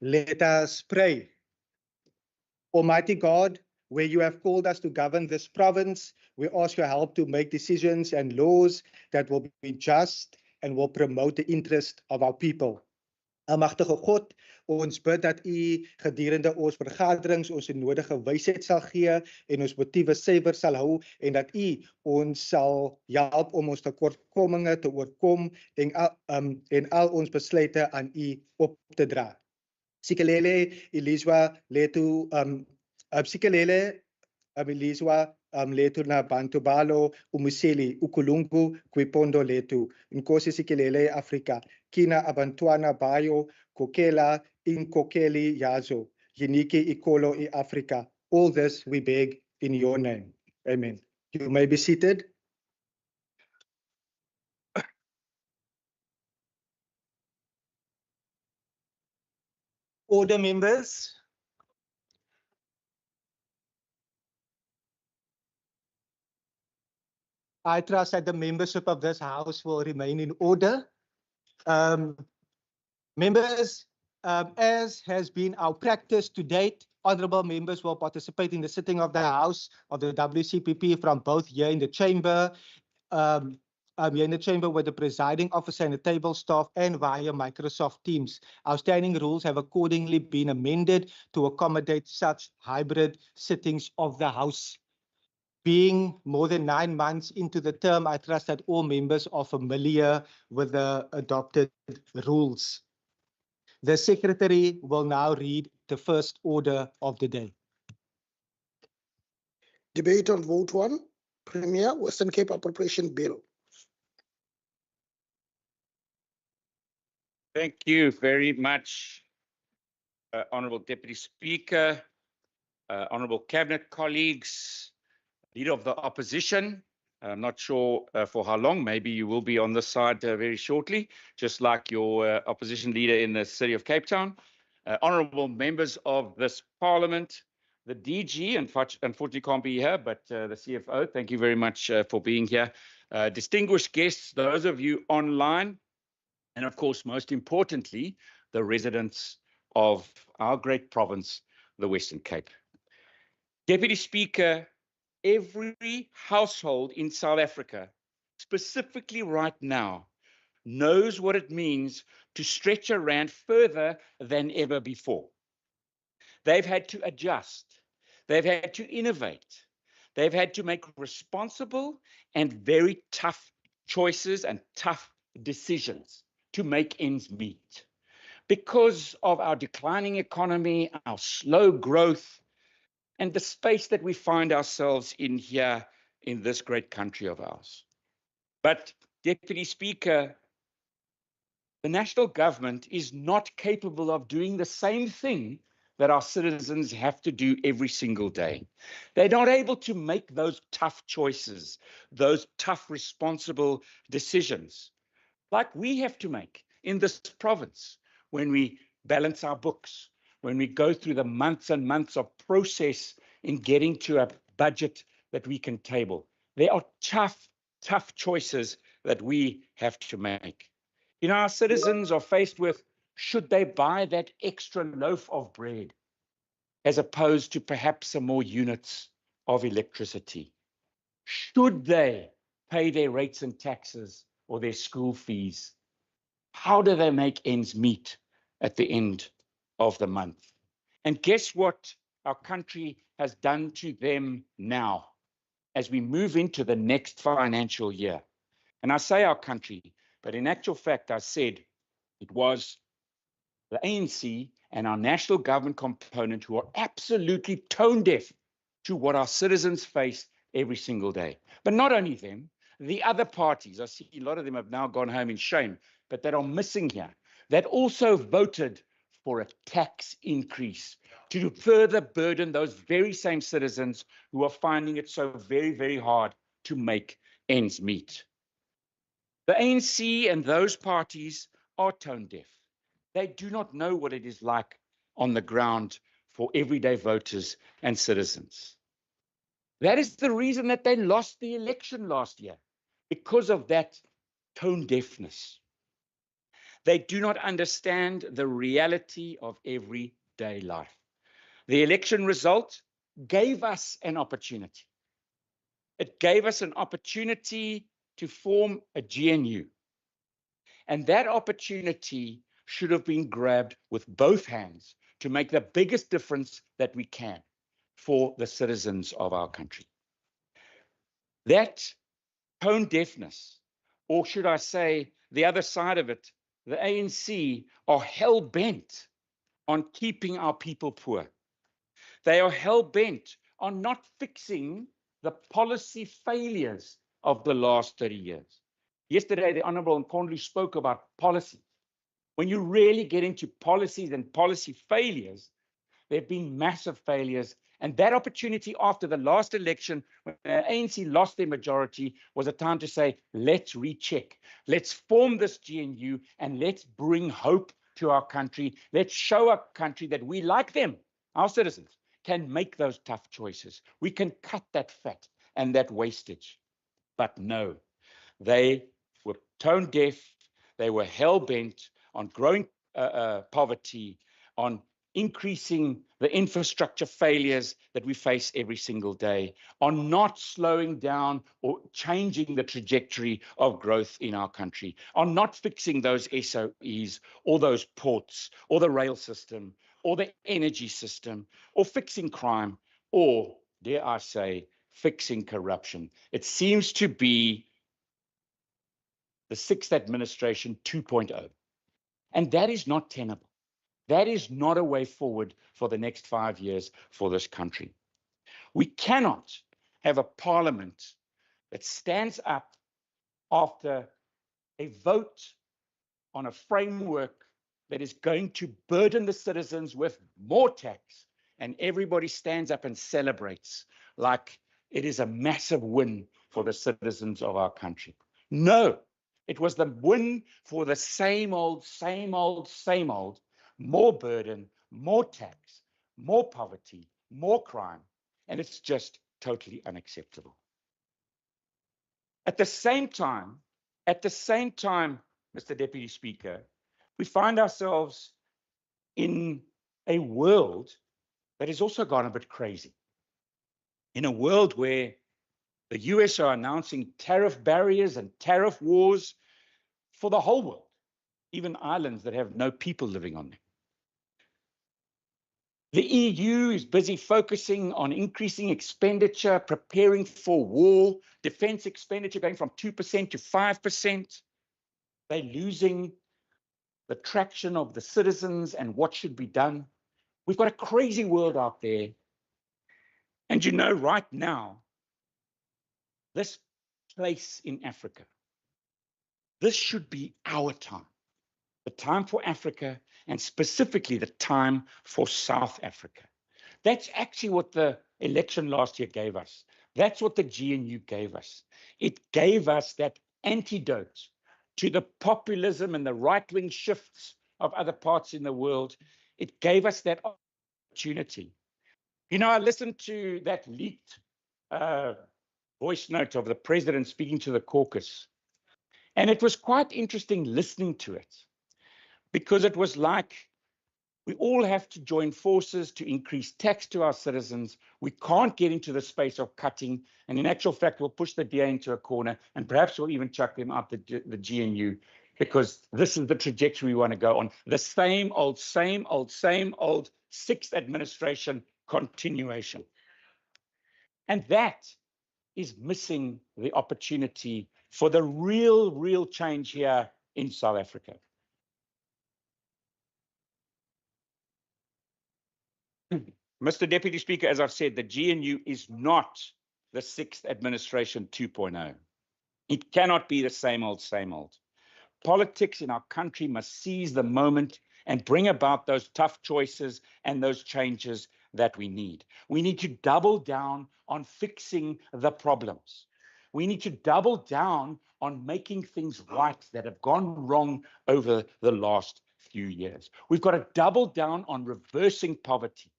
Let us pray. Almighty God, where you have called us to govern this province, we ask your help to make decisions and laws that will be just and will promote the interest of our people. Almagtige God, ons bid dat u gedurende ons vergaderings ons die nodige wysheid sal gee en ons motiewe suiwer sal hou en dat u ons sal help om ons tekortkominge te oorkom en al ons besluite aan u op te dra. Sikelele Elizwa letu Sikelele Elizwa letu na Bantubalo Umuseli Ukulungu Kwipondo letu Nkosi Sikelele Afrika Kina Abantuana Bayo Kokela Inkokeli Yazo Yiniki Ikolo I Africa. All this we beg in your name. Amen. You may be seated. Order, members. I trust that the membership of this House will remain in order. Members, as has been our practice to date, honourable members will participate in the sitting of the House of the WCPP from both here in the chamber, with the presiding officer and the table staff and via Microsoft Teams. Our standing rules have accordingly been amended to accommodate such hybrid sittings of the House. Being more than 9 months into the term, I trust that all members are familiar with the adopted rules. The Secretary will now read the first order of the day. Debate on Vote 1, Premier Western Cape Appropriation Bill. Thank you very much, Honourable Deputy Speaker, Honourable Cabinet colleagues, Leader of the Opposition. I'm not sure for how long, maybe you will be on this side very shortly, just like your Opposition Leader in the City of Cape Town. Honourable members of this Parliament, the DG, unfortunately can't be here, but the CFO, thank you very much for being here. Distinguished guests, those of you online, and of course, most importantly, the residents of our great province, the Western Cape. Deputy Speaker, every household in South Africa, specifically right now, knows what it means to stretch a rand further than ever before. They've had to adjust. They've had to innovate. They've had to make responsible and very tough choices and tough decisions to make ends meet. Because of our declining economy, our slow growth, and the space that we find ourselves in here in this great country of ours. But, Deputy Speaker, the national government is not capable of doing the same thing that our citizens have to do every single day. They're not able to make those tough choices, those tough, responsible decisions, like we have to make in this province when we balance our books, when we go through the months and months of process in getting to a budget that we can table. There are tough choices that we have to make. You know, our citizens are faced with, should they buy that extra loaf of bread as opposed to perhaps some more units of electricity? Should they pay their rates and taxes or their school fees? How do they make ends meet at the end of the month? And guess what our country has done to them now as we move into the next financial year? And I say our country, but in actual fact, I said it was the ANC and our national government component who are absolutely tone deaf to what our citizens face every single day. But not only them, the other parties, I see a lot of them have now gone home in shame, but that are missing here, that also voted for a tax increase to further burden those very same citizens who are finding it so very, very hard to make ends meet. The ANC and those parties are tone deaf. They do not know what it is like on the ground for everyday voters and citizens. That is the reason that they lost the election last year, because of that tone deafness. They do not understand the reality of everyday life. The election result gave us an opportunity. It gave us an opportunity to form a GNU. And that opportunity should have been grabbed with both hands to make the biggest difference that we can for the citizens of our country. That tone deafness, or should I say the other side of it, the ANC are hell-bent on keeping our people poor. They are hell-bent on not fixing the policy failures of the last 30 years. Yesterday, the Honourable Nkondli spoke about policy. When you really get into policies and policy failures, there have been massive failures. And that opportunity after the last election, when the ANC lost their majority, was a time to say, let's recheck. Let's form this GNU and let's bring hope to our country. Let's show our country that we, like them, our citizens, can make those tough choices. We can cut that fat and that wastage. But no, they were tone deaf. They were hell-bent on growing poverty, on increasing the infrastructure failures that we face every single day, on not slowing down or changing the trajectory of growth in our country, on not fixing those SOEs or those ports or the rail system or the energy system or fixing crime or, dare I say, fixing corruption. It seems to be the sixth administration 2.0. And that is not tenable. That is not a way forward for the next 5 years for this country. We cannot have a parliament that stands up after a vote on a framework that is going to burden the citizens with more tax, and everybody stands up and celebrates like it is a massive win for the citizens of our country. No, it was the win for the same old, more burden, more tax, more poverty, more crime, and it's just totally unacceptable. At the same time, Mr. Deputy Speaker, we find ourselves in a world that has also gone a bit crazy. In a world where the US are announcing tariff barriers and tariff wars for the whole world, even islands that have no people living on them. The EU is busy focusing on increasing expenditure, preparing for war, defense expenditure going from 2% to 5%. They're losing the traction of the citizens and what should be done. We've got a crazy world out there. And you know, right now, this place in Africa, this should be our time. The time for Africa, and specifically the time for South Africa. That's actually what the election last year gave us. That's what the GNU gave us. It gave us that antidote to the populism and the right-wing shifts of other parts in the world. It gave us that opportunity. You know, I listened to that leaked voice note of the president speaking to the caucus, and it was quite interesting listening to it, because it was like we all have to join forces to increase tax to our citizens. We can't get into the space of cutting. And in actual fact, we'll push the DA into a corner, and perhaps we'll even chuck them out the GNU, because this is the trajectory we want to go on. The same old sixth administration continuation. And that is missing the opportunity for the real change here in South Africa. Mr. Deputy Speaker, as I've said, the GNU is not the sixth administration 2.0. It cannot be the same old. Politics in our country must seize the moment and bring about those tough choices and those changes that we need. We need to double down on fixing the problems. We need to double down on making things right that have gone wrong over the last few years. We've got to double down on reversing poverty,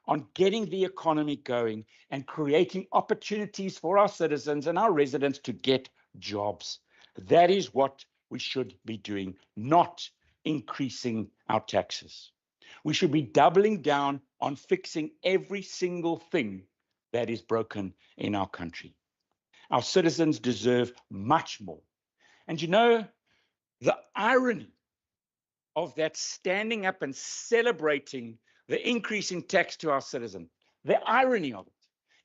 on getting the economy going and creating opportunities for our citizens and our residents to get jobs. That is what we should be doing, not increasing our taxes. We should be doubling down on fixing every single thing that is broken in our country. Our citizens deserve much more. And you know, the irony of that standing up and celebrating the increase in tax to our citizen, the irony of it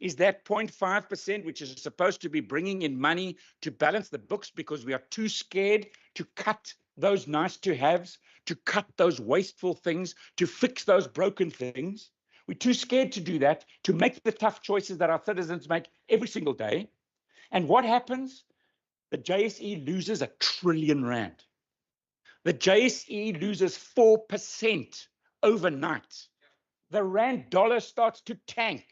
is that 0.5%, which is supposed to be bringing in money to balance the books because we are too scared to cut those nice to haves, to cut those wasteful things, to fix those broken things. We're too scared to do that, to make the tough choices that our citizens make every single day. And what happens? The JSE loses R1 trillion. The JSE loses 4% overnight. The rand dollar starts to tank.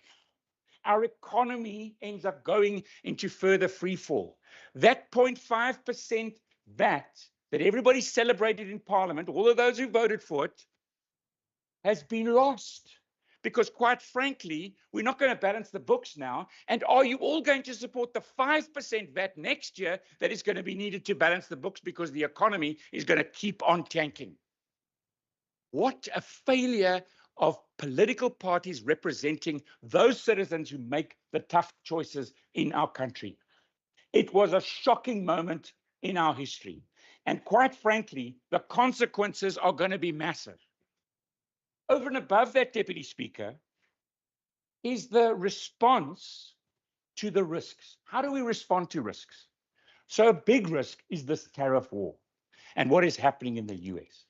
Our economy ends up going into further free fall. That 0.5% VAT that everybody celebrated in Parliament, all of those who voted for it, has been lost. Because quite frankly, we're not going to balance the books now. And are you all going to support the 5% VAT next year that is going to be needed to balance the books because the economy is going to keep on tanking? What a failure of political parties representing those citizens who make the tough choices in our country. It was a shocking moment in our history. And quite frankly, the consequences are going to be massive. Over and above that, Deputy Speaker, is the response to the risks. How do we respond to risks? So a big risk is this tariff war and what is happening in the US.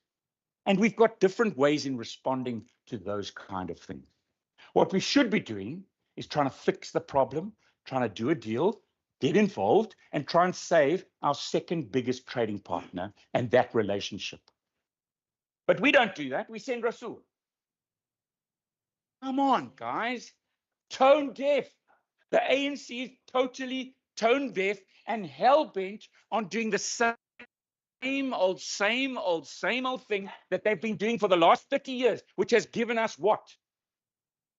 And we've got different ways in responding to those kind of things. What we should be doing is trying to fix the problem, trying to do a deal, get involved, and try and save our second biggest trading partner and that relationship. But we don't do that. We send Rasool. Come on, guys. Tone deaf. The ANC is totally tone deaf and hell-bent on doing the same old thing that they've been doing for the last 30 years, which has given us what?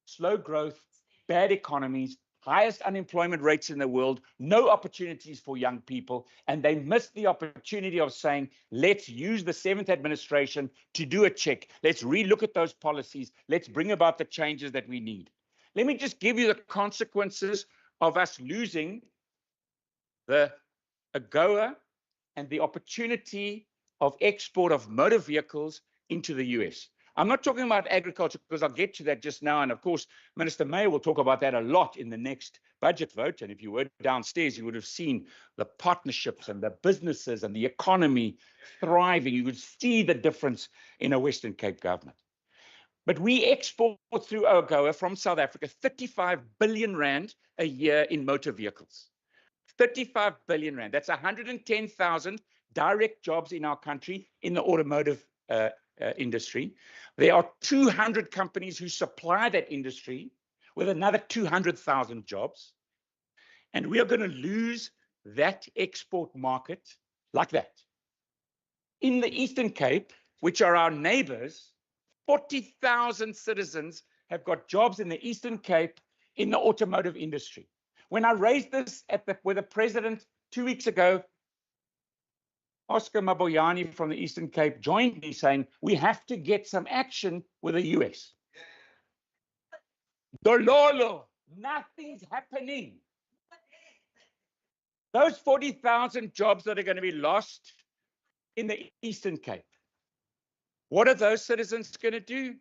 Slow growth, bad economies, highest unemployment rates in the world, no opportunities for young people, and they missed the opportunity of saying, let's use the 7th administration to do a check. Let's relook at those policies. Let's bring about the changes that we need. Let me just give you the consequences of us losing the AGOA and the opportunity of export of motor vehicles into the US. I'm not talking about agriculture because I'll get to that just now. And of course, Minister Mayer will talk about that a lot in the next budget vote. And if you were downstairs, you would have seen the partnerships and the businesses and the economy thriving. You would see the difference in a Western Cape government. But we export through AGOA from South Africa 35 billion rand a year in motor vehicles. 35 billion rand. That's 110,000 direct jobs in our country in the automotive industry. There are 200 companies who supply that industry with another 200,000 jobs. And we are going to lose that export market like that. In the Eastern Cape, which are our neighbors, 40,000 citizens have got jobs in the Eastern Cape in the automotive industry. When I raised this with the president 2 weeks ago, Oscar Maboyani from the Eastern Cape joined me saying, we have to get some action with the US. Dololo, nothing's happening. Those 40,000 jobs that are going to be lost in the Eastern Cape, what are those citizens going to do?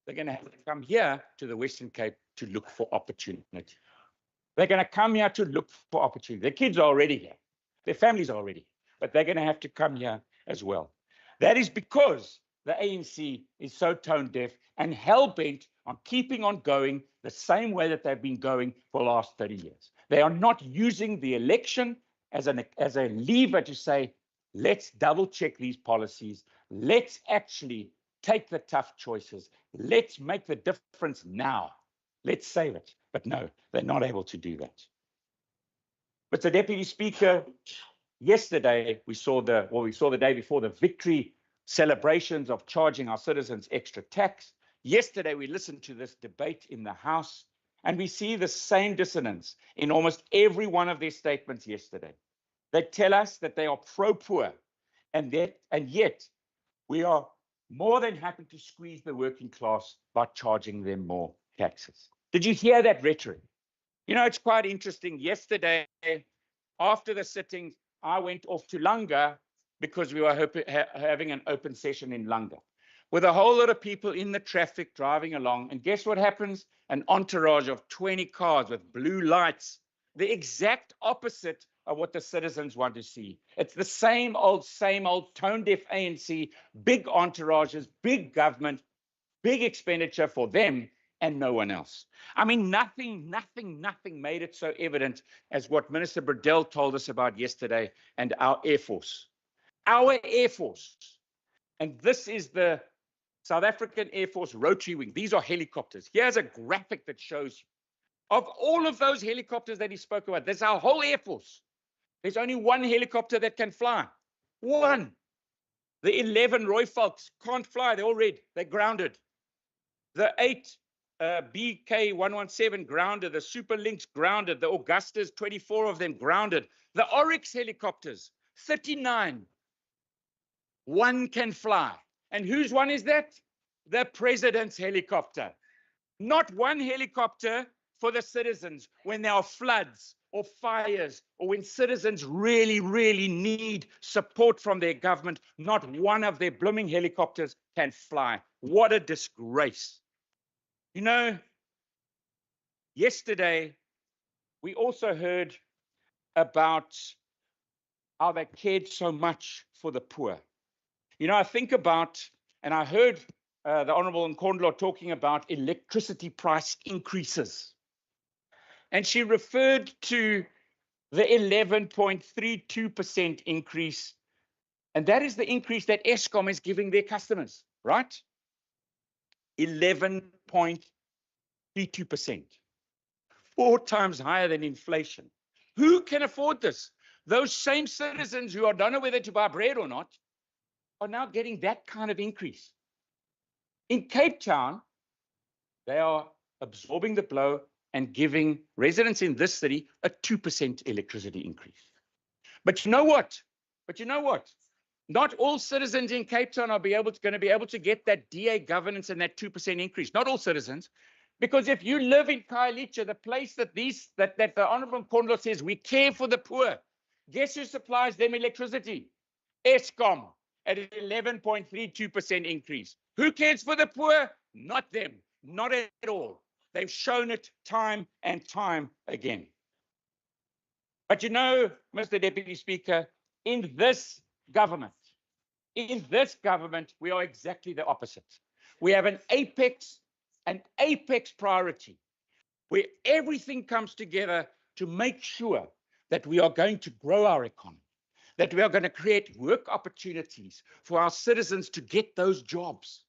They're going to have to come here to the Western Cape to look for opportunity. They're going to come here to look for opportunity. Their kids are already here. Their families are already here. But they're going to have to come here as well. That is because the ANC is so tone deaf and hell-bent on keeping on going the same way that they've been going for the last 30 years. They are not using the election as a lever to say, let's double-check these policies. Let's actually take the tough choices. Let's make the difference now. Let's save it. But no, they're not able to do that. But the Deputy Speaker, yesterday we saw the day before the victory celebrations of charging our citizens extra tax. Yesterday we listened to this debate in the House, and we see the same dissonance in almost every one of their statements yesterday. They tell us that they are pro-poor, and yet we are more than happy to squeeze the working class by charging them more taxes. Did you hear that rhetoric? You know, it's quite interesting. Yesterday, after the sitting, I went off to Langa because we were having an open session in Langa with a whole lot of people in the traffic driving along. And guess what happens? An entourage of 20 cars with blue lights, the exact opposite of what the citizens want to see. It's the same old tone-deaf ANC, big entourages, big government, big expenditure for them and no one else. I mean, nothing made it so evident as what Minister Burdell told us about yesterday and our Air Force. Our Air Force, and this is the South African Air Force Rotary Wing. These are helicopters. Here's a graphic that shows you. Of all of those helicopters that he spoke about, there's our whole Air Force. There's only one helicopter that can fly. One. The 11 Roy Falks can't fly. They're all red. They're grounded. The 8 BK-117 grounded. The Super Lynx grounded. The Augustas, 24 of them grounded. The Oryx helicopters, 39. One can fly. And whose one is that? The president's helicopter. Not one helicopter for the citizens when there are floods or fires or when citizens really need support from their government. Not one of their blooming helicopters can fly. What a disgrace. You know, yesterday we also heard about how they cared so much for the poor. You know, I think about, and I heard the Honorable Nkondlo talking about electricity price increases. And she referred to the 11.32% increase. And that is the increase that Eskom is giving their customers, right? 11.32%. 4 times higher than inflation. Who can afford this? Those same citizens who don't know whether to buy bread or not are now getting that kind of increase. In Cape Town, they are absorbing the blow and giving residents in this city a 2% electricity increase. But you know what? Not all citizens in Cape Town are going to be able to get that DA governance and that 2% increase. Not all citizens. Because if you live in Khayelitsha, the place that the Honorable Nkondlo says we care for the poor, guess who supplies them electricity? Eskom at an 11.32% increase. Who cares for the poor? Not them. Not at all. They've shown it time and time again. But you know, Mr. Deputy Speaker, in this government, we are exactly the opposite. We have an apex priority where everything comes together to make sure that we are going to grow our economy, that we are going to create work opportunities for our citizens to get those jobs.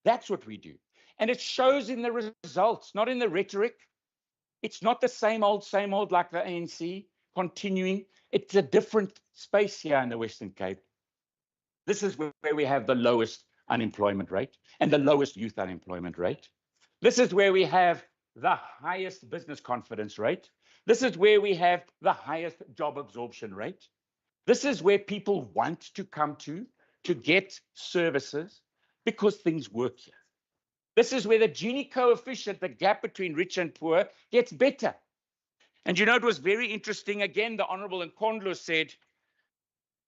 That's what we do. And it shows in the results, not in the rhetoric. It's not the same old like the ANC continuing. It's a different space here in the Western Cape. This is where we have the lowest unemployment rate and the lowest youth unemployment rate. This is where we have the highest business confidence rate. This is where we have the highest job absorption rate. This is where people want to come to get services because things work here. This is where the Gini coefficient, the gap between rich and poor, gets better. And you know, it was very interesting. Again, the Honorable Nkondlo said,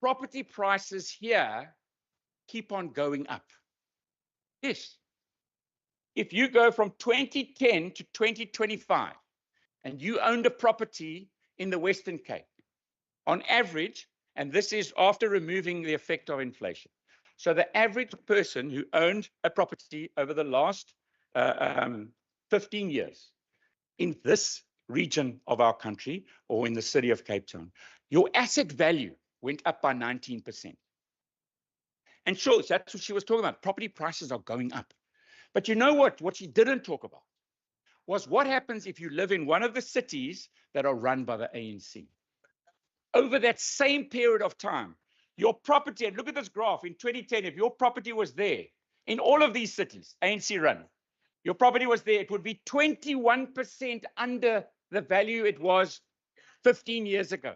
property prices here keep on going up. Yes. If you go from 2010 to 2025, and you owned a property in the Western Cape, on average, and this is after removing the effect of inflation. So the average person who owned a property over the last 15 years in this region of our country or in the city of Cape Town, your asset value went up by 19%. And sure, that's what she was talking about. Property prices are going up. But you know what? What she didn't talk about was what happens if you live in one of the cities that are run by the ANC. Over that same period of time, your property, and look at this graph, in 2010, if your property was there, in all of these cities, ANC run, your property was there, it would be 21% under the value it was 15 years ago.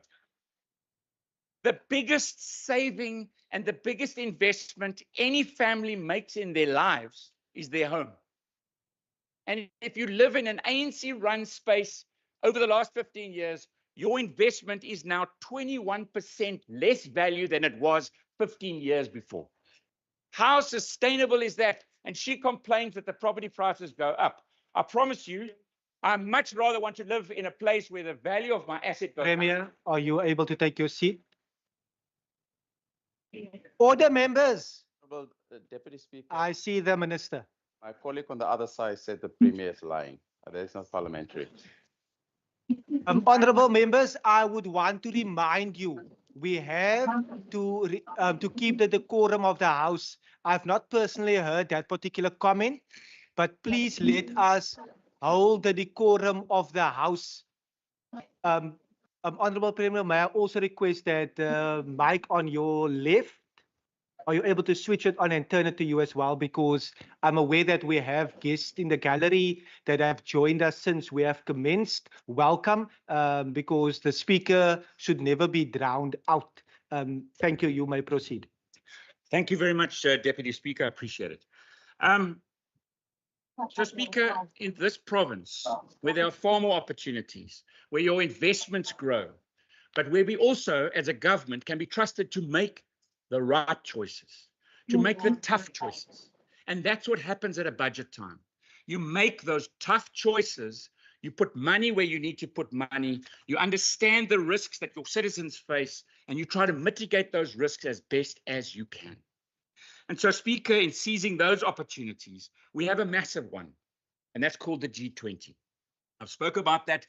The biggest saving and the biggest investment any family makes in their lives is their home. And if you live in an ANC-run space over the last 15 years, your investment is now 21% less value than it was 15 years before. How sustainable is that? And she complains that the property prices go up. I promise you, I much rather want to live in a place where the value of my asset goes up. Premier, are you able to take your seat? Order, members. Honourable Deputy Speaker, I see the minister. my colleague on the other side said the Premier is lying. That is not parliamentary. Honorable members, I would want to remind you, we have to keep the decorum of the House. I've not personally heard that particular comment, but please let us hold the decorum of the House. Honorable Premier, may I also request that the mic on your left, are you able to switch it on and turn it to you as well? Because I'm aware that we have guests in the gallery that have joined us since we have commenced. Welcome, because the speaker should never be drowned out. Thank you. You may proceed. Thank you very much, Deputy Speaker. I appreciate it. So, Speaker, in this province, where there are far more opportunities, where your investments grow, but where we also, as a government, can be trusted to make the right choices, to make the tough choices. And that's what happens at a budget time. You make those tough choices, you put money where you need to put money, you understand the risks that your citizens face, and you try to mitigate those risks as best as you can. And so, Speaker, in seizing those opportunities, we have a massive one, and that's called the G20. I've spoke about that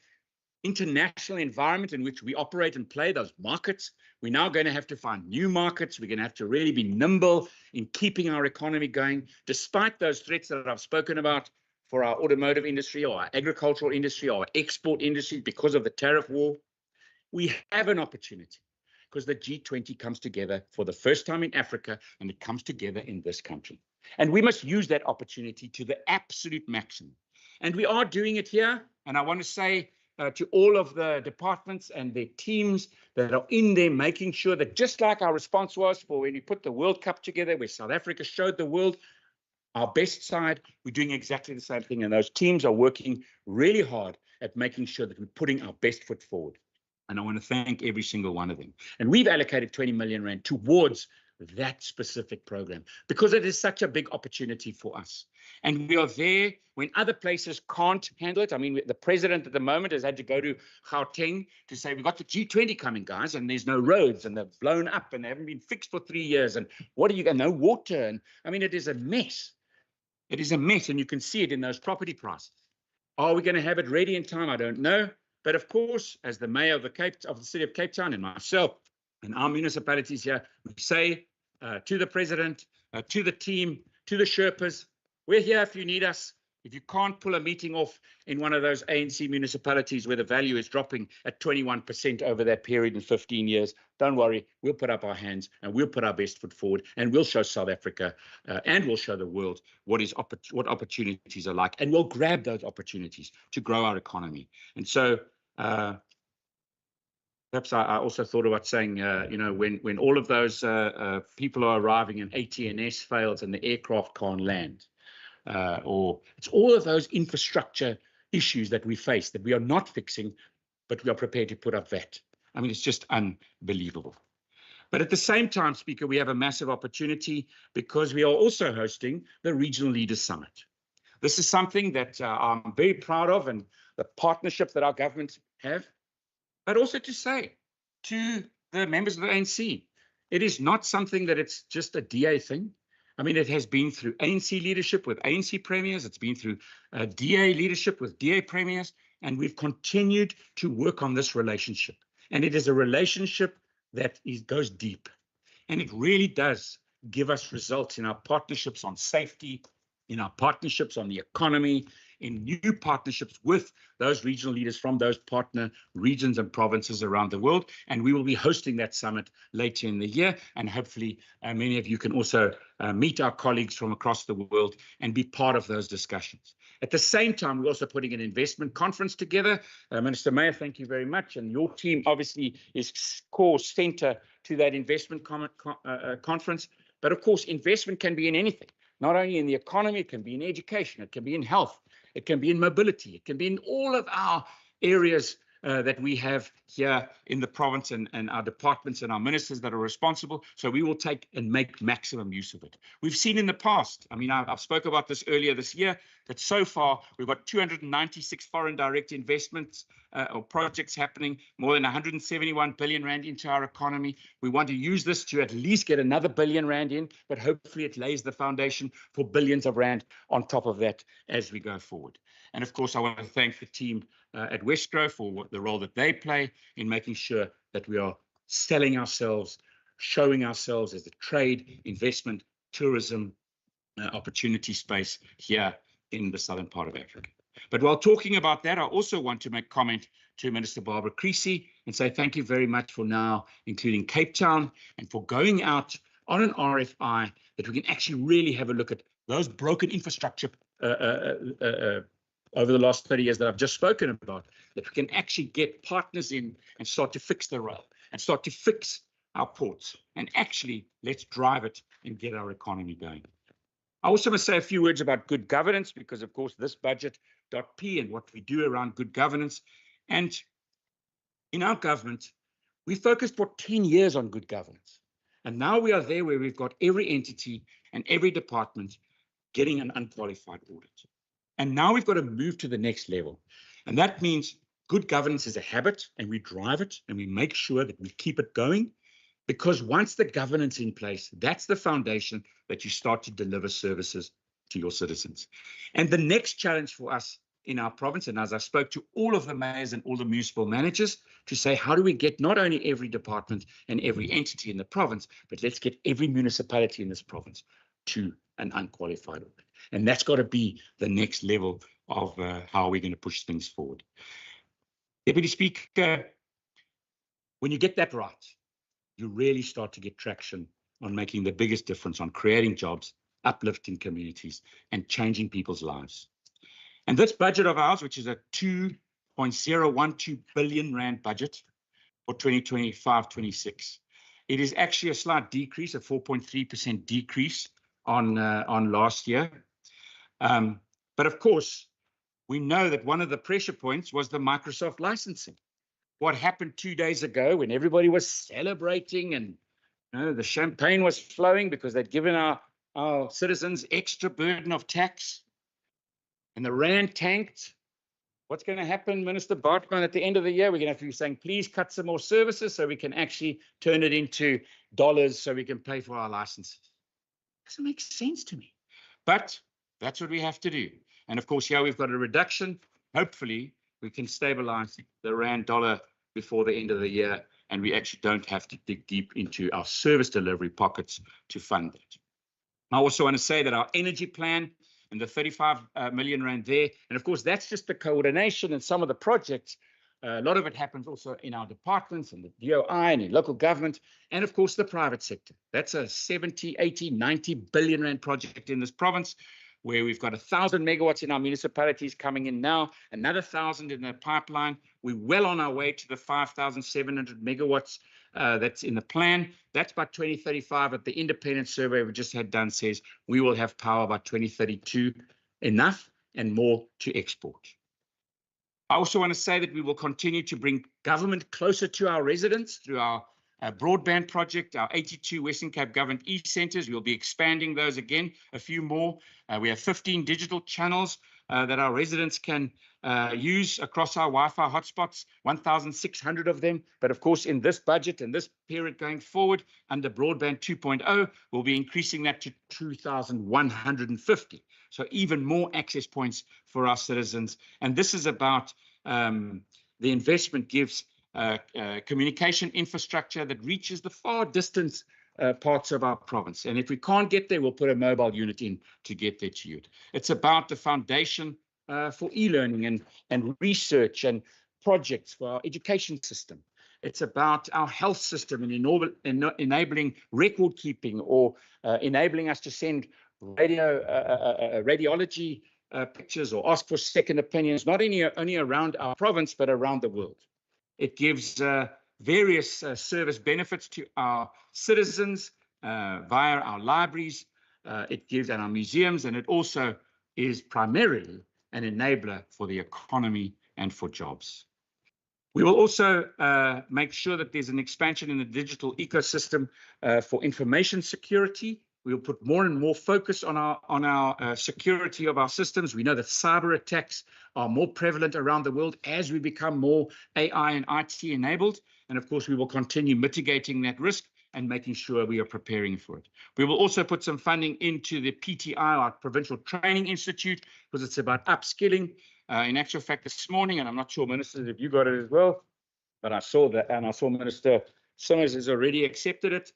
international environment in which we operate and play those markets. We're now going to have to find new markets. We're going to have to really be nimble in keeping our economy going, despite those threats that I've spoken about for our automotive industry or our agricultural industry or our export industry because of the tariff war. We have an opportunity because the G20 comes together for the first time in Africa, and it comes together in this country. And we must use that opportunity to the absolute maximum. And we are doing it here. And I want to say to all of the departments and their teams that are in there, making sure that just like our response was for when we put the World Cup together, where South Africa showed the world our best side, we're doing exactly the same thing. And those teams are working really hard at making sure that we're putting our best foot forward. And I want to thank every single one of them. And we've allocated 20 million rand towards that specific program because it is such a big opportunity for us. And we are there when other places can't handle it. I mean, the president at the moment has had to go to Gauteng to say, we've got the G20 coming, guys, and there's no roads and they're blown up and they haven't been fixed for 3 years. And what are you going to, no water? And I mean, it is a mess. It is a mess, and you can see it in those property prices. Are we going to have it ready in time? I don't know. But of course, as the mayor of the city of Cape Town and myself and our municipalities here, we say to the president, to the team, to the Sherpas, we're here if you need us. If you can't pull a meeting off in one of those ANC municipalities where the value is dropping at 21% over that period in 15 years, don't worry, we'll put up our hands and we'll put our best foot forward and we'll show South Africa and we'll show the world what opportunities are like, and we'll grab those opportunities to grow our economy. And so perhaps I also thought about saying, when all of those people are arriving and AT&S fails and the aircraft can't land, or it's all of those infrastructure issues that we face that we are not fixing, but we are prepared to put up VAT. I mean, it's just unbelievable. But at the same time, Speaker, we have a massive opportunity because we are also hosting the Regional Leaders Summit. This is something that I'm very proud of, and the partnerships that our governments have, but also to say to the members of the ANC, it is not something that it's just a DA thing. I mean, it has been through ANC leadership with ANC premiers. It's been through DA leadership with DA premiers. And we've continued to work on this relationship. And it is a relationship that goes deep. And it really does give us results in our partnerships on safety, in our partnerships on the economy, in new partnerships with those regional leaders from those partner regions and provinces around the world. And we will be hosting that summit later in the year. And hopefully many of you can also meet our colleagues from across the world and be part of those discussions. At the same time, we're also putting an investment conference together. Minister Mayor, thank you very much. And your team obviously is core center to that investment conference. But of course, investment can be in anything, not only in the economy, it can be in education, it can be in health, it can be in mobility, it can be in all of our areas that we have here in the province and our departments and our ministers that are responsible. So we will take and make maximum use of it. We've seen in the past, I mean, I've spoke about this earlier this year, that so far we've got 296 foreign direct investments or projects happening, more than 171 billion rand into our economy. We want to use this to at least get another billion rand in, but hopefully it lays the foundation for billions of rand on top of that as we go forward. And of course, I want to thank the team at Westgrove for the role that they play in making sure that we are selling ourselves, showing ourselves as the trade, investment, tourism opportunity space here in the southern part of Africa. But while talking about that, I also want to make comment to Minister Barbara Creasy and say thank you very much for now including Cape Town and for going out on an RFI that we can actually really have a look at those broken infrastructure over the last 30 years that I've just spoken about, that we can actually get partners in and start to fix the rail and start to fix our ports and actually let's drive it and get our economy going. I also must say a few words about good governance because, of course, this budget.p and what we do around good governance. And in our government, we focused for 10 years on good governance. And now we are there where we've got every entity and every department getting an unqualified audit. And now we've got to move to the next level. And that means good governance is a habit and we drive it and we make sure that we keep it going. Because once the governance in place, that's the foundation that you start to deliver services to your citizens. And the next challenge for us in our province, and as I spoke to all of the mayors and all the municipal managers to say, how do we get not only every department and every entity in the province, but let's get every municipality in this province to an unqualified audit. And that's got to be the next level of how we're going to push things forward. Deputy Speaker, when you get that right, you really start to get traction on making the biggest difference on creating jobs, uplifting communities, and changing people's lives. And this budget of ours, which is a 2.012 billion rand budget for 2025-26, it is actually a slight decrease, a 4.3% decrease on last year. But of course, we know that one of the pressure points was the Microsoft licensing. What happened 2 days ago when everybody was celebrating and the champagne was flowing because they'd given our citizens extra burden of tax and the rand tanked. What's going to happen, Minister Bartman, at the end of the year? We're going to have to be saying, please cut some more services so we can actually turn it into dollars so we can pay for our licenses. Doesn't make sense to me. But that's what we have to do. And of course, here we've got a reduction. Hopefully, we can stabilize the rand dollar before the end of the year, and we actually don't have to dig deep into our service delivery pockets to fund it. I also want to say that our energy plan and the 35 million rand there, and of course, that's just the coordination and some of the projects. A lot of it happens also in our departments and the DOI and in local government, and of course, the private sector. That's a 70, 80, 90 billion rand project in this province, where we've got 1,000 megawatts in our municipalities coming in now, another 1,000 in the pipeline. We're well on our way to the 5,700 megawatts that's in the plan. That's by 2035. At the independent survey we just had done says we will have power by 2032, enough and more to export. I also want to say that we will continue to bring government closer to our residents through our broadband project, our 82 Western Cape Government e-centers. We'll be expanding those again, a few more. We have 15 digital channels that our residents can use across our Wi-Fi hotspots, 1,600 of them. But of course, in this budget and this period going forward, under Broadband 2.0, we'll be increasing that to 2,150. So even more access points for our citizens. And this is about the investment gives communication infrastructure that reaches the far distance parts of our province. And if we can't get there, we'll put a mobile unit in to get there to you. It's about the foundation for e-learning and research and projects for our education system. It's about our health system and enabling record keeping or enabling us to send radiology pictures or ask for second opinions, not only around our province, but around the world. It gives various service benefits to our citizens via our libraries. It gives and our museums, and it also is primarily an enabler for the economy and for jobs. We will also make sure that there's an expansion in the digital ecosystem for information security. We will put more and more focus on our security of our systems. We know that cyber attacks are more prevalent around the world as we become more AI and IT enabled. And of course, we will continue mitigating that risk and making sure we are preparing for it. We will also put some funding into the PTI, our Provincial Training Institute, because it's about upskilling. In actual fact, this morning, and I'm not sure, Minister, if you got it as well, but I saw that, and I saw Minister Summers has already accepted it.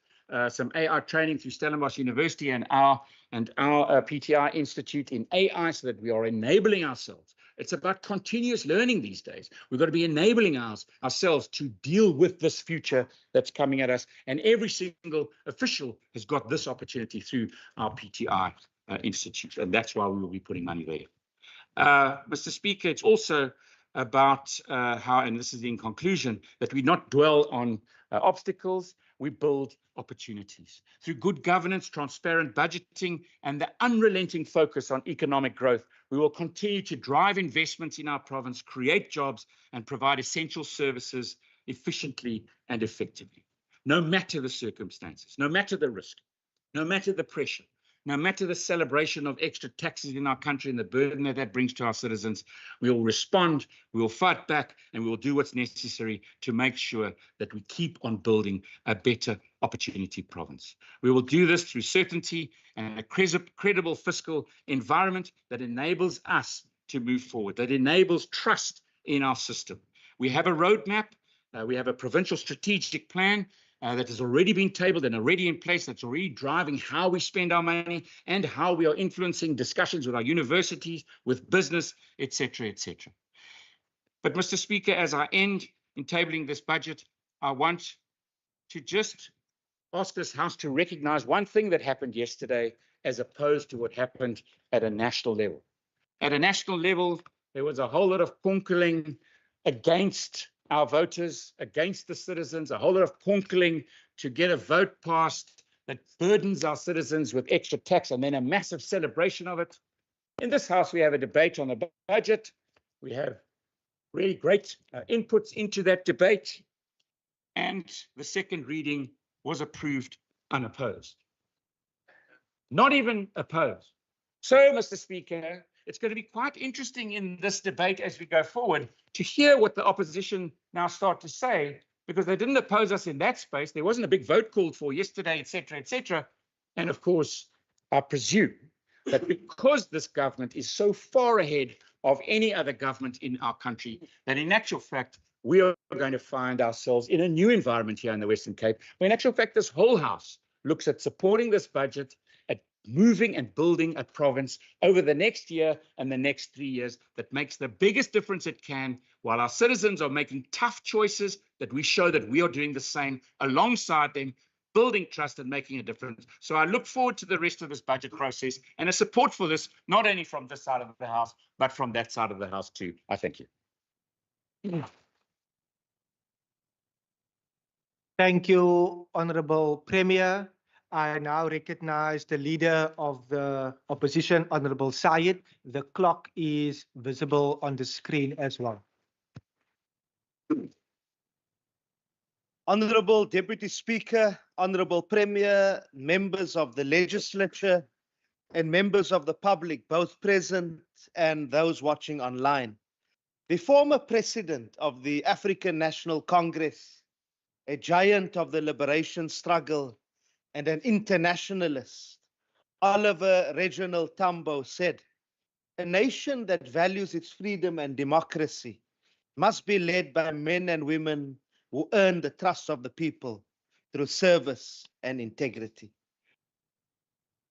Some AI training through Stellenbosch University and our PTI Institute in AI, so that we are enabling ourselves. It's about continuous learning these days. We've got to be enabling ourselves to deal with this future that's coming at us. And every single official has got this opportunity through our PTI Institute. And that's why we will be putting money there. Mr. Speaker, it's also about how, and this is in conclusion, that we not dwell on obstacles, we build opportunities. Through good governance, transparent budgeting, and the unrelenting focus on economic growth, we will continue to drive investments in our province, create jobs, and provide essential services efficiently and effectively. No matter the circumstances, no matter the risk, no matter the pressure, no matter the celebration of extra taxes in our country and the burden that brings to our citizens, we will respond, we will fight back, and we will do what's necessary to make sure that we keep on building a better opportunity province. We will do this through certainty and a credible fiscal environment that enables us to move forward, that enables trust in our system. We have a roadmap, we have a provincial strategic plan, that has already been tabled and already in place, that's already driving how we spend our money and how we are influencing discussions with our universities, with business, etc., etc. But Mr. Speaker, as I end in tabling this budget, I want to just ask this House to recognize one thing that happened yesterday as opposed to what happened at a national level. At a national level, there was a whole lot of punkeling against our voters, against the citizens, a whole lot of punkeling to get a vote passed that burdens our citizens with extra tax, and then a massive celebration of it. In this House, we have a debate on the budget. We have really great inputs into that debate, and the second reading was approved unopposed. Not even opposed. So, Mr. Speaker, it's going to be quite interesting in this debate as we go forward to hear what the opposition now start to say, because they didn't oppose us in that space. There wasn't a big vote called for yesterday, etc., etc. And of course, I presume that because this government is so far ahead of any other government in our country, that in actual fact, we are going to find ourselves in a new environment here in the Western Cape, where in actual fact, this whole House looks at supporting this budget, at moving and building a province over the next year and the next 3 years that makes the biggest difference it can, while our citizens are making tough choices, that we show that we are doing the same alongside them, building trust and making a difference. So I look forward to the rest of this budget process and a support for this, not only from this side of the House, but from that side of the House too. I thank you. Thank you, Honourable Premier. I now recognize the Leader of the Opposition, Honourable Syed. The clock is visible on the screen as well. Honourable Deputy Speaker, Honourable Premier, members of the Legislature, and members of the public, both present and those watching online. The former President of the African National Congress, a giant of the liberation struggle, and an internationalist, Oliver Reginald Tambo, said, "A nation that values its freedom and democracy must be led by men and women who earn the trust of the people through service and integrity."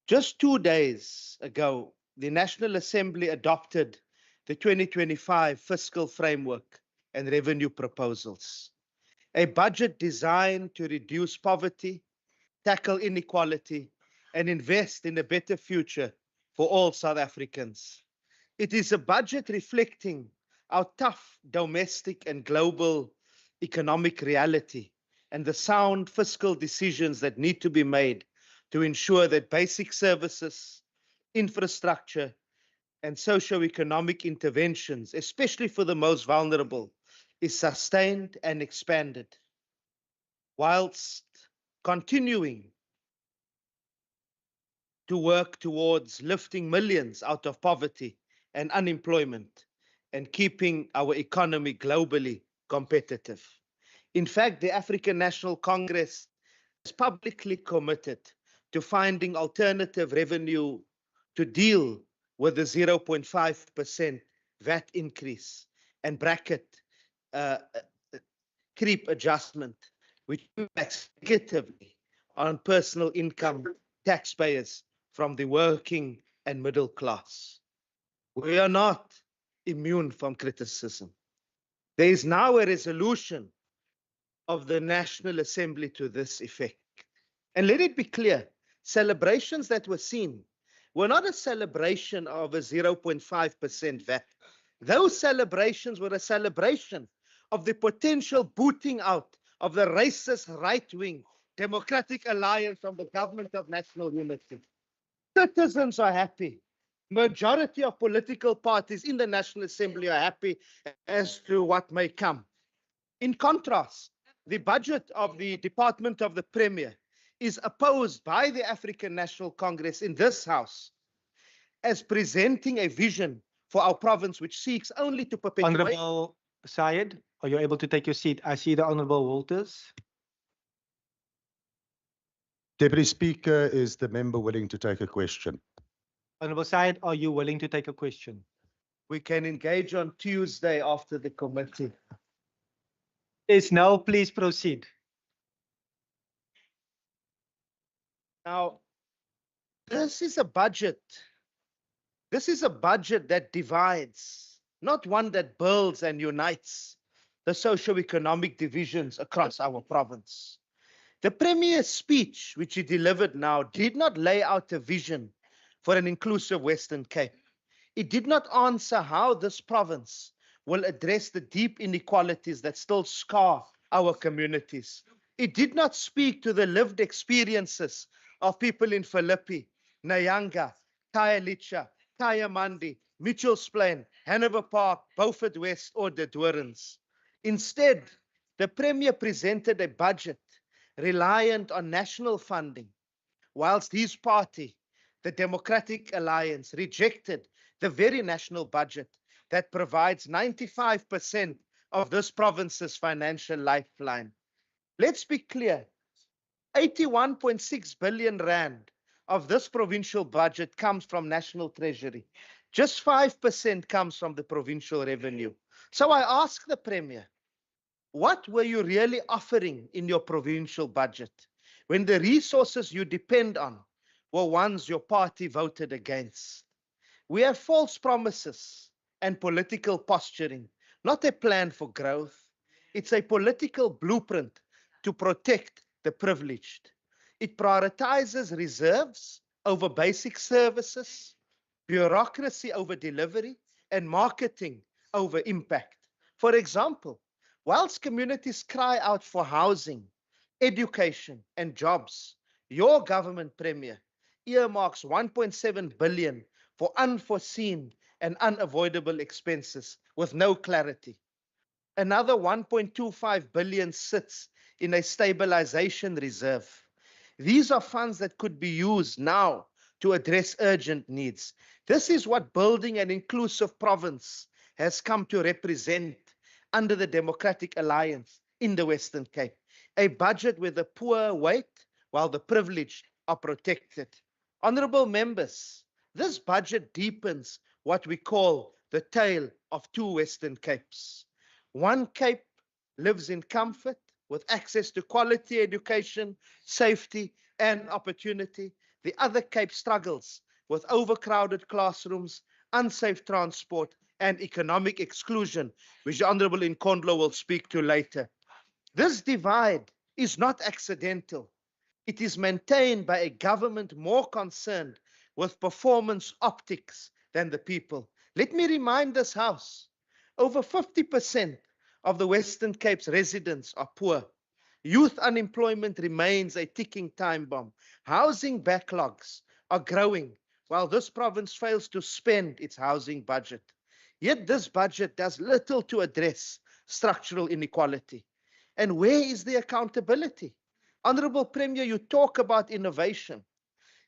Just 2 days ago, the National Assembly adopted the 2025 fiscal framework and revenue proposals. A budget designed to reduce poverty, tackle inequality, and invest in a better future for all South Africans. It is a budget reflecting our tough domestic and global economic reality and the sound fiscal decisions that need to be made to ensure that basic services, infrastructure, and socio-economic interventions, especially for the most vulnerable, is sustained and expanded, whilst continuing to work towards lifting millions out of poverty and unemployment and keeping our economy globally competitive. In fact, the African National Congress has publicly committed to finding alternative revenue to deal with the 0.5% VAT increase and bracket creep adjustment, which impacts negatively on personal income taxpayers from the working and middle class. We are not immune from criticism. There is now a resolution of the National Assembly to this effect. And let it be clear, celebrations that were seen were not a celebration of a 0.5% VAT. Those celebrations were a celebration of the potential booting out of the racist right-wing Democratic Alliance from the Government of National Unity. Citizens are happy. Majority of political parties in the National Assembly are happy as to what may come. In contrast, the budget of the Department of the Premier is opposed by the African National Congress in this House as presenting a vision for our province which seeks only to perpetuate. Honorable Syed, are you able to take your seat? I see the Honorable Walters. Deputy Speaker, is the member willing to take a question? Honorable Syed, are you willing to take a question? We can engage on Tuesday after the committee. Yes, now please proceed. Now, this is a budget. This is a budget that divides, not one that builds and unites the socio-economic divisions across our province. The Premier's speech, which he delivered now, did not lay out a vision for an inclusive Western Cape. It did not answer how this province will address the deep inequalities that still scar our communities. It did not speak to the lived experiences of people in Philippi, Nyanga, Khayelitsha, Kayamandi, Mitchell's Plain, Hanover Park, Beaufort West, or the Dorans. Instead, the Premier presented a budget reliant on national funding, whilst his party, the Democratic Alliance, rejected the very national budget that provides 95% of this province's financial lifeline. Let's be clear, 81.6 billion rand of this provincial budget comes from National Treasury. Just 5% comes from the provincial revenue. So I ask the Premier, what were you really offering in your provincial budget when the resources you depend on were ones your party voted against? We have false promises and political posturing, not a plan for growth. It's a political blueprint to protect the privileged. It prioritizes reserves over basic services, bureaucracy over delivery, and marketing over impact. For example, whilst communities cry out for housing, education, and jobs, your government, Premier, earmarks 1.7 billion for unforeseen and unavoidable expenses with no clarity. Another 1.25 billion sits in a stabilization reserve. These are funds that could be used now to address urgent needs. This is what building an inclusive province has come to represent under the Democratic Alliance in the Western Cape. A budget where the poor wait while the privileged are protected. Honourable members, this budget deepens what we call the tale of two Western Capes. One Cape lives in comfort with access to quality education, safety, and opportunity. The other Cape struggles with overcrowded classrooms, unsafe transport, and economic exclusion, which the Honorable Nkondlo will speak to later. This divide is not accidental. It is maintained by a government more concerned with performance optics than the people. Let me remind this House, over 50% of the Western Cape's residents are poor. Youth unemployment remains a ticking time bomb. Housing backlogs are growing while this province fails to spend its housing budget. Yet this budget does little to address structural inequality. And where is the accountability? Honorable Premier, you talk about innovation,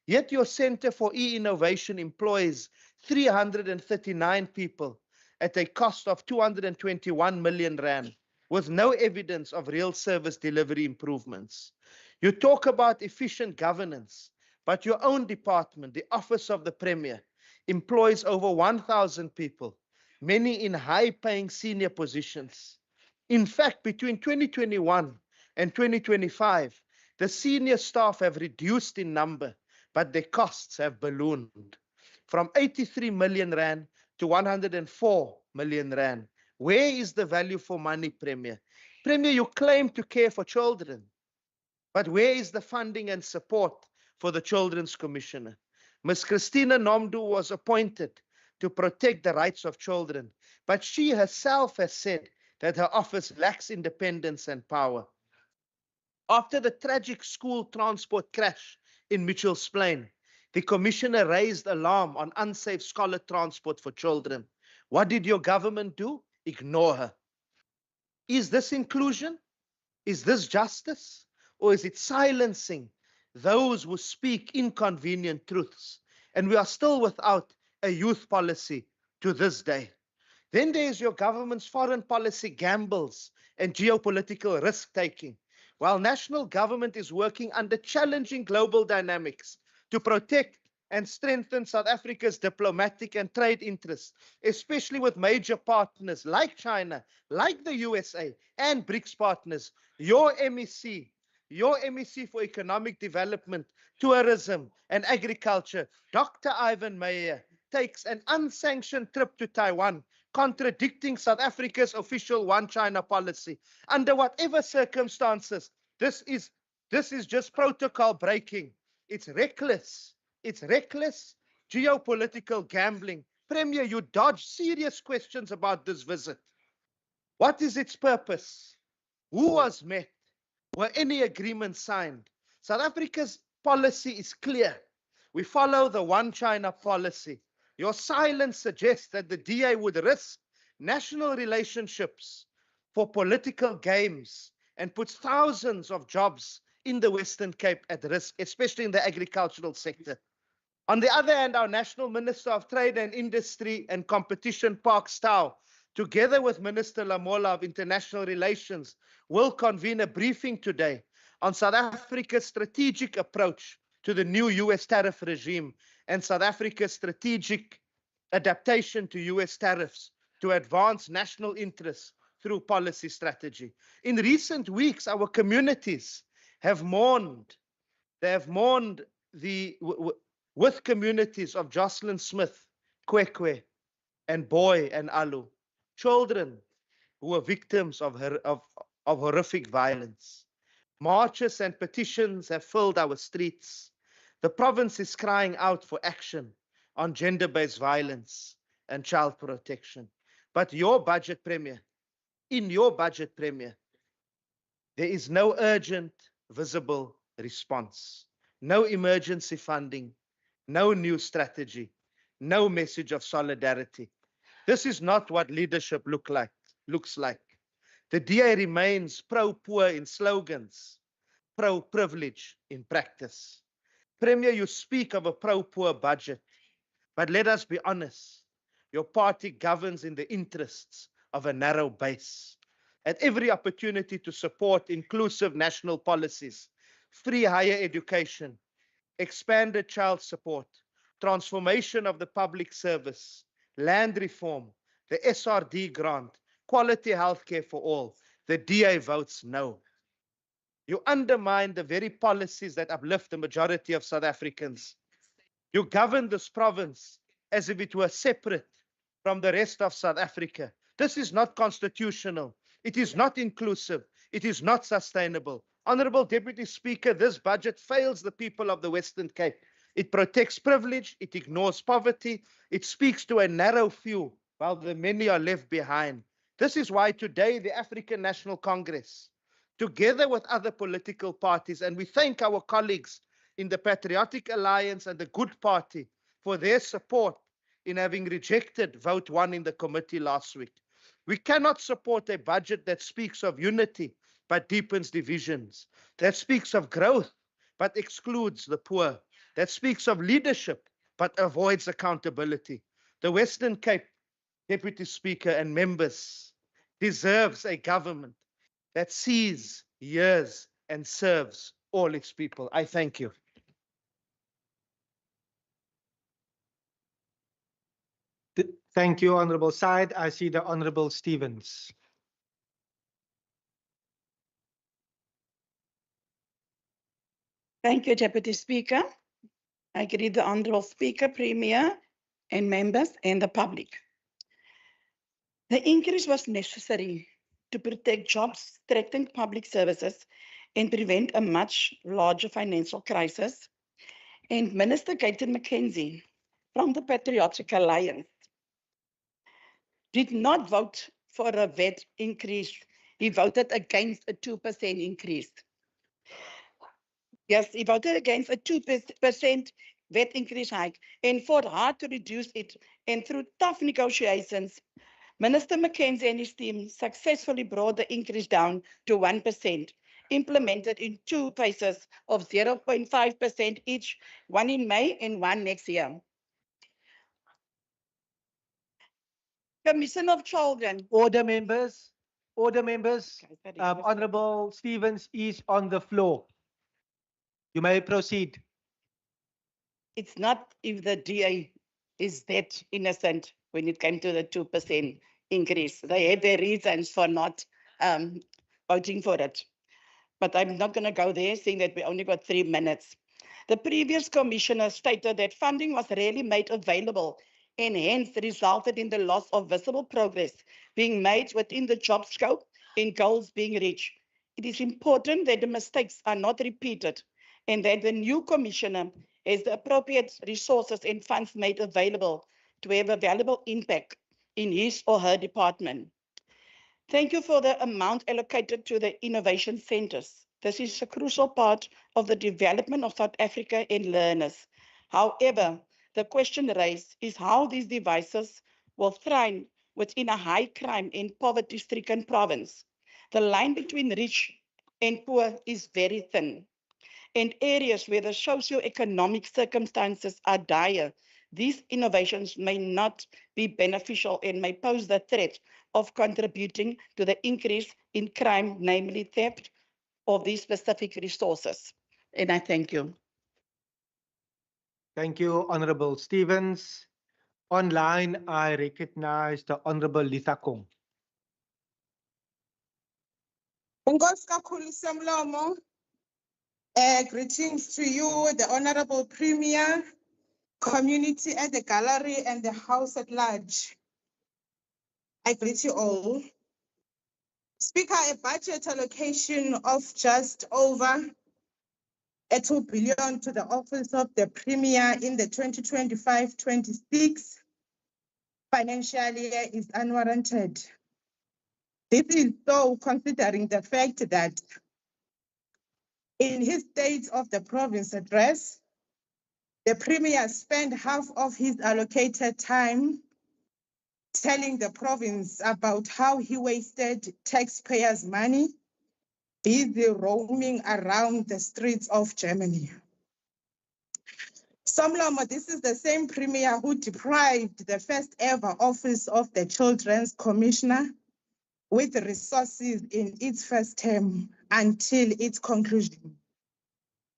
yet your Center for E-Innovation employs 339 people at a cost of 221 million rand, with no evidence of real service delivery improvements. You talk about efficient governance, but your own department, the Office of the Premier, employs over 1,000 people, many in high-paying senior positions. In fact, between 2021 and 2025, the senior staff have reduced in number, but their costs have ballooned from 83 million rand to 104 million rand. Where is the value for money, Premier? Premier, you claim to care for children, but where is the funding and support for the Children's Commissioner? Ms. Christina Nomdu was appointed to protect the rights of children, but she herself has said that her office lacks independence and power. After the tragic school transport crash in Mitchell's Plain, the Commissioner raised alarm on unsafe scholar transport for children. What did your government do? Ignore her. Is this inclusion? Is this justice? Or is it silencing those who speak inconvenient truths? And we are still without a youth policy to this day. Then there is your government's foreign policy gambles and geopolitical risk-taking. While national government is working under challenging global dynamics to protect and strengthen South Africa's diplomatic and trade interests, especially with major partners like China, like the USA, and BRICS partners, your MEC for Economic Development, Tourism, and Agriculture, Dr. Ivan Meyer, takes an unsanctioned trip to Taiwan, contradicting South Africa's official one China policy. Under whatever circumstances, this is just protocol breaking. It's reckless. It's reckless geopolitical gambling. Premier, you dodge serious questions about this visit. What is its purpose? Who was met? Were any agreements signed? South Africa's policy is clear. We follow the one China policy. Your silence suggests that the DA would risk national relationships for political games and puts thousands of jobs in the Western Cape at risk, especially in the agricultural sector. On the other hand, our National Minister of Trade and Industry and Competition, Park Stow, together with Minister Lamola of International Relations, will convene a briefing today on South Africa's strategic approach to the new US tariff regime and South Africa's strategic adaptation to US tariffs to advance national interests through policy strategy. In recent weeks, our communities have mourned. They have mourned with communities of Jocelyn Smith, Kwekwe, and Boy and Alu, children who were victims of horrific violence. Marches and petitions have filled our streets. The province is crying out for action on gender-based violence and child protection. But your budget, Premier, in your budget, Premier, there is no urgent, visible response, no emergency funding, no new strategy, no message of solidarity. This is not what leadership looks like. The DA remains pro-poor in slogans, pro-privilege in practice. Premier, you speak of a pro-poor budget, but let us be honest. Your party governs in the interests of a narrow base. At every opportunity to support inclusive national policies, free higher education, expanded child support, transformation of the public service, land reform, the SRD grant, quality healthcare for all, the DA votes no. You undermine the very policies that uplift the majority of South Africans. You govern this province as if it were separate from the rest of South Africa. This is not constitutional. It is not inclusive. It is not sustainable. Honorable Deputy Speaker, this budget fails the people of the Western Cape. It protects privilege. It ignores poverty. It speaks to a narrow few while the many are left behind. This is why today the African National Congress, together with other political parties, and we thank our colleagues in the Patriotic Alliance and the Good Party for their support in having rejected vote 1 in the committee last week. We cannot support a budget that speaks of unity but deepens divisions, that speaks of growth but excludes the poor, that speaks of leadership but avoids accountability. The Western Cape, Deputy Speaker and members, deserves a government that sees, hears, and serves all its people. I thank you. Thank you, Honorable Said. I see the Honorable Stevens. Thank you, Deputy Speaker. I greet the Honourable Speaker, Premier, and members and the public. The increase was necessary to protect jobs, strengthen public services, and prevent a much larger financial crisis. And Minister Gayton McKenzie from the Patriotic Alliance did not vote for a VAT increase. He voted against a 2% increase. Yes, he voted against a 2% VAT increase hike and fought hard to reduce it. And through tough negotiations, Minister McKenzie and his team successfully brought the increase down to 1%, implemented in 2 phases of 0.5% each, one in May and one next year. Commission of Children. Order, members. Order, members. Honorable Stevens is on the floor. You may proceed. It's not if the DA is that innocent when it came to the 2% increase. They had their reasons for not voting for it. But I'm not going to go there, seeing that we only got 3 minutes. The previous commissioner stated that funding was rarely made available and hence resulted in the loss of visible progress being made within the job scope and goals being reached. It is important that the mistakes are not repeated and that the new commissioner has the appropriate resources and funds made available to have a valuable impact in his or her department. Thank you for the amount allocated to the innovation centers. This is a crucial part of the development of South Africa and learners. However, the question raised is how these devices will thrive within a high crime and poverty-stricken province. The line between rich and poor is very thin. In areas where the socio-economic circumstances are dire, these innovations may not be beneficial and may pose the threat of contributing to the increase in crime, namely theft of these specific resources. And I thank you. Thank you, Honorable Stevens. Online, I recognize the Honorable Lithakong. Greetings to you, the Honorable Premier, community at the gallery and the House at large. I greet you all. Speaker, a budget allocation of just over 2 billion to the Office of the Premier in the 2025-26 financial year is unwarranted. This is so considering the fact that in his State of the Province address, the Premier spent half of his allocated time telling the province about how he wasted taxpayers' money, busy roaming around the streets of Germany. Somlomo, this is the same Premier who deprived the first ever Office of the Children's Commissioner with resources in its first term until its conclusion.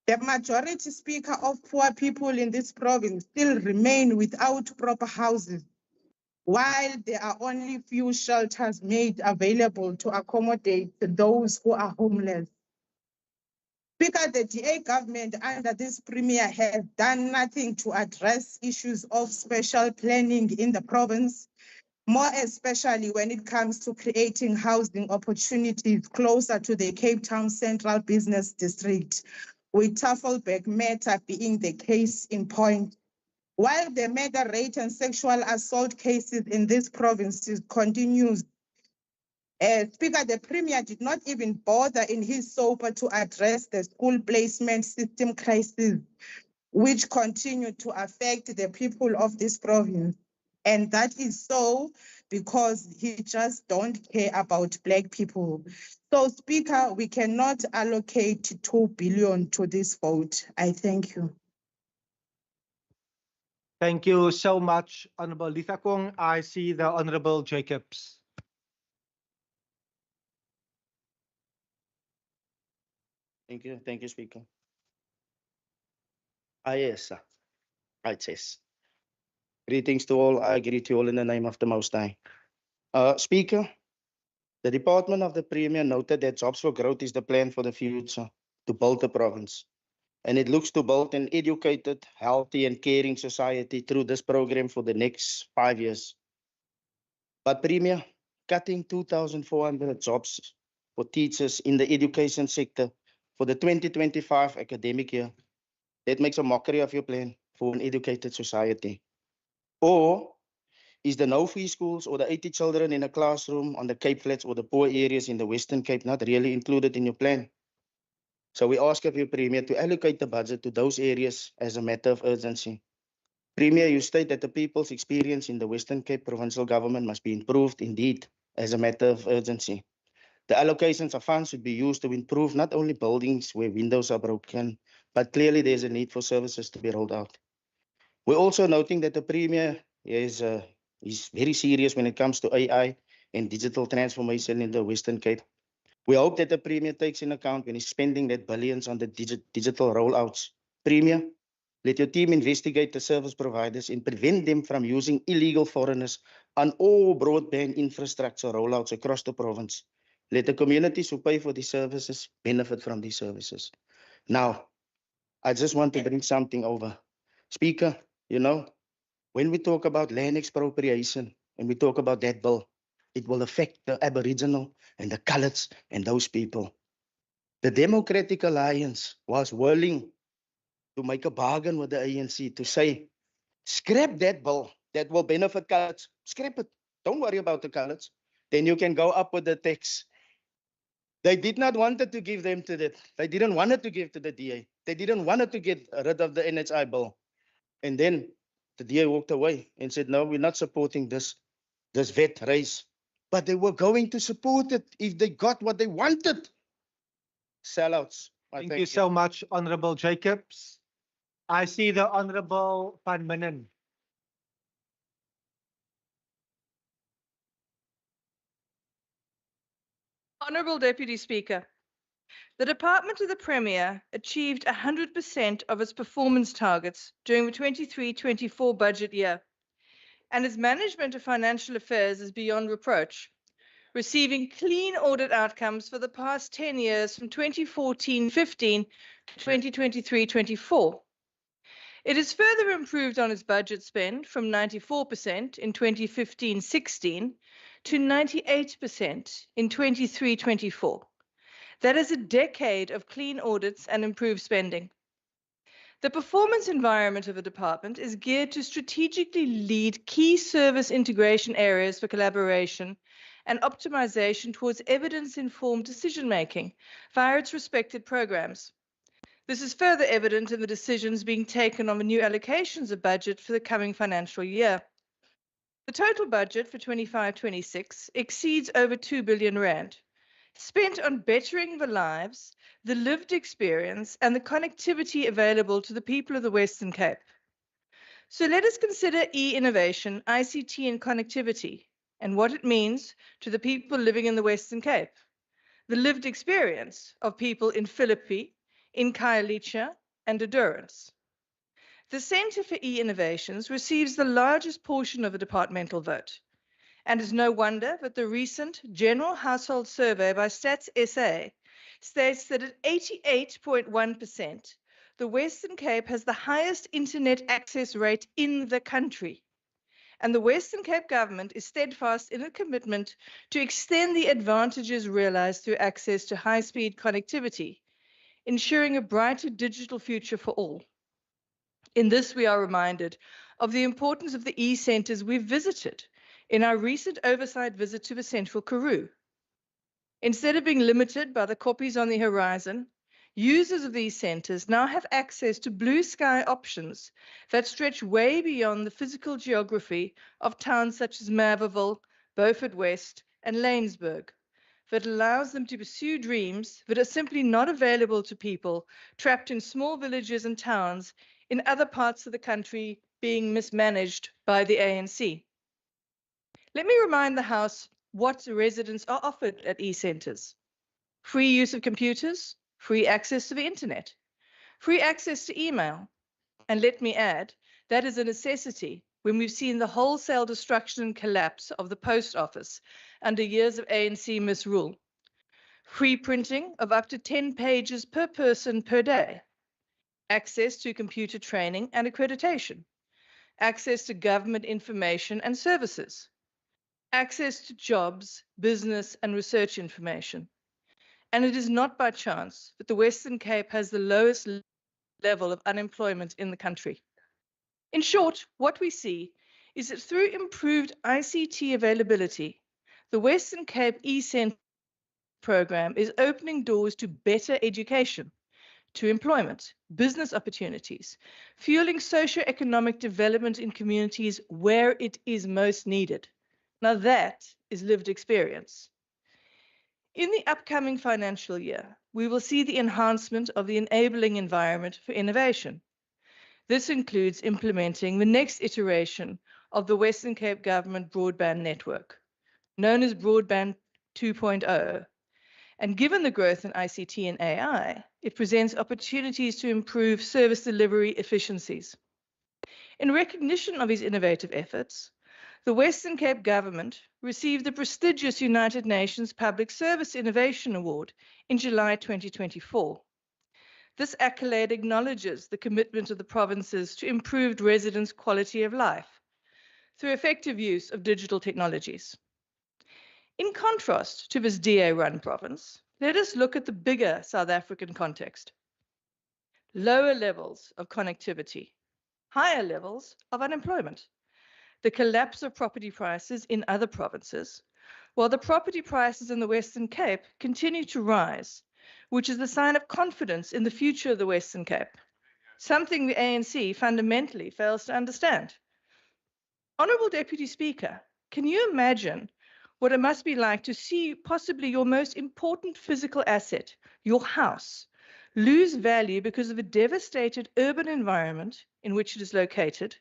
The majority speaker of poor people in this province still remain without proper houses, while there are only few shelters made available to accommodate those who are homeless. Speaker, the DA government under this Premier has done nothing to address issues of special planning in the province, more especially when it comes to creating housing opportunities closer to the Cape Town Central Business District, with Tafelberg matter being the case in point. While the murder rate and sexual assault cases in this province continues, Speaker, the Premier did not even bother in his SOPA to address the school placement system crisis, which continue to affect the people of this province. And that is so because he just don't care about Black people. So, Speaker, we cannot allocate 2 billion to this vote. I thank you. Thank you so much, Honorable Lithakong. I see the Honorable Jacobs. Thank you, Speaker. Yes, sir. Right, yes. Greetings to all. I greet you all in the name of the Most High. Speaker, the Department of the Premier noted that jobs for growth is the plan for the future to build the province. And it looks to build an educated, healthy, and caring society through this program for the next 5 years. But Premier, cutting 2,400 jobs for teachers in the education sector for the 2025 academic year, that makes a mockery of your plan for an educated society. Or is the no-fee schools or the 80 children in a classroom on the Cape Flats or the poor areas in the Western Cape not really included in your plan? So we ask of you, Premier, to allocate the budget to those areas as a matter of urgency. Premier, you state that the people's experience in the Western Cape provincial government must be improved indeed as a matter of urgency. The allocations of funds should be used to improve not only buildings where windows are broken, but clearly there's a need for services to be rolled out. We're also noting that the Premier is very serious when it comes to AI and digital transformation in the Western Cape. We hope that the Premier takes in account when he's spending that billions on the digital rollouts. Premier, let your team investigate the service providers and prevent them from using illegal foreigners on all broadband infrastructure rollouts across the province. Let the communities who pay for these services benefit from these services. Now, I just want to bring something over. Speaker, when we talk about land expropriation and we talk about that bill, it will affect the Aboriginal and the Coloureds and those people. The Democratic Alliance was willing to make a bargain with the ANC to say, scrap that bill that will benefit Coloureds. Scrap it. Don't worry about the Coloureds. Then you can go up with the tax. They did not want to give them to the, they didn't want it to give to the DA. They didn't want to get rid of the NHI bill. And then the DA walked away and said, no, we're not supporting this vet raise. But they were going to support it if they got what they wanted. Sellouts. Thank you so much, Honorable Jacobs. I see the Honorable Van Minen. Honourable Deputy Speaker, the Department of the Premier achieved 100% of its performance targets during the 23-24 budget year, and its management of financial affairs is beyond reproach, receiving clean audit outcomes for the past 10 years from 2014-15 to 2023-24. It has further improved on its budget spend from 94% in 2015-16 to 98% in 23-24. That is a decade of clean audits and improved spending. The performance environment of the department is geared to strategically lead key service integration areas for collaboration and optimization towards evidence-informed decision-making via its respected programs. This is further evident in the decisions being taken on the new allocations of budget for the coming financial year. The total budget for 25-26 exceeds over 2 billion rand, spent on bettering the lives, the lived experience, and the connectivity available to the people of the Western Cape. So let us consider e-innovation, ICT, and connectivity, and what it means to the people living in the Western Cape, the lived experience of people in Philippi, in Khayelitsha, and Endurance. The Centre for E-Innovations receives the largest portion of the departmental vote, and it's no wonder that the recent General Household Survey by Stats SA states that at 88.1%, the Western Cape has the highest internet access rate in the country. and the Western Cape government is steadfast in a commitment to extend the advantages realized through access to high-speed connectivity, ensuring a brighter digital future for all. In this, we are reminded of the importance of the e-centres we've visited in our recent oversight visit to the Central Karoo. Instead of being limited by the copies on the horizon, users of these centres now have access to blue sky options that stretch way beyond the physical geography of towns such as Maverville, Beaufort West, and Lanesburg, that allows them to pursue dreams that are simply not available to people trapped in small villages and towns in other parts of the country being mismanaged by the ANC. Let me remind the House what residents are offered at e-centres. Free use of computers, free access to the internet, free access to email. And let me add, that is a necessity when we've seen the wholesale destruction and collapse of the post office under years of ANC misrule. Free printing of up to 10 pages per person per day. Access to computer training and accreditation. Access to government information and services. Access to jobs, business, and research information. And it is not by chance that the Western Cape has the lowest level of unemployment in the country. In short, what we see is that through improved ICT availability, the Western Cape eCentre program is opening doors to better education, to employment, business opportunities, fueling socio-economic development in communities where it is most needed. Now that is lived experience. In the upcoming financial year, we will see the enhancement of the enabling environment for innovation. This includes implementing the next iteration of the Western Cape Government Broadband Network, known as Broadband 2.0. And given the growth in ICT and AI, it presents opportunities to improve service delivery efficiencies. In recognition of his innovative efforts, the Western Cape Government received the prestigious United Nations Public Service Innovation Award in July 2024. This accolade acknowledges the commitment of the provinces to improved residents' quality of life through effective use of digital technologies. In contrast to this DA-run province, let us look at the bigger South African context. Lower levels of connectivity, higher levels of unemployment, the collapse of property prices in other provinces, while the property prices in the Western Cape continue to rise, which is the sign of confidence in the future of the Western Cape, something the ANC fundamentally fails to understand. Honourable Deputy Speaker, can you imagine what it must be like to see possibly your most important physical asset, your house, lose value because of a devastated urban environment in which it is located,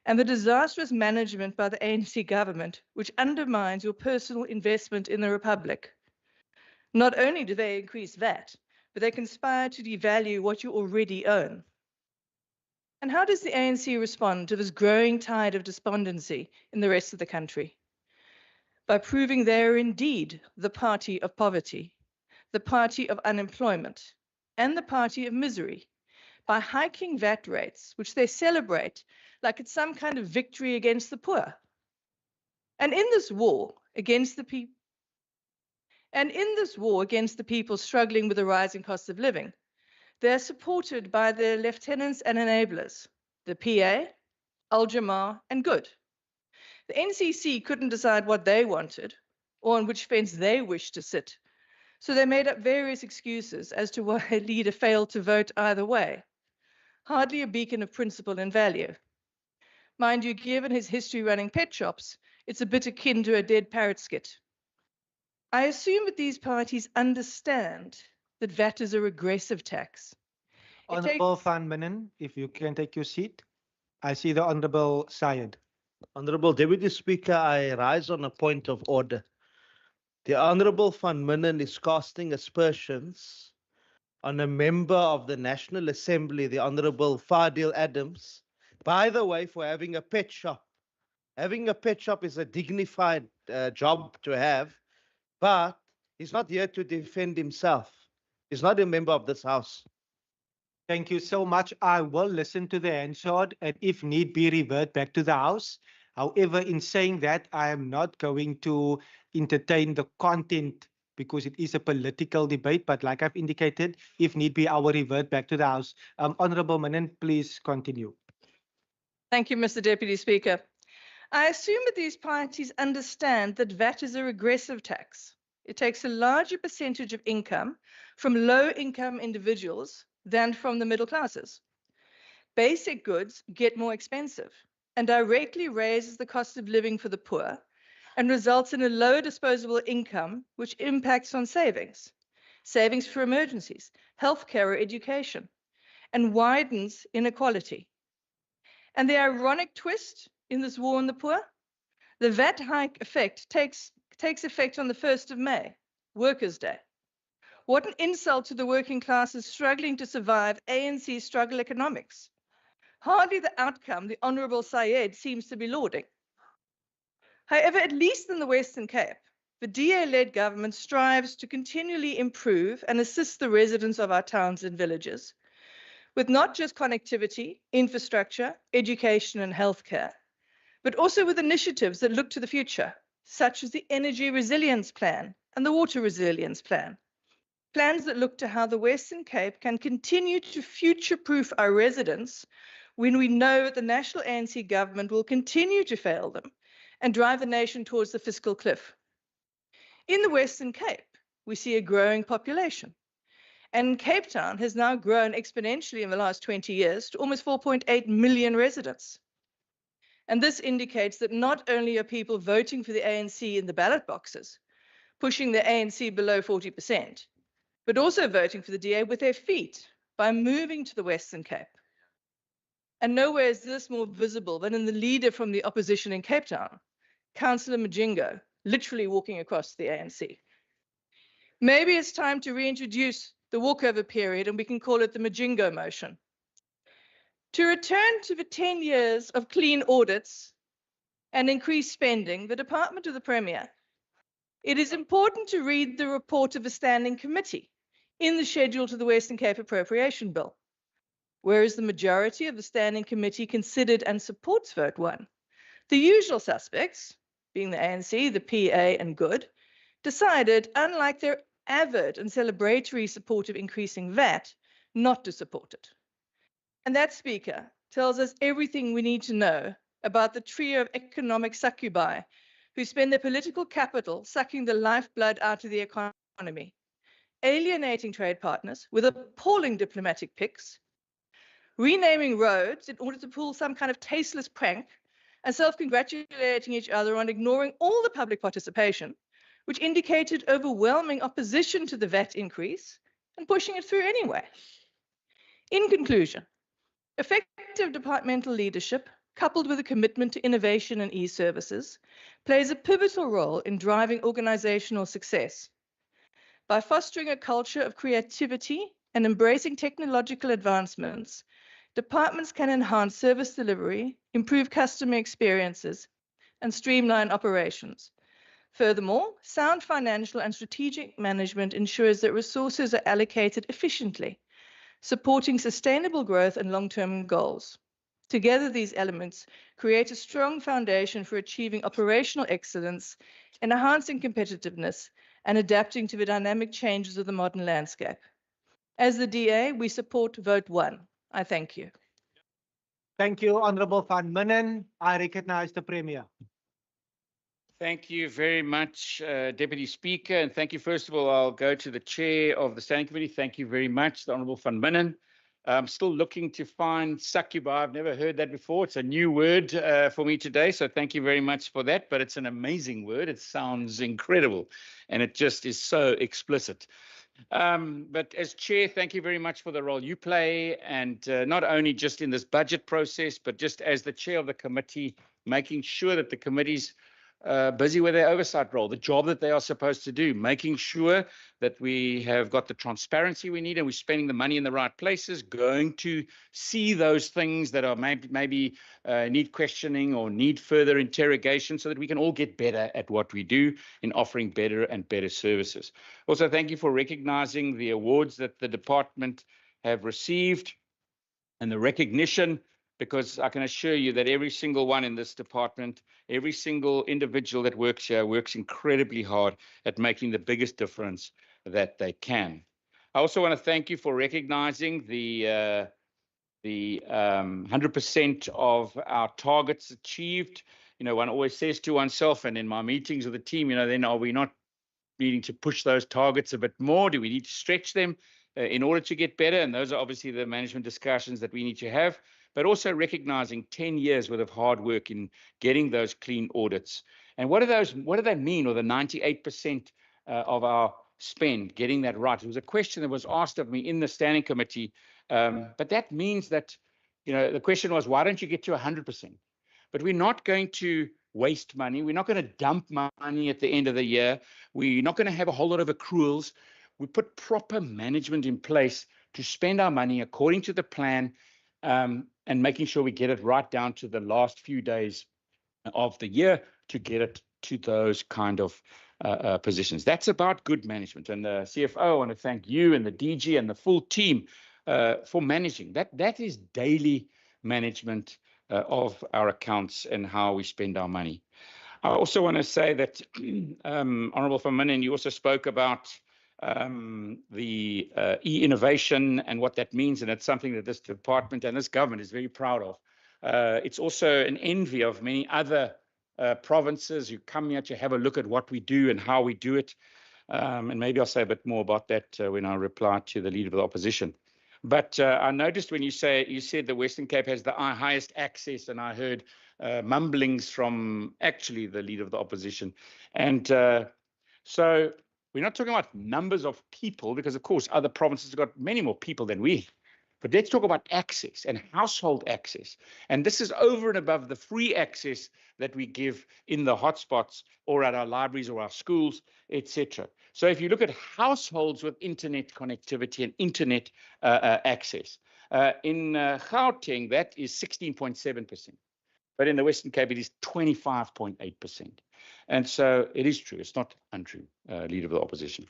and the disastrous management by the ANC government, which undermines your personal investment in the Republic? Not only do they increase VAT, but they conspire to devalue what you already own. And how does the ANC respond to this growing tide of despondency in the rest of the country? By proving they are indeed the party of poverty, the party of unemployment, and the party of misery, by hiking VAT rates, which they celebrate like it's some kind of victory against the poor. And in this war against the people, struggling with the rising cost of living, they are supported by their lieutenants and enablers, the PA, Al-Jamar, and Good. The NCC couldn't decide what they wanted or on which fence they wished to sit, so they made up various excuses as to why a leader failed to vote either way. Hardly a beacon of principle and value. Mind you, given his history running pet shops, it's a bit akin to a dead parrot skit. I assume that these parties understand that VAT is a regressive tax. Honourable Van Minen, if you can take your seat. I see the Honourable Syed. Honourable Deputy Speaker, I rise on a point of order. The Honourable Van Minen is casting aspersions on a member of the National Assembly, the Honourable Fadil Adams, by the way, for having a pet shop. Having a pet shop is a dignified job to have, but he's not here to defend himself. He's not a member of this House. Thank you so much. I will listen to the answer and if need be revert back to the House. However, in saying that, I am not going to entertain the content because it is a political debate. But like I've indicated, if need be, I will revert back to the House. Honorable Manan, please continue. Thank you, Mr. Deputy Speaker. I assume that these parties understand that VAT is a regressive tax. It takes a larger percentage of income from low-income individuals than from the middle classes. Basic goods get more expensive and directly raises the cost of living for the poor and results in a lower disposable income, which impacts on savings for emergencies, healthcare or education, and widens inequality. And the ironic twist in this war on the poor, the VAT hike effect takes effect on the 1st of May, Workers' Day. What an insult to the working classes struggling to survive ANC struggle economics. Hardly the outcome the Honourable Syed seems to be lauding. However, at least in the Western Cape, the DA-led government strives to continually improve and assist the residents of our towns and villages with not just connectivity, infrastructure, education and healthcare, but also with initiatives that look to the future, such as the Energy Resilience Plan and the Water Resilience Plan. Plans that look to how the Western Cape can continue to future-proof our residents when we know that the national ANC government will continue to fail them and drive the nation towards the fiscal cliff. In the Western Cape, we see a growing population. And Cape Town has now grown exponentially in the last 20 years to almost 4.8 million residents. And this indicates that not only are people voting for the ANC in the ballot boxes, pushing the ANC below 40%, but also voting for the DA with their feet by moving to the Western Cape. And nowhere is this more visible than in the leader from the opposition in Cape Town, Councillor Majingo, literally walking across the ANC. Maybe it's time to reintroduce the walkover period, and we can call it the Majingo motion. To return to the 10 years of clean audits and increased spending, the Department of the Premier, it is important to read the report of the Standing Committee in the schedule to the Western Cape Appropriation Bill. Whereas the majority of the Standing Committee considered and supports Vote 1, the usual suspects, being the ANC, the PA and Good, decided, unlike their avid and celebratory support of increasing VAT, not to support it. And that speaker tells us everything we need to know about the trio of economic succubi who spend their political capital sucking the lifeblood out of the economy, alienating trade partners with appalling diplomatic picks, renaming roads in order to pull some kind of tasteless prank, and self-congratulating each other on ignoring all the public participation, which indicated overwhelming opposition to the VAT increase and pushing it through anyway. In conclusion, effective departmental leadership, coupled with a commitment to innovation and e-services, plays a pivotal role in driving organizational success. By fostering a culture of creativity and embracing technological advancements, departments can enhance service delivery, improve customer experiences, and streamline operations. Furthermore, sound financial and strategic management ensures that resources are allocated efficiently, supporting sustainable growth and long-term goals. Together, these elements create a strong foundation for achieving operational excellence, enhancing competitiveness, and adapting to the dynamic changes of the modern landscape. As the DA, we support Vote 1. I thank you. Thank you, Honourable Van Minen. I recognize the Premier. Thank you very much, Deputy Speaker. And thank you. First of all, I'll go to the Chair of the Standing Committee. Thank you very much, the Honourable Van Minen. I'm still looking to find succubi. I've never heard that before. It's a new word for me today. So thank you very much for that. But it's an amazing word. It sounds incredible. And it just is so explicit. But as Chair, thank you very much for the role you play. And not only just in this budget process, but just as the Chair of the committee, making sure that the committee's busy with their oversight role, the job that they are supposed to do, making sure that we have got the transparency we need and we're spending the money in the right places, going to see those things that are maybe need questioning or need further interrogation so that we can all get better at what we do in offering better and better services. Also, thank you for recognizing the awards that the department have received and the recognition because I can assure you that every single one in this department, every single individual that works here works incredibly hard at making the biggest difference that they can. I also want to thank you for recognizing the 100% of our targets achieved. You know, one always says to oneself, and in my meetings with the team, you know, then are we not needing to push those targets a bit more? Do we need to stretch them in order to get better? And those are obviously the management discussions that we need to have, but also recognizing 10 years worth of hard work in getting those clean audits. And what do they mean, or the 98% of our spend, getting that right? It was a question that was asked of me in the standing committee, but that means that, you know, the question was, why don't you get to 100%? But we're not going to waste money. We're not going to dump money at the end of the year. We're not going to have a whole lot of accruals. We put proper management in place to spend our money according to the plan, and making sure we get it right down to the last few days of the year to get it to those kind of positions. That's about good management. And the CFO, I want to thank you and the DG and the full team for managing that. That is daily management of our accounts and how we spend our money. I also want to say that, Honourable Van Minen, you also spoke about the e-innovation and what that means, and it's something that this department and this government is very proud of. It's also an envy of many other provinces who come here to have a look at what we do and how we do it. And maybe I'll say a bit more about that when I reply to the Leader of the Opposition. But I noticed when you said the Western Cape has the highest access, and I heard mumblings from actually the Leader of the Opposition. And so we're not talking about numbers of people, because of course other provinces have got many more people than we. But let's talk about access and household access. And this is over and above the free access that we give in the hotspots or at our libraries or our schools, etc. So if you look at households with internet connectivity and internet access, in Gauteng, that is 16.7%. But in the Western Cape, it is 25.8%. And so it is true. It's not untrue, Leader of the Opposition.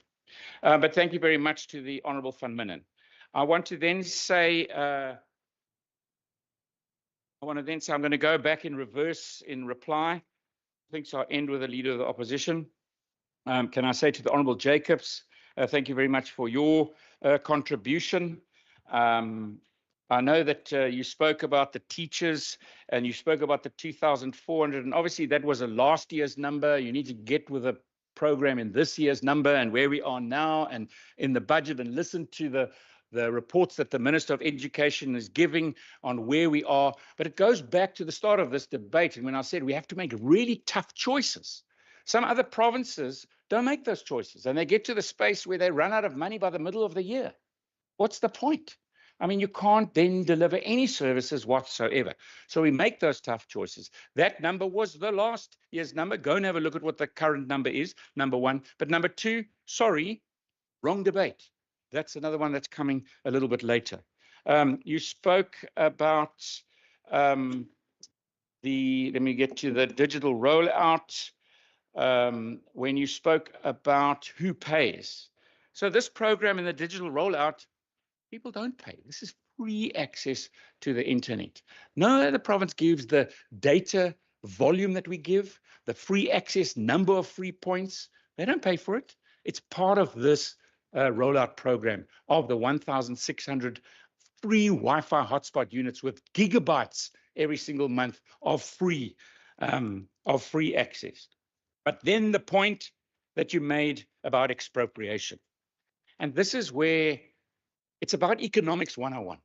But thank you very much to the Honourable Van Minen. I want to then say, I'm going to go back in reverse in reply. I think so. I'll end with the Leader of the Opposition. Can I say to the Honourable Jacobs, thank you very much for your contribution. I know that you spoke about the teachers and you spoke about the 2,400, and obviously that was a last year's number. You need to get with a program in this year's number and where we are now and in the budget, and listen to the reports that the Minister of Education is giving on where we are. But it goes back to the start of this debate, and when I said we have to make really tough choices. Some other provinces don't make those choices, and they get to the space where they run out of money by the middle of the year. What's the point? I mean, you can't then deliver any services whatsoever. So we make those tough choices. That number was the last year's number. Go and have a look at what the current number is, number one. But number two, sorry, wrong debate. That's another one that's coming a little bit later. You spoke about let me get to the digital rollout. When you spoke about who pays. So this program in the digital rollout, people don't pay. This is free access to the internet. No other province gives the data volume that we give, the free access number of free points. They don't pay for it. It's part of this rollout program of the 1,600 free Wi-Fi hotspot units with gigabytes every single month of free access. But then the point that you made about expropriation. And this is where it's about economics 101.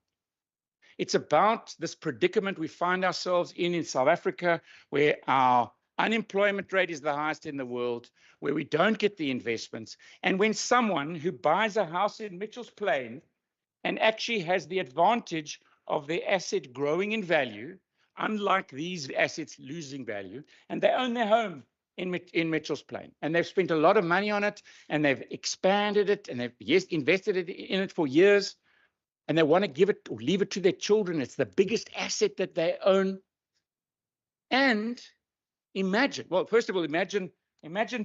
It's about this predicament we find ourselves in South Africa, where our unemployment rate is the highest in the world, where we don't get the investments. And when someone who buys a house in Mitchell's Plain and actually has the advantage of their asset growing in value, unlike these assets losing value, and they own their home in Mitchell's Plain, and they've spent a lot of money on it, and they've expanded it, and they've invested in it for years, and they want to give it or leave it to their children. It's the biggest asset that they own. And imagine, well, first of all, imagine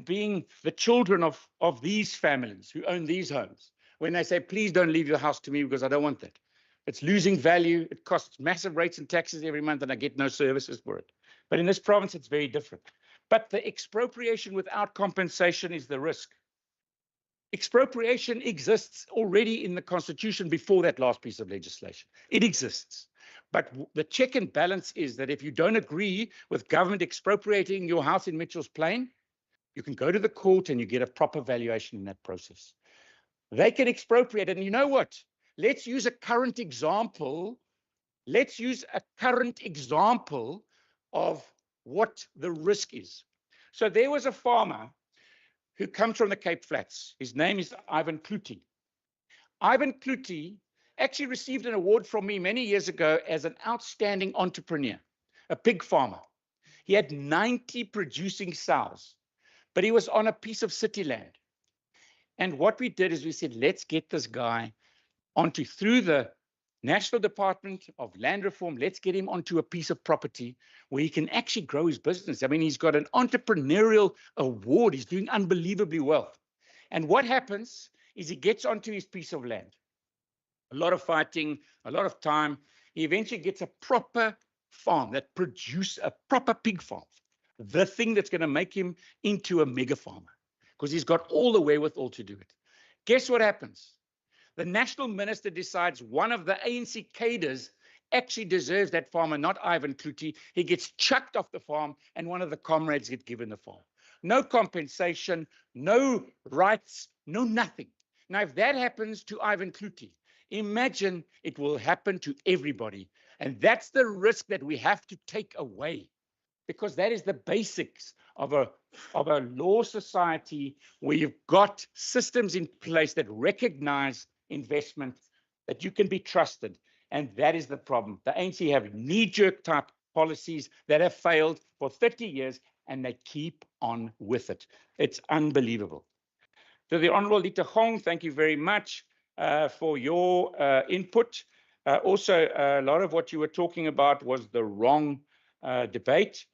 being the children of these families who own these homes, when they say, please don't leave your house to me because I don't want that. It's losing value. It costs massive rates and taxes every month, and I get no services for it. But in this province, it's very different. But the expropriation without compensation is the risk. Expropriation exists already in the Constitution before that last piece of legislation. It exists. But the check and balance is that if you don't agree with government expropriating your house in Mitchell's Plain, you can go to the court and you get a proper valuation in that process. They can expropriate. And you know what? Let's use a current example. Let's use a current example of what the risk is. So there was a farmer who comes from the Cape Flats. His name is Ivan Kluti. Ivan Kluti actually received an award from me many years ago as an outstanding entrepreneur, a pig farmer. He had 90 producing sows, but he was on a piece of city land. And what we did is we said, let's get this guy onto, through the National Department of Land Reform, let's get him onto a piece of property where he can actually grow his business. I mean, he's got an entrepreneurial award. He's doing unbelievably well. And what happens is he gets onto his piece of land. A lot of fighting, a lot of time. He eventually gets a proper farm that produces a proper pig farm. The thing that's going to make him into a mega farmer, because he's got all the wherewithal to do it. Guess what happens? The national minister decides one of the ANC cadres actually deserves that farmer, not Ivan Kluti. He gets chucked off the farm and one of the comrades gets given the farm. No compensation, no rights, no nothing. Now, if that happens to Ivan Kluti, imagine it will happen to everybody. And that's the risk that we have to take away, because that is the basics of a law society where you've got systems in place that recognize investment, that you can be trusted. And that is the problem. The ANC have knee-jerk type policies that have failed for 30 years, and they keep on with it. It's unbelievable. To the Honourable Lita Gong, thank you very much for your input. Also, a lot of what you were talking about was the wrong debate.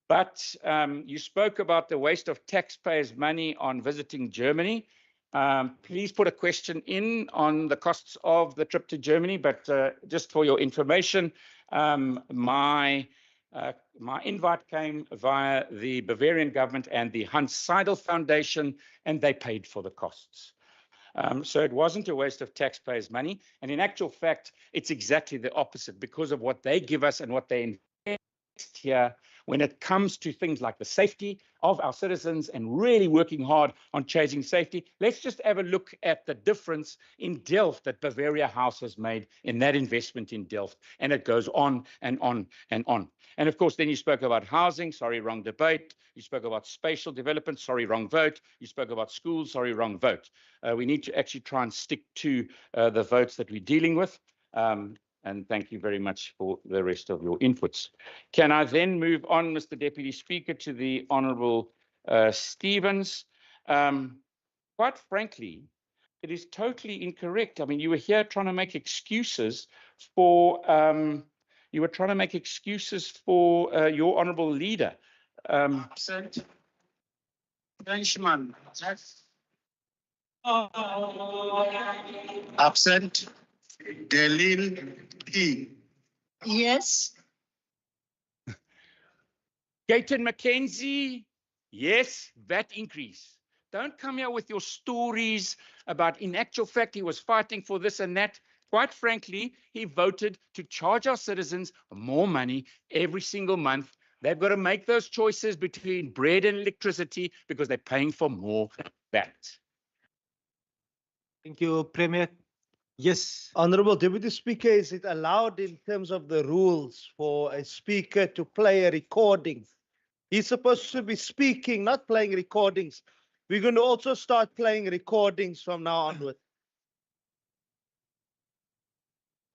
But you spoke about the waste of taxpayers' money on visiting Germany. Please put a question in on the costs of the trip to Germany. But just for your information, my invite came via the Bavarian government and the Hans Seidel Foundation, and they paid for the costs. So it wasn't a waste of taxpayers' money. And in actual fact, it's exactly the opposite because of what they give us and what they invest here when it comes to things like the safety of our citizens and really working hard on changing safety. Let's just have a look at the difference in Delft that Bavaria House has made in that investment in Delft. And it goes on and on and on. And of course, then you spoke about housing, sorry, wrong debate. You spoke about spatial development, sorry, wrong vote. You spoke about schools, sorry, wrong vote. We need to actually try and stick to the votes that we're dealing with. And thank you very much for the rest of your inputs. Can I then move on, Mr. Deputy Speaker, to the Honourable Stevens? Quite frankly, it is totally incorrect. I mean, you were here trying to make excuses for your honourable leader. Absent. Benchman. Absent. Delil P. Yes. Gayton McKenzie, yes, VAT increase. Don't come here with your stories about, in actual fact, he was fighting for this and that. Quite frankly, he voted to charge our citizens more money every single month. They've got to make those choices between bread and electricity because they're paying for more VAT. Thank you, Premier. Yes. Honourable Deputy Speaker, is it allowed in terms of the rules for a speaker to play a recording? He's supposed to be speaking, not playing recordings. We're going to also start playing recordings from now onward.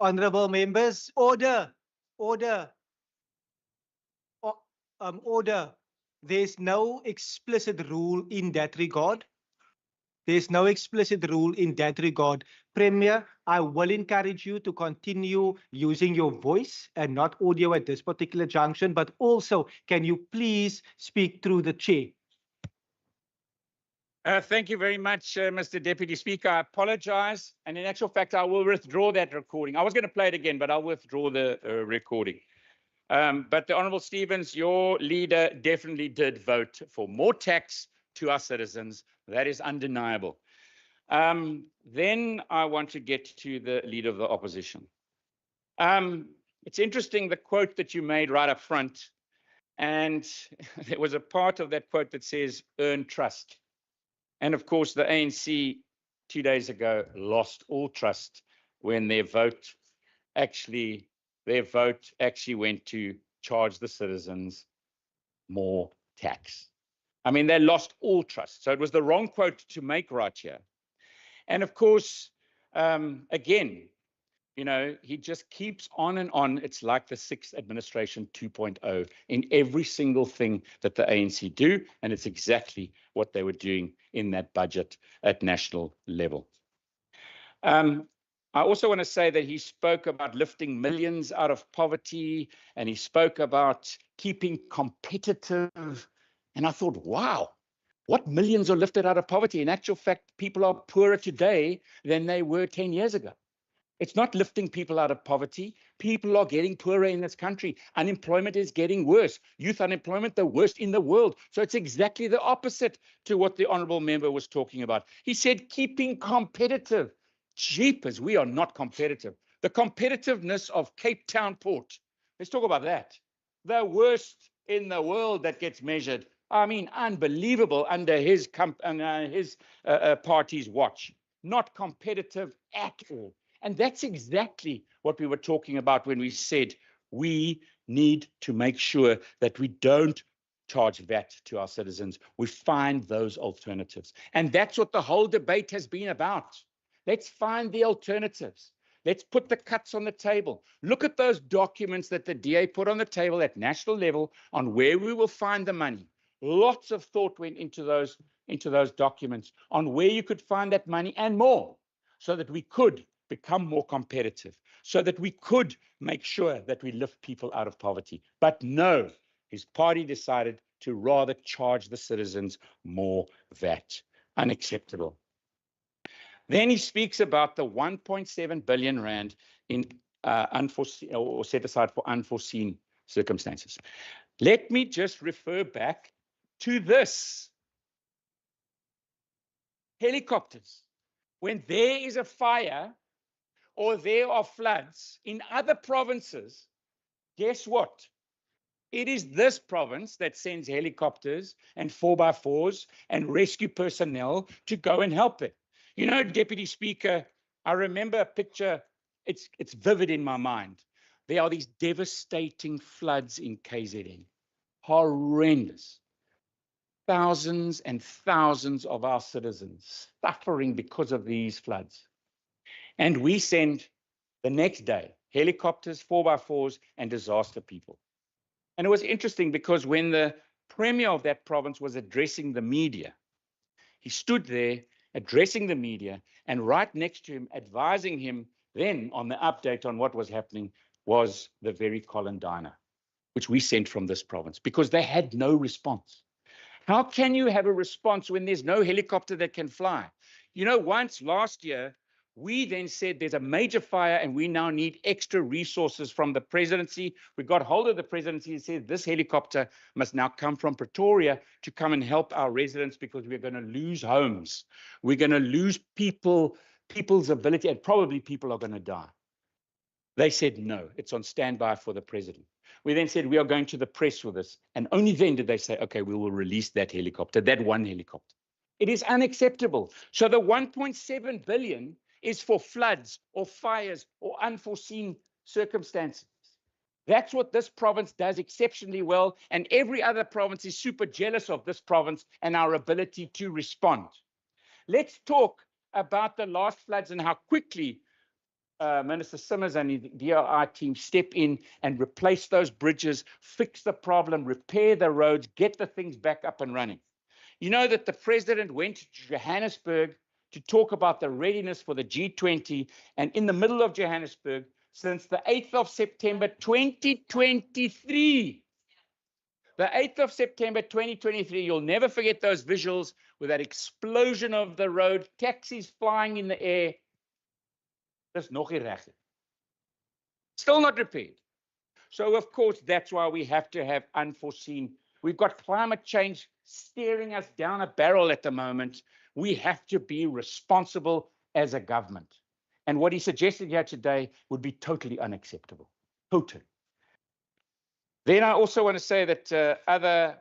Honourable members, order, order, order. There's no explicit rule in that regard. There's no explicit rule in that regard. Premier, I will encourage you to continue using your voice and not audio at this particular junction, but also, can you please speak through the chair? Thank you very much, Mr. Deputy Speaker. I apologize. And in actual fact, I will withdraw that recording. I was going to play it again, but I'll withdraw the recording. But the Honourable Stevens, your leader definitely did vote for more tax to our citizens. That is undeniable. Then I want to get to the leader of the opposition. It's interesting, the quote that you made right up front. And there was a part of that quote that says, earn trust. And of course, the ANC 2 days ago lost all trust when their vote actually went to charge the citizens more tax. I mean, they lost all trust. So it was the wrong quote to make right here. And of course, again, you know, he just keeps on and on. It's like the Sixth Administration 2.0 in every single thing that the ANC do. And it's exactly what they were doing in that budget at national level. I also want to say that he spoke about lifting millions out of poverty, and he spoke about keeping competitive. And I thought, wow, what millions are lifted out of poverty? In actual fact, people are poorer today than they were 10 years ago. It's not lifting people out of poverty. People are getting poorer in this country. Unemployment is getting worse. Youth unemployment, the worst in the world. So it's exactly the opposite to what the honourable member was talking about. He said keeping competitive. Jeepers, we are not competitive. The competitiveness of Cape Town Port. Let's talk about that. The worst in the world that gets measured. I mean, unbelievable under his party's watch. Not competitive at all. And that's exactly what we were talking about when we said we need to make sure that we don't charge VAT to our citizens. We find those alternatives. And that's what the whole debate has been about. Let's find the alternatives. Let's put the cuts on the table. Look at those documents that the DA put on the table at national level on where we will find the money. Lots of thought went into those documents on where you could find that money and more, so that we could become more competitive, so that we could make sure that we lift people out of poverty. But no, his party decided to rather charge the citizens more VAT. Unacceptable. Then he speaks about the 1.7 billion rand in unforeseen or set aside for unforeseen circumstances. Let me just refer back to this. Helicopters. When there is a fire or there are floods in other provinces, guess what? It is this province that sends helicopters and 4x4s and rescue personnel to go and help it. You know, Deputy Speaker, I remember a picture, it's vivid in my mind. There are these devastating floods in KZN. Horrendous. Thousands and thousands of our citizens suffering because of these floods. And we send the next day helicopters, 4x4s, and disaster people. And it was interesting because when the Premier of that province was addressing the media, he stood there addressing the media, and right next to him, advising him then on the update on what was happening, was the very Colin Diner, which we sent from this province, because they had no response. How can you have a response when there's no helicopter that can fly? You know, once last year, we then said there's a major fire and we now need extra resources from the presidency. We got hold of the presidency and said this helicopter must now come from Pretoria to come and help our residents, because we're going to lose homes. We're going to lose people's ability, and probably people are going to die. They said no, it's on standby for the president. We then said we are going to the press with this. And only then did they say, okay, we will release that helicopter, that one helicopter. It is unacceptable. So the 1.7 billion is for floods or fires or unforeseen circumstances. That's what this province does exceptionally well. And every other province is super jealous of this province and our ability to respond. Let's talk about the last floods and how quickly Minister Simmers and the DRI team step in and replace those bridges, fix the problem, repair the roads, get the things back up and running. You know that the president went to Johannesburg to talk about the readiness for the G20, and in the middle of Johannesburg, since the 8th of September 2023, The 8th of September 2023, you'll never forget those visuals with that explosion of the road, taxis flying in the air. Dis nog nie reg nie. Still not repaired. So, of course, that's why we have to have unforeseen. We've got climate change staring us down a barrel at the moment. We have to be responsible as a government. And what he suggested here today would be totally unacceptable. Totally. Then I also want to say that other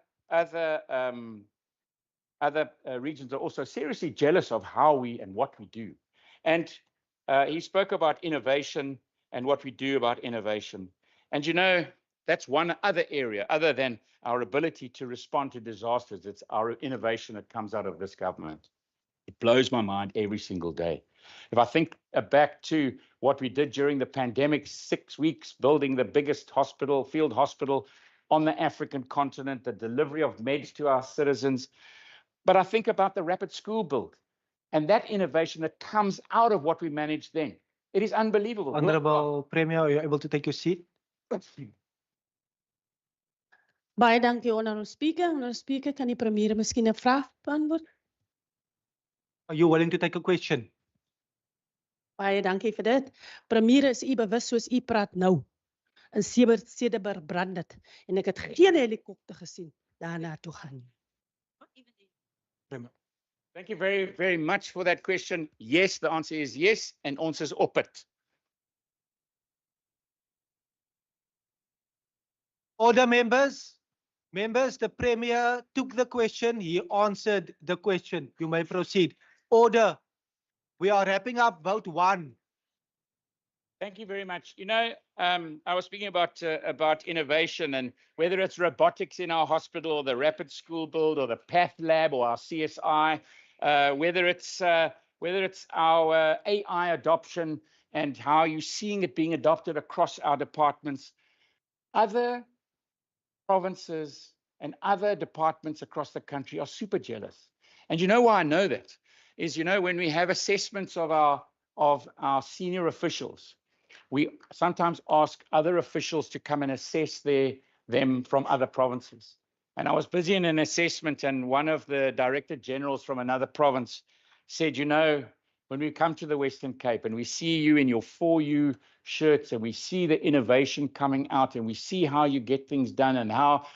regions are also seriously jealous of how we and what we do. And he spoke about innovation and what we do about innovation. And you know, that's one other area, other than our ability to respond to disasters. It's our innovation that comes out of this government. It blows my mind every single day. If I think back to what we did during the pandemic, 6 weeks building the biggest hospital, field hospital on the African continent, the delivery of meds to our citizens. But I think about the rapid school build and that innovation that comes out of what we managed then. It is unbelievable. Honorable Premier, are you able to take your seat? Baie dankie, Honorable Speaker. Honorable Speaker, kan die premier miskien 'n vraag beantwoord? Are you willing to take a question? Baie dankie vir dit. Premier, is u bewus soos u praat nou? In Cederberg brand dit en ek het geen helikopter gesien daarna toe gaan. Thank you very, very much for that question. Yes, the answer is yes, and ons is op het. Order, members. Members, the Premier took the question. He answered the question. You may proceed. Order. We are wrapping up vote 1. Thank you very much. You know, I was speaking about innovation and whether it's robotics in our hospital or the rapid school build or the Path Lab or our CSI, whether it's our AI adoption and how you're seeing it being adopted across our departments. Other provinces and other departments across the country are super jealous. And you know why I know that? Is, you know, when we have assessments of our senior officials, we sometimes ask other officials to come and assess them from other provinces. And I was busy in an assessment, and one of the Director Generals from another province said, you know, when we come to the Western Cape and we see you in your 4U shirts and we see the innovation coming out and we see how you get things done and how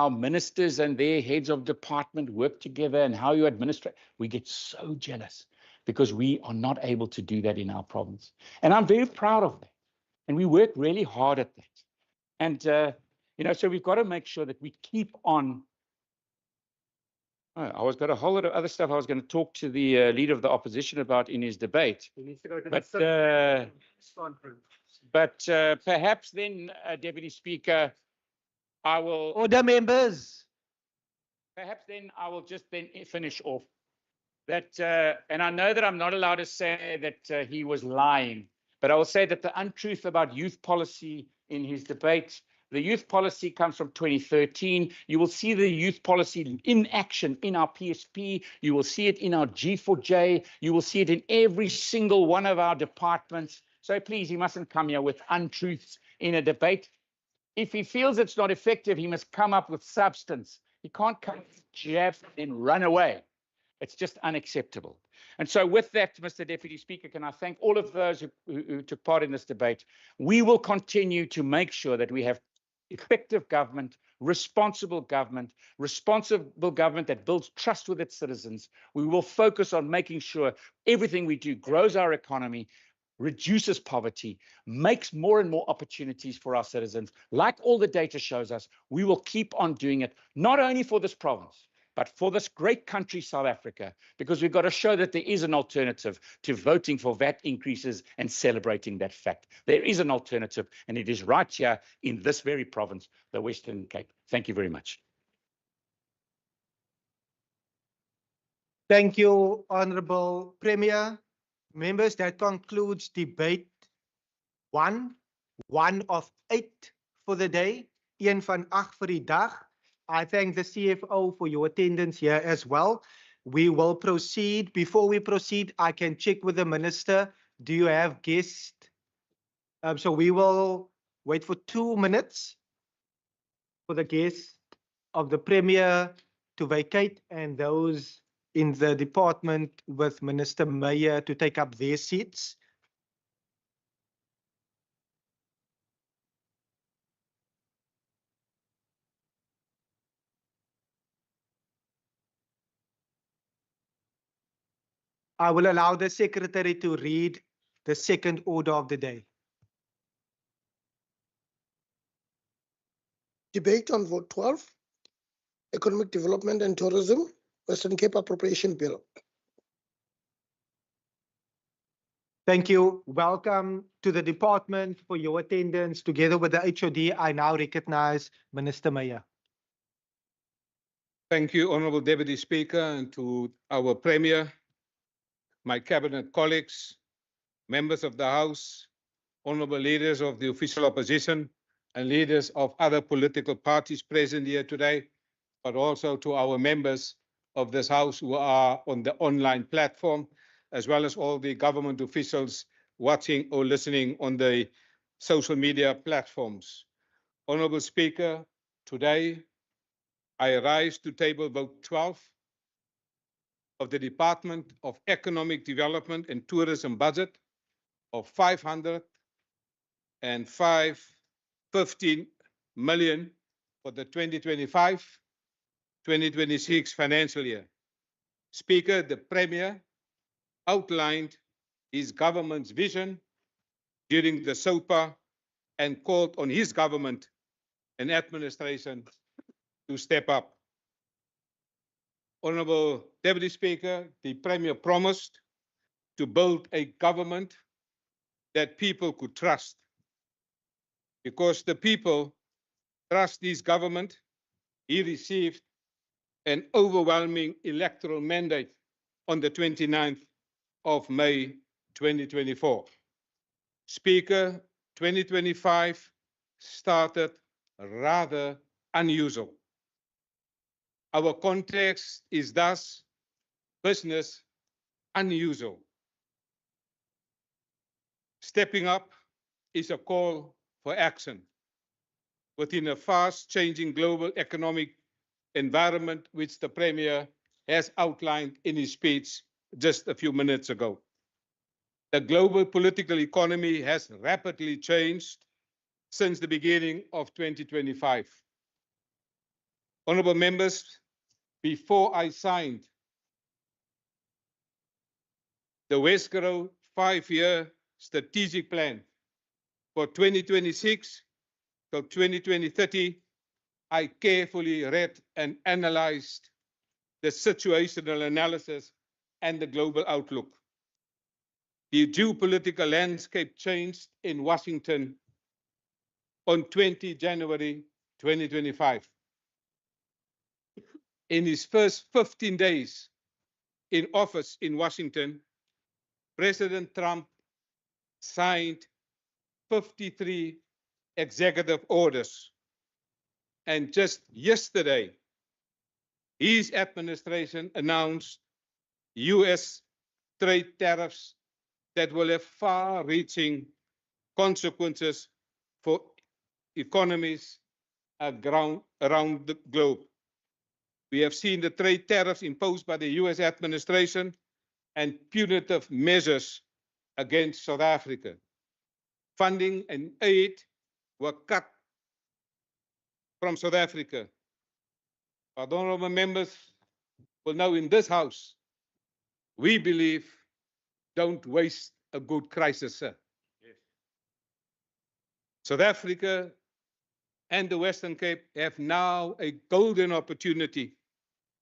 ministers and their heads of department work together and how you administrate, we get so jealous because we are not able to do that in our province. And I'm very proud of that. And we work really hard at that. And, you know, so we've got to make sure that we keep on. Oh, I was got a whole lot of other stuff I was going to talk to the leader of the opposition about in his debate. He needs to go to but perhaps then, Deputy Speaker, I will. Order, members. Perhaps then I will just then finish off that, and I know that I'm not allowed to say that he was lying, but I will say that the untruth about youth policy in his debate. The youth policy comes from 2013. You will see the youth policy in action in our PSP. You will see it in our G4J. You will see it in every single one of our departments. So please, he mustn't come here with untruths in a debate. If he feels it's not effective, he must come up with substance. He can't come with jabs and run away. It's just unacceptable. And so with that, Mr. Deputy Speaker, can I thank all of those who took part in this debate. We will continue to make sure that we have effective government, responsible government that builds trust with its citizens. We will focus on making sure everything we do grows our economy, reduces poverty, makes more and more opportunities for our citizens. Like all the data shows us, we will keep on doing it, not only for this province, but for this great country, South Africa, because we've got to show that there is an alternative to voting for VAT increases and celebrating that fact. There is an alternative, and it is right here in this very province, the Western Cape. Thank you very much. Thank you, Honorable Premier. Members, that concludes debate 1 of 8 for the day. Een van 8 vir die dag. I thank the CFO for your attendance here as well. We will proceed. Before we proceed, I can check with the Minister. Do you have guests? So we will wait for 2 minutes for the guests of the Premier to vacate and those in the department with Minister Meyer to take up their seats. I will allow the Secretary to read the second order of the day. Debate on vote 12, Economic Development and Tourism, Western Cape Appropriation Bill. Thank you. Welcome to the department for your attendance. Together with the HOD, I now recognize Minister Meyer. Thank you, Honourable Deputy Speaker, and to our Premier, my Cabinet colleagues, members of the House, Honourable leaders of the official opposition, and leaders of other political parties present here today, but also to our members of this House who are on the online platform, as well as all the government officials watching or listening on the social media platforms. Honourable Speaker, today I rise to table vote 12 of the Department of Economic Development and Tourism budget of 515 million for the 2025-2026 financial year. Speaker, the Premier outlined his government's vision during the SOPA and called on his government and administration to step up. Honourable Deputy Speaker, the Premier promised to build a government that people could trust. Because the people trust his government, he received an overwhelming electoral mandate on the 29th of May 2024. Speaker, 2025 started rather unusual. Our context is thus business unusual. Stepping up is a call for action within a fast-changing global economic environment, which the Premier has outlined in his speech just a few minutes ago. The global political economy has rapidly changed since the beginning of 2025. Honourable members, before I signed the Westgrow 5-year strategic plan for 2026 till 2030, I carefully read and analyzed the situational analysis and the global outlook. The geopolitical landscape changed in Washington on 20 January 2025. In his first 15 days in office in Washington, President Trump signed 53 executive orders. And just yesterday, his administration announced US trade tariffs that will have far-reaching consequences for economies around the globe. We have seen the trade tariffs imposed by the US administration and punitive measures against South Africa. Funding and aid were cut from South Africa. But honourable members will know in this House, we believe, don't waste a good crisis, sir. Yes. South Africa and the Western Cape have now a golden opportunity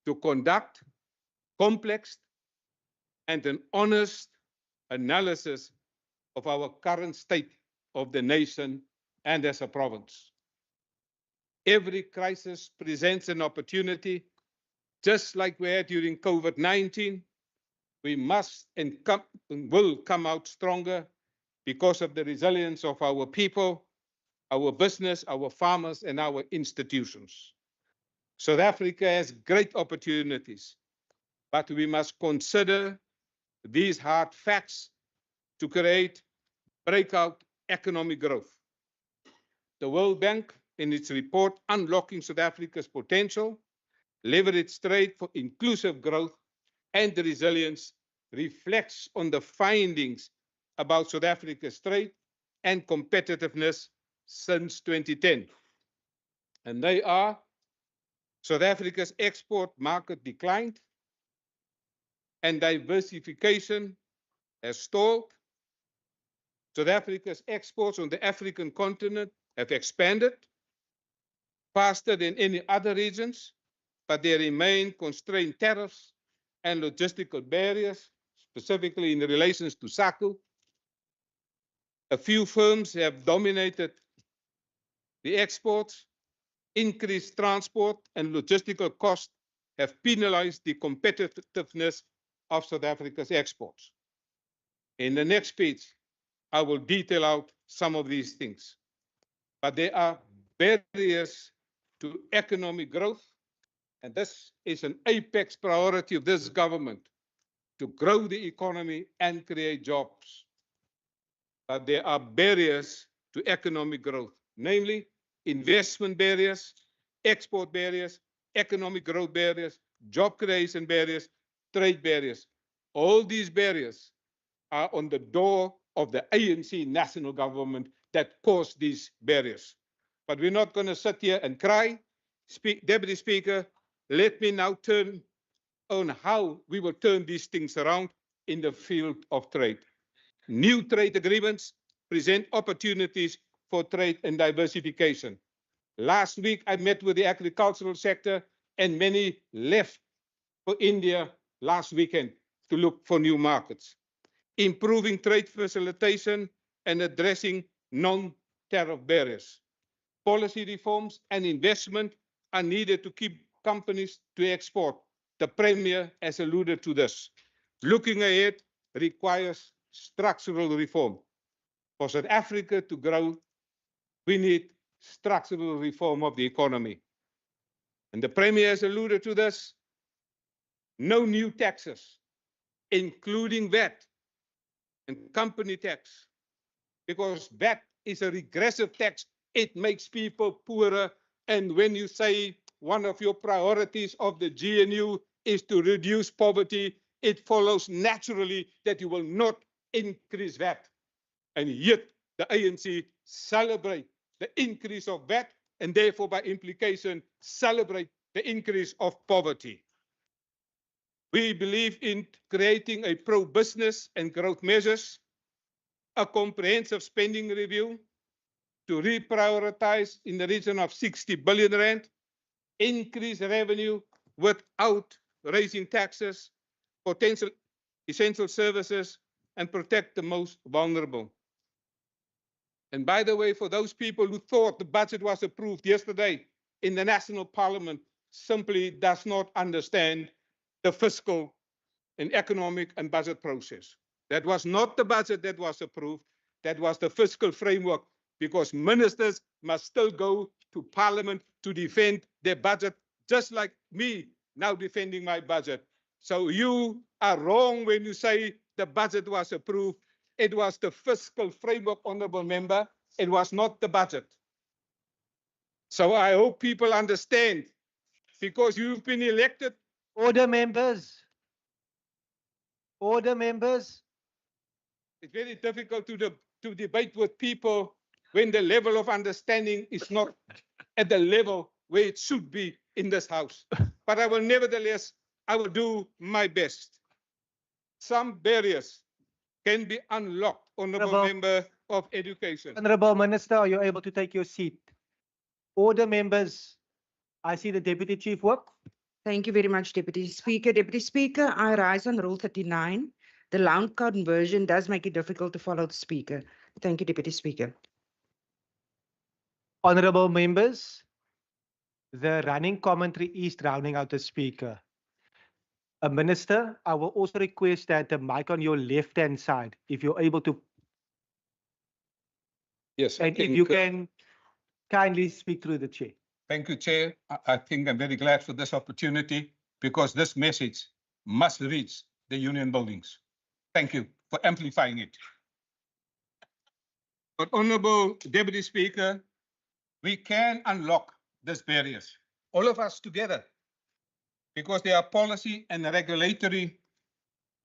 to conduct complex and an honest analysis of our current state of the nation and as a province. Every crisis presents an opportunity, just like we had during COVID-19. We must and will come out stronger because of the resilience of our people, our business, our farmers, and our institutions. South Africa has great opportunities, but we must consider these hard facts to create breakout economic growth. The World Bank in its report, Unlocking South Africa's Potential, Leverage Trade for Inclusive Growth and Resilience, reflects on the findings about South Africa's trade and competitiveness since 2010. And they are: South Africa's export market declined and diversification has stalled. South Africa's exports on the African continent have expanded faster than any other regions, but there remain constrained tariffs and logistical barriers, specifically in relation to SACU. A few firms have dominated the exports. Increased transport and logistical costs have penalized the competitiveness of South Africa's exports. In the next page, I will detail out some of these things. But there are barriers to economic growth, and this is an apex priority of this government, to grow the economy and create jobs. But there are barriers to economic growth, namely investment barriers, export barriers, economic growth barriers, job creation barriers, trade barriers. All these barriers are on the door of the ANC national government that caused these barriers. But we're not going to sit here and cry. Deputy Speaker, let me now turn on how we will turn these things around in the field of trade. New trade agreements present opportunities for trade and diversification. Last week, I met with the agricultural sector, and many left for India last weekend to look for new markets. Improving trade facilitation and addressing non-tariff barriers. Policy reforms and investment are needed to keep companies to export. The Premier has alluded to this. Looking ahead requires structural reform. For South Africa to grow, we need structural reform of the economy. And the Premier has alluded to this. No new taxes, including VAT and company tax, because VAT is a regressive tax. It makes people poorer. And when you say one of your priorities of the GNU is to reduce poverty, it follows naturally that you will not increase VAT. And yet the ANC celebrate the increase of VAT and therefore by implication celebrate the increase of poverty. We believe in creating a pro-business and growth measures, a comprehensive spending review to reprioritize in the region of 60 billion rand, increase revenue without raising taxes, potential essential services, and protect the most vulnerable. And by the way, for those people who thought the budget was approved yesterday in the National Parliament, simply does not understand the fiscal and economic and budget process. That was not the budget that was approved. That was the fiscal framework, because ministers must still go to Parliament to defend their budget, just like me now defending my budget. So you are wrong when you say the budget was approved. It was the fiscal framework, honorable member. It was not the budget. So I hope people understand, because you've been elected. Order, members. Order, members. It's very difficult to debate with people when the level of understanding is not at the level where it should be in this house. But I will nevertheless, I will do my best. Some barriers can be unlocked, honorable member of education. Honorable Minister, are you able to take your seat? Order, members. I see the Deputy Chief Whip. Thank you very much, Deputy Speaker. Deputy Speaker, I rise on Rule 39. The loud conversion does make it difficult to follow the Speaker. Thank you, Deputy Speaker. Honorable members, the running commentary is drowning out the Speaker. A Minister, I will also request that the mic on your left-hand side, if you're able to. Yes. And if you can kindly speak through the chair. Thank you, Chair. I think I'm very glad for this opportunity, because this message must reach the union buildings. Thank you for amplifying it. But Honorable Deputy Speaker, we can unlock these barriers, all of us together, because there are policy and regulatory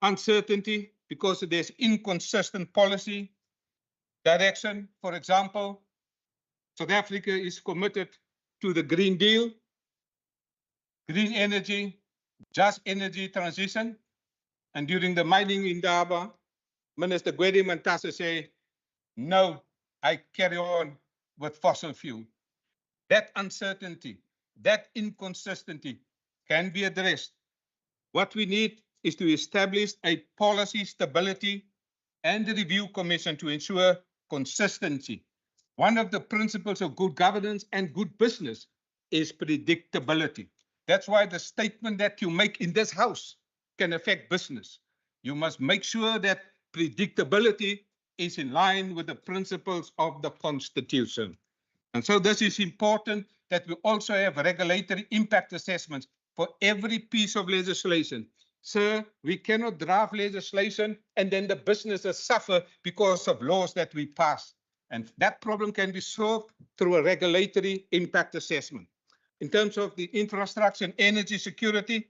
uncertainty, because there's inconsistent policy direction. For example, South Africa is committed to the Green Deal, green energy, just energy transition. And during the mining in Daba, Minister Gwede Mantashe said, no, I carry on with fossil fuel. That uncertainty, that inconsistency can be addressed. What we need is to establish a policy stability and a review commission to ensure consistency. One of the principles of good governance and good business is predictability. That's why the statement that you make in this house can affect business. You must make sure that predictability is in line with the principles of the Constitution. And so this is important, that we also have regulatory impact assessments for every piece of legislation. Sir, we cannot draft legislation and then the businesses suffer because of laws that we pass. And that problem can be solved through a regulatory impact assessment. In terms of the infrastructure and energy security,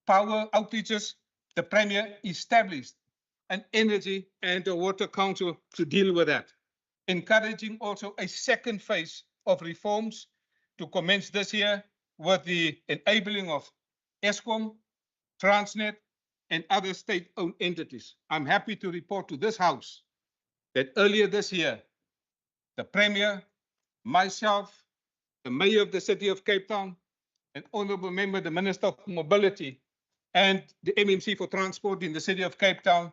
power outages, the Premier established an energy and a water council to deal with that. Encouraging also a second phase of reforms to commence this year with the enabling of Eskom, Transnet, and other state-owned entities. I'm happy to report to this House that earlier this year, the Premier, myself, the Mayor of the City of Cape Town, an Honourable Member, the Minister of Mobility, and the MMC for Transport in the City of Cape Town,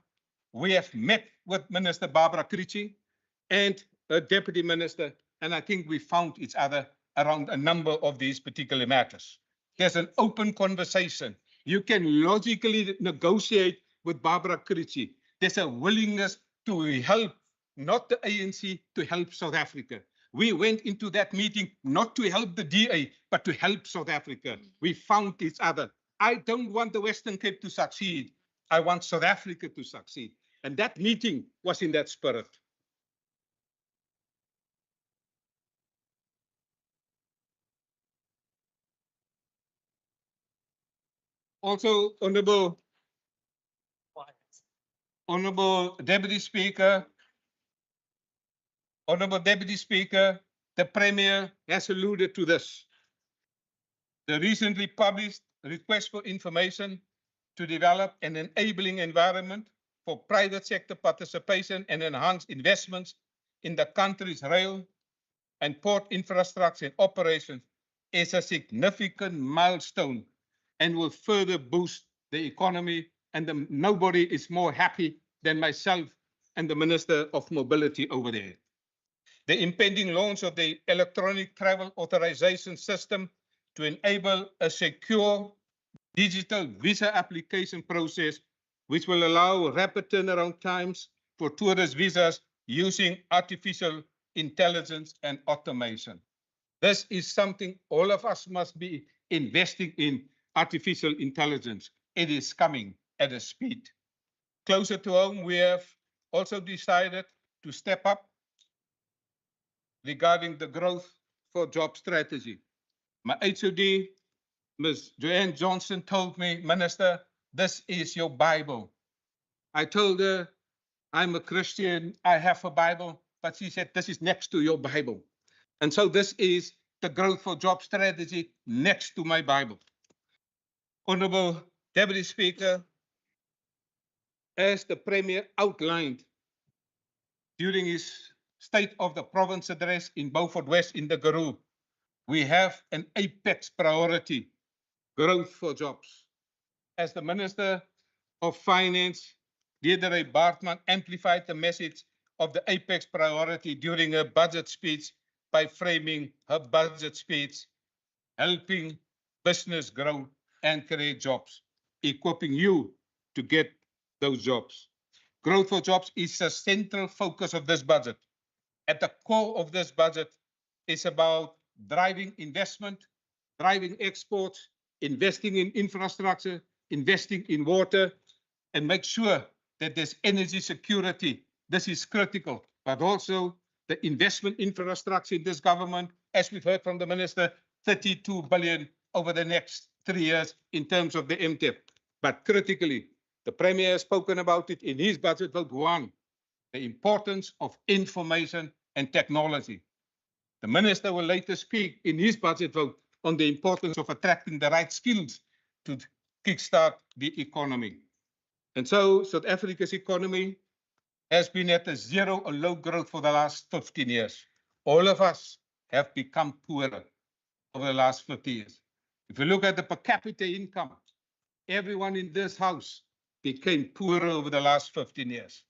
we have met with Minister Barbara Krejcik and her Deputy Minister, and I think we found each other around a number of these particular matters. There's an open conversation. You can logically negotiate with Barbara Krejcik. There's a willingness to help, not the ANC, to help South Africa. We went into that meeting not to help the DA, but to help South Africa. We found each other. I don't want the Western Cape to succeed. I want South Africa to succeed. And that meeting was in that spirit. Also, Honourable Deputy Speaker, the Premier has alluded to this. The recently published request for information to develop an enabling environment for private sector participation and enhance investments in the country's rail and port infrastructure and operations is a significant milestone and will further boost the economy. And nobody is more happy than myself and the Minister of Mobility over there. The impending launch of the electronic travel authorization system to enable a secure digital visa application process, which will allow rapid turnaround times for tourist visas using artificial intelligence and automation. This is something all of us must be investing in, artificial intelligence. It is coming at a speed. Closer to home, we have also decided to step up regarding the growth for job strategy. My HOD, Ms. Joanne Johnson, told me, Minister, this is your Bible. I told her, I'm a Christian, I have a Bible, but she said, this is next to your Bible. And so this is the growth for job strategy next to my Bible. Honourable Deputy Speaker, as the Premier outlined during his State of the Province address in Beaufort West in the Karoo, we have an apex priority, growth for jobs. As the Minister of Finance, Deirdre Bartman, amplified the message of the apex priority during her budget speech by framing her budget speech, helping business grow and create jobs, equipping you to get those jobs. Growth for jobs is a central focus of this budget. At the core of this budget is about driving investment, driving exports, investing in infrastructure, investing in water, and make sure that there's energy security. This is critical, but also the investment infrastructure in this government as we've heard from the Minister, 32 billion over the next 3 years in terms of the MTEP. But critically, the Premier has spoken about it in his budget vote 1, the importance of information and technology. The Minister will later speak in his budget vote on the importance of attracting the right skills to kickstart the economy. And so South Africa's economy has been at a zero or low growth for the last 15 years. All of us have become poorer over the last 50 years. If you look at the per capita income, everyone in this house became poorer over the last 15 years.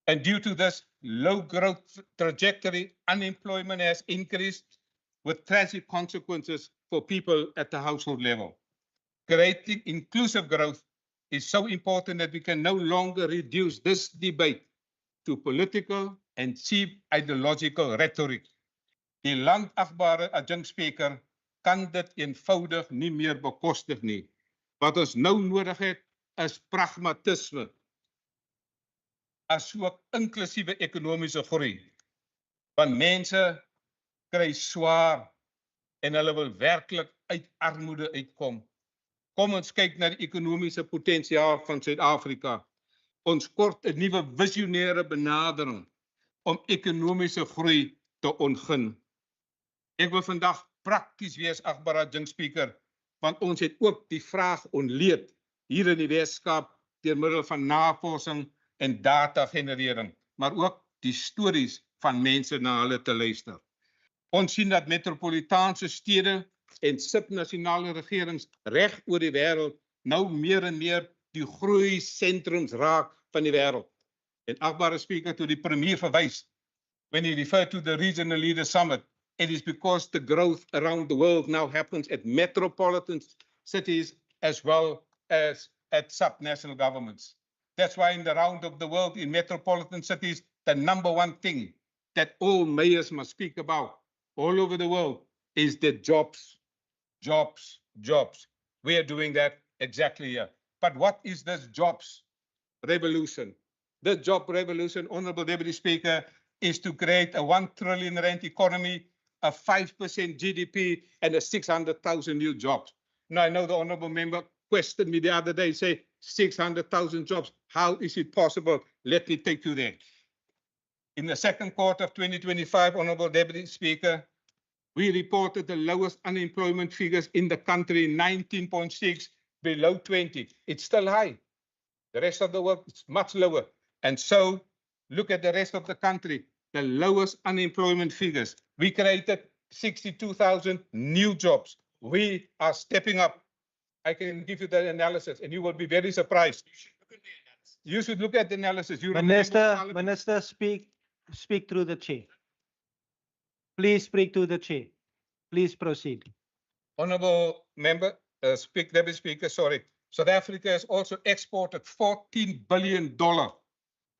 And due to this low growth trajectory, unemployment has increased with tragic consequences for people at the household level. Creating inclusive growth is so important that we can no longer reduce this debate to political and cheap ideological rhetoric. Die landagbare adjunkspreker kan dit eenvoudig nie meer bekostig nie. Wat ons nou nodig het is pragmatisme, asook inklusiewe ekonomiese groei. Want mense kry swaar en hulle wil werklik uit armoede uitkom. Kom ons kyk na die ekonomiese potensiaal van Suid-Afrika. Ons kort 'n nuwe visionêre benadering om ekonomiese groei te ontgin. Ek wil vandag prakties wees, agbare adjunkspreker, want ons het ook die vraag ontleed hier in die Weskaap deur middel van navorsing en datagenerering, maar ook die stories van mense na hulle te luister. Ons sien dat metropolitaanse stede en subnasionale regerings reg oor die wêreld nou meer en meer die groei sentrums raak van die wêreld. En agbare spreker, toe die premier verwys, when he referred to the Regional Leaders Summit, it is because the growth around the world now happens at metropolitan cities as well as at subnational governments. That's why in the round of the world in metropolitan cities, the number one thing that all mayors must speak about all over the world is the jobs, jobs, jobs. We are doing that exactly here. But what is this jobs revolution? The job revolution, Honorable Deputy Speaker, is to create a 1 trillion rand economy, a 5% GDP, and a 600,000 new jobs. Now, I know the Honorable Member questioned me the other day, say 600,000 jobs. How is it possible? Let me take you there. In the second quarter of 2025, Honorable Deputy Speaker, we reported the lowest unemployment figures in the country, 19.6, below 20. It's still high. The rest of the world is much lower. And so, look at the rest of the country, the lowest unemployment figures. We created 62,000 new jobs. We are stepping up. I can give you the analysis, and you will be very surprised. You should look at the analysis. You Minister, speak through the chair. Please speak to the chair. Please proceed. Honorable Member, Deputy Speaker, sorry. South Africa has also exported $14 billion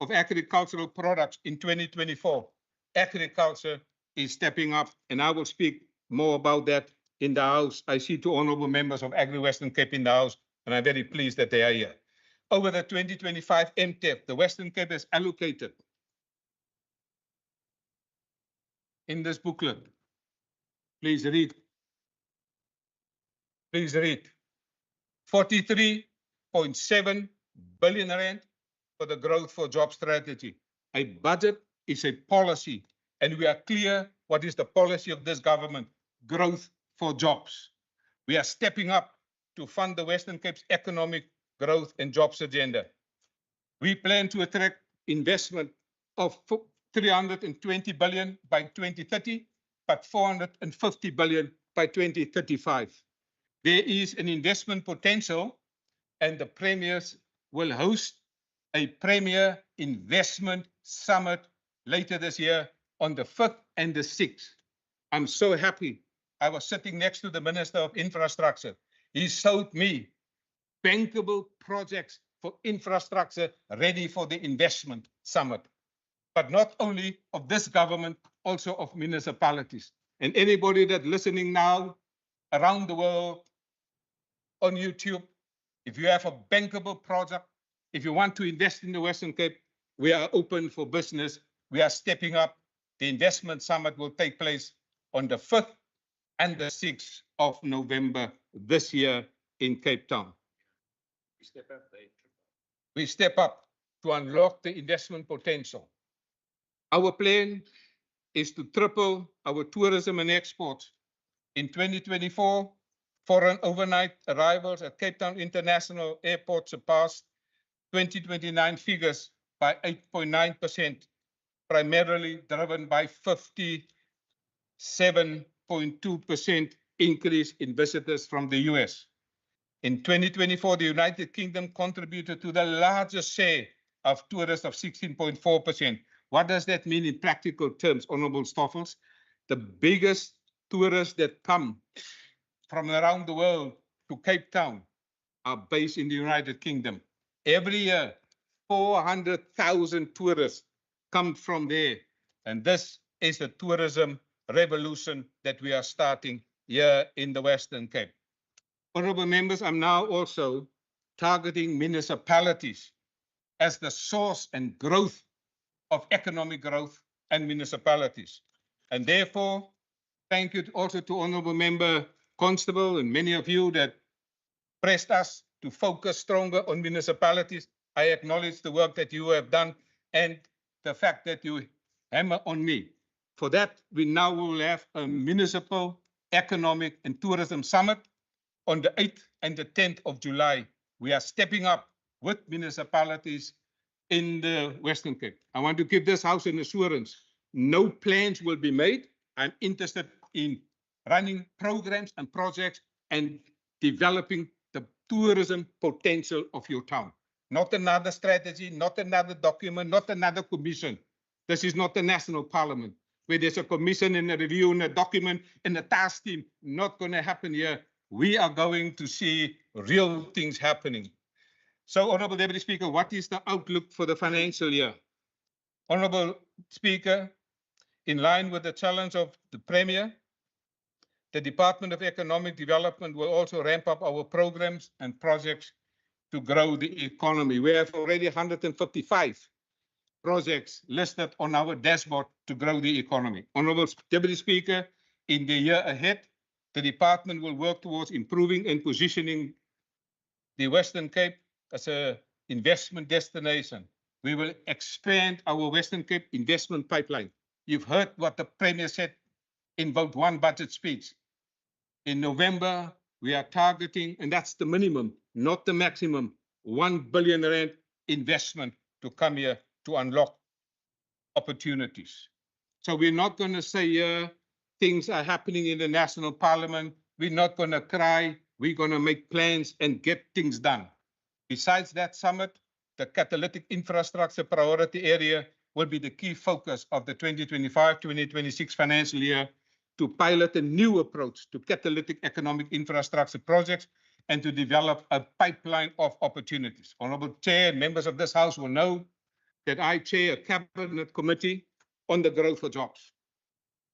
of agricultural products in 2024. Agriculture is stepping up, and I will speak more about that in the House. I see two honorable members of Agri-Western Cape in the House, and I'm very pleased that they are here. Over the 2025 MTEP, the Western Cape has allocated in this booklet. Please read. Please read. 43.7 billion rand for the growth for job strategy. A budget is a policy, and we are clear what is the policy of this government: growth for jobs. We are stepping up to fund the Western Cape's economic growth and jobs agenda. We plan to attract investment of 320 billion by 2030, but 450 billion by 2035. There is an investment potential, and the premiers will host a Premier Investment Summit later this year on the 5th and the 6th. I'm so happy. I was sitting next to the Minister of Infrastructure. He showed me bankable projects for infrastructure ready for the investment summit. But not only of this government, also of municipalities. And anybody that's listening now around the world on YouTube, if you have a bankable project, if you want to invest in the Western Cape, we are open for business. We are stepping up The investment summit will take place on the 5th and the 6th of November this year in Cape Town. We step up to unlock the investment potential. Our plan is to triple our tourism and exports. In 2024, foreign overnight arrivals at Cape Town International Airport surpassed 2029 figures by 8.9%, primarily driven by 57.2% increase in visitors from the US. In 2024, the United Kingdom contributed to the largest share of tourists of 16.4%. What does that mean in practical terms, Honourable Stoffels? The biggest tourists that come from around the world to Cape Town are based in the United Kingdom. Every year, 400,000 tourists come from there. And this is the tourism revolution that we are starting here in the Western Cape. Honourable members, I'm now also targeting municipalities as the source and growth of economic growth and municipalities. And therefore, thank you also to Honourable Member Constable and many of you that pressed us to focus stronger on municipalities. I acknowledge the work that you have done and the fact that you hammer on me. For that, we now will have a municipal economic and tourism summit on the 8th and the 10th of July. We are stepping up with municipalities in the Western Cape. I want to give this House an assurance. No plans will be made. I'm interested in running programs and projects and developing the tourism potential of your town. Not another strategy, not another document, not another commission. This is not the national parliament where there's a commission and a review and a document and a task team. Not going to happen here. We are going to see real things happening. So, Honourable Deputy Speaker, what is the outlook for the financial year? Honourable Speaker, in line with the challenge of the Premier, the Department of Economic Development will also ramp up our programs and projects to grow the economy. We have already 155 projects listed on our dashboard to grow the economy. Honourable Deputy Speaker, in the year ahead, the department will work towards improving and positioning the Western Cape as an investment destination. We will expand our Western Cape investment pipeline. You've heard what the Premier said in Vote 1 budget speech. In November, we are targeting, and that's the minimum, not the maximum, 1 billion rand investment to come here to unlock opportunities. So we're not going to say things are happening in the national parliament. We're not going to cry. We're going to make plans and get things done. Besides that summit, the catalytic infrastructure priority area will be the key focus of the 2025-2026 financial year to pilot a new approach to catalytic economic infrastructure projects and to develop a pipeline of opportunities. Honourable Chair and members of this House will know that I chair a cabinet committee on the growth for jobs.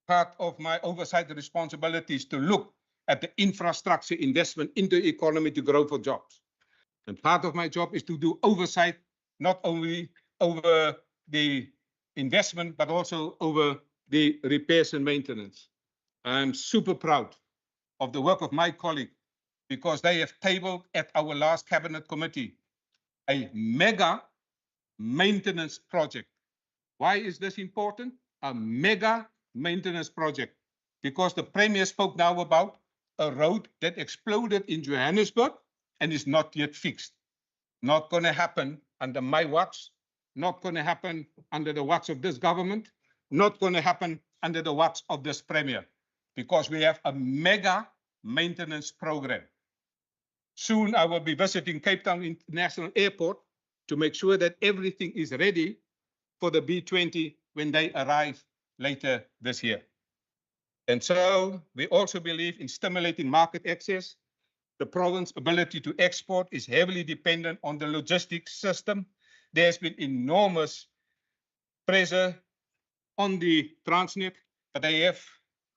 Part of my oversight responsibilities to look at the infrastructure investment into the economy to grow for jobs. And part of my job is to do oversight, not only over the investment, but also over the repairs and maintenance. I'm super proud of the work of my colleague because they have tabled at our last cabinet committee a mega maintenance project. Why is this important? A mega maintenance project. Because the Premier spoke now about a road that exploded in Johannesburg and is not yet fixed. Not going to happen under my watch, not going to happen under the watch of this government, not going to happen under the watch of this Premier, because we have a mega maintenance program. Soon I will be visiting Cape Town International Airport to make sure that everything is ready for the B20 when they arrive later this year. And so we also believe in stimulating market access. The province's ability to export is heavily dependent on the logistics system. There has been enormous pressure on the Transnet, but they have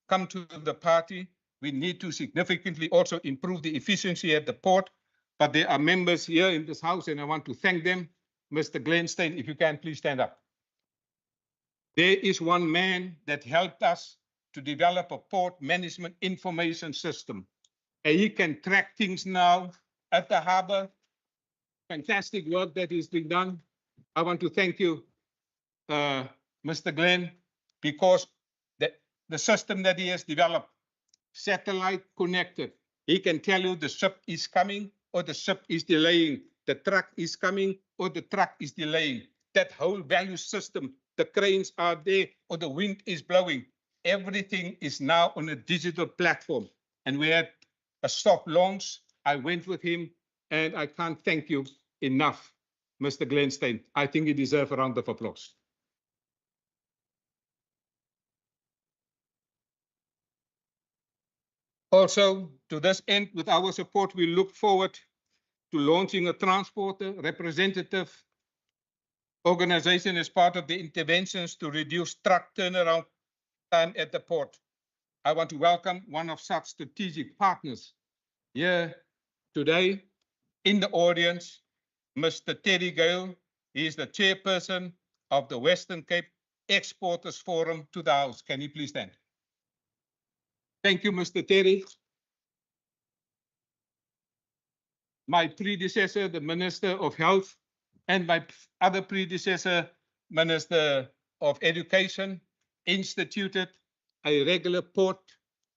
come to the party. We need to significantly also improve the efficiency at the port, but there are members here in this House, and I want to thank them. Mr. Glenstein, if you can, please stand up. There is one man that helped us to develop a port management information system. And he can track things now at the harbor. Fantastic work that is being done. I want to thank you, Mr. Glenn, because the system that he has developed, satellite connected, he can tell you the ship is coming or the ship is delaying, the truck is coming or the truck is delaying. That whole value system, the cranes are there or the wind is blowing. Everything is now on a digital platform. And we had a soft launch. I went with him and I can't thank you enough, Mr. Glenstein. I think you deserve a round of applause. Also, to this end, with our support, we look forward to launching a transporter representative organization as part of the interventions to reduce truck turnaround time at the port. I want to welcome one of such strategic partners here today in the audience, Mr. Terry Gale. He is the chairperson of the Western Cape Exporters Forum to the House. Can you please stand? Thank you, Mr. Terry. My predecessor, the Minister of Health, and my other predecessor, Minister of Education, instituted a regular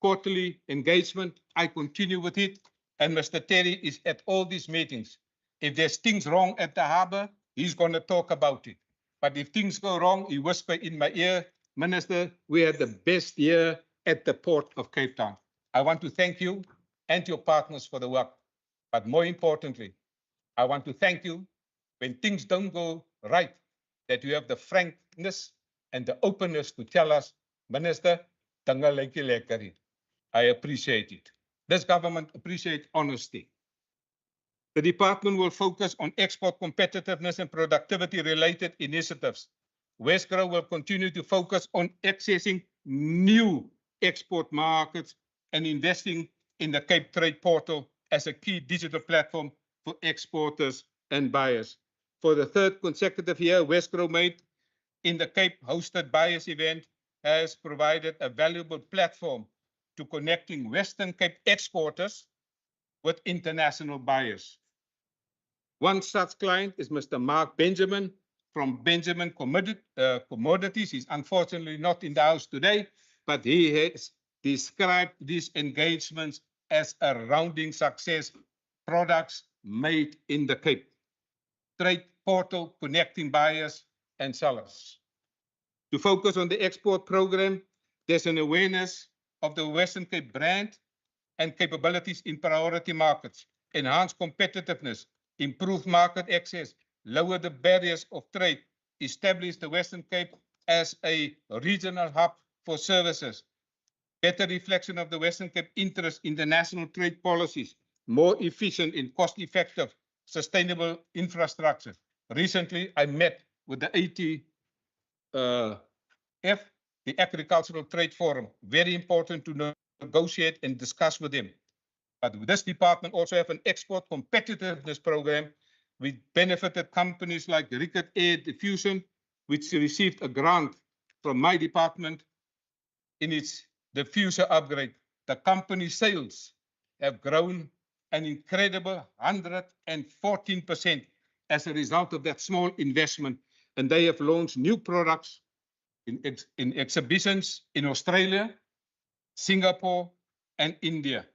quarterly engagement. I continue with it, and Mr. Terry is at all these meetings. If there's things wrong at the harbor, he's going to talk about it. But if things go wrong, he whisper in my ear, Minister, we had the best year at the Port of Cape Town. I want to thank you and your partners for the work. But more importantly, I want to thank you when things don't go right, that you have the frankness and the openness to tell us, Minister, I appreciate it. This government appreciates honesty. The department will focus on export competitiveness and productivity-related initiatives. Westgrow will continue to focus on accessing new export markets and investing in the Cape Trade Portal as a key digital platform for exporters and buyers. For the third consecutive year, Westgrow Made in the Cape hosted buyers event has provided a valuable platform to connecting Western Cape exporters with international buyers. One such client is Mr. Mark Benjamin from Benjamin Commodities. He's unfortunately not in the house today, but he has described these engagements as a rounding success, products made in the Cape. Trade portal connecting buyers and sellers. To focus on the export program, there's an awareness of the Western Cape brand and capabilities in priority markets, enhance competitiveness, improve market access, lower the barriers of trade, establish the Western Cape as a regional hub for services, better reflection of the Western Cape interest in the national trade policies, more efficient and cost-effective, sustainable infrastructure. Recently, I met with the ATF, the Agricultural Trade Forum. Very important to negotiate and discuss with them. But this department also have an export competitiveness program which benefited companies like Rickett Air Diffusion, which received a grant from my department in its diffuser upgrade. The company sales have grown an incredible 114% as a result of that small investment. And they have launched new products in exhibitions in Australia, Singapore, and India.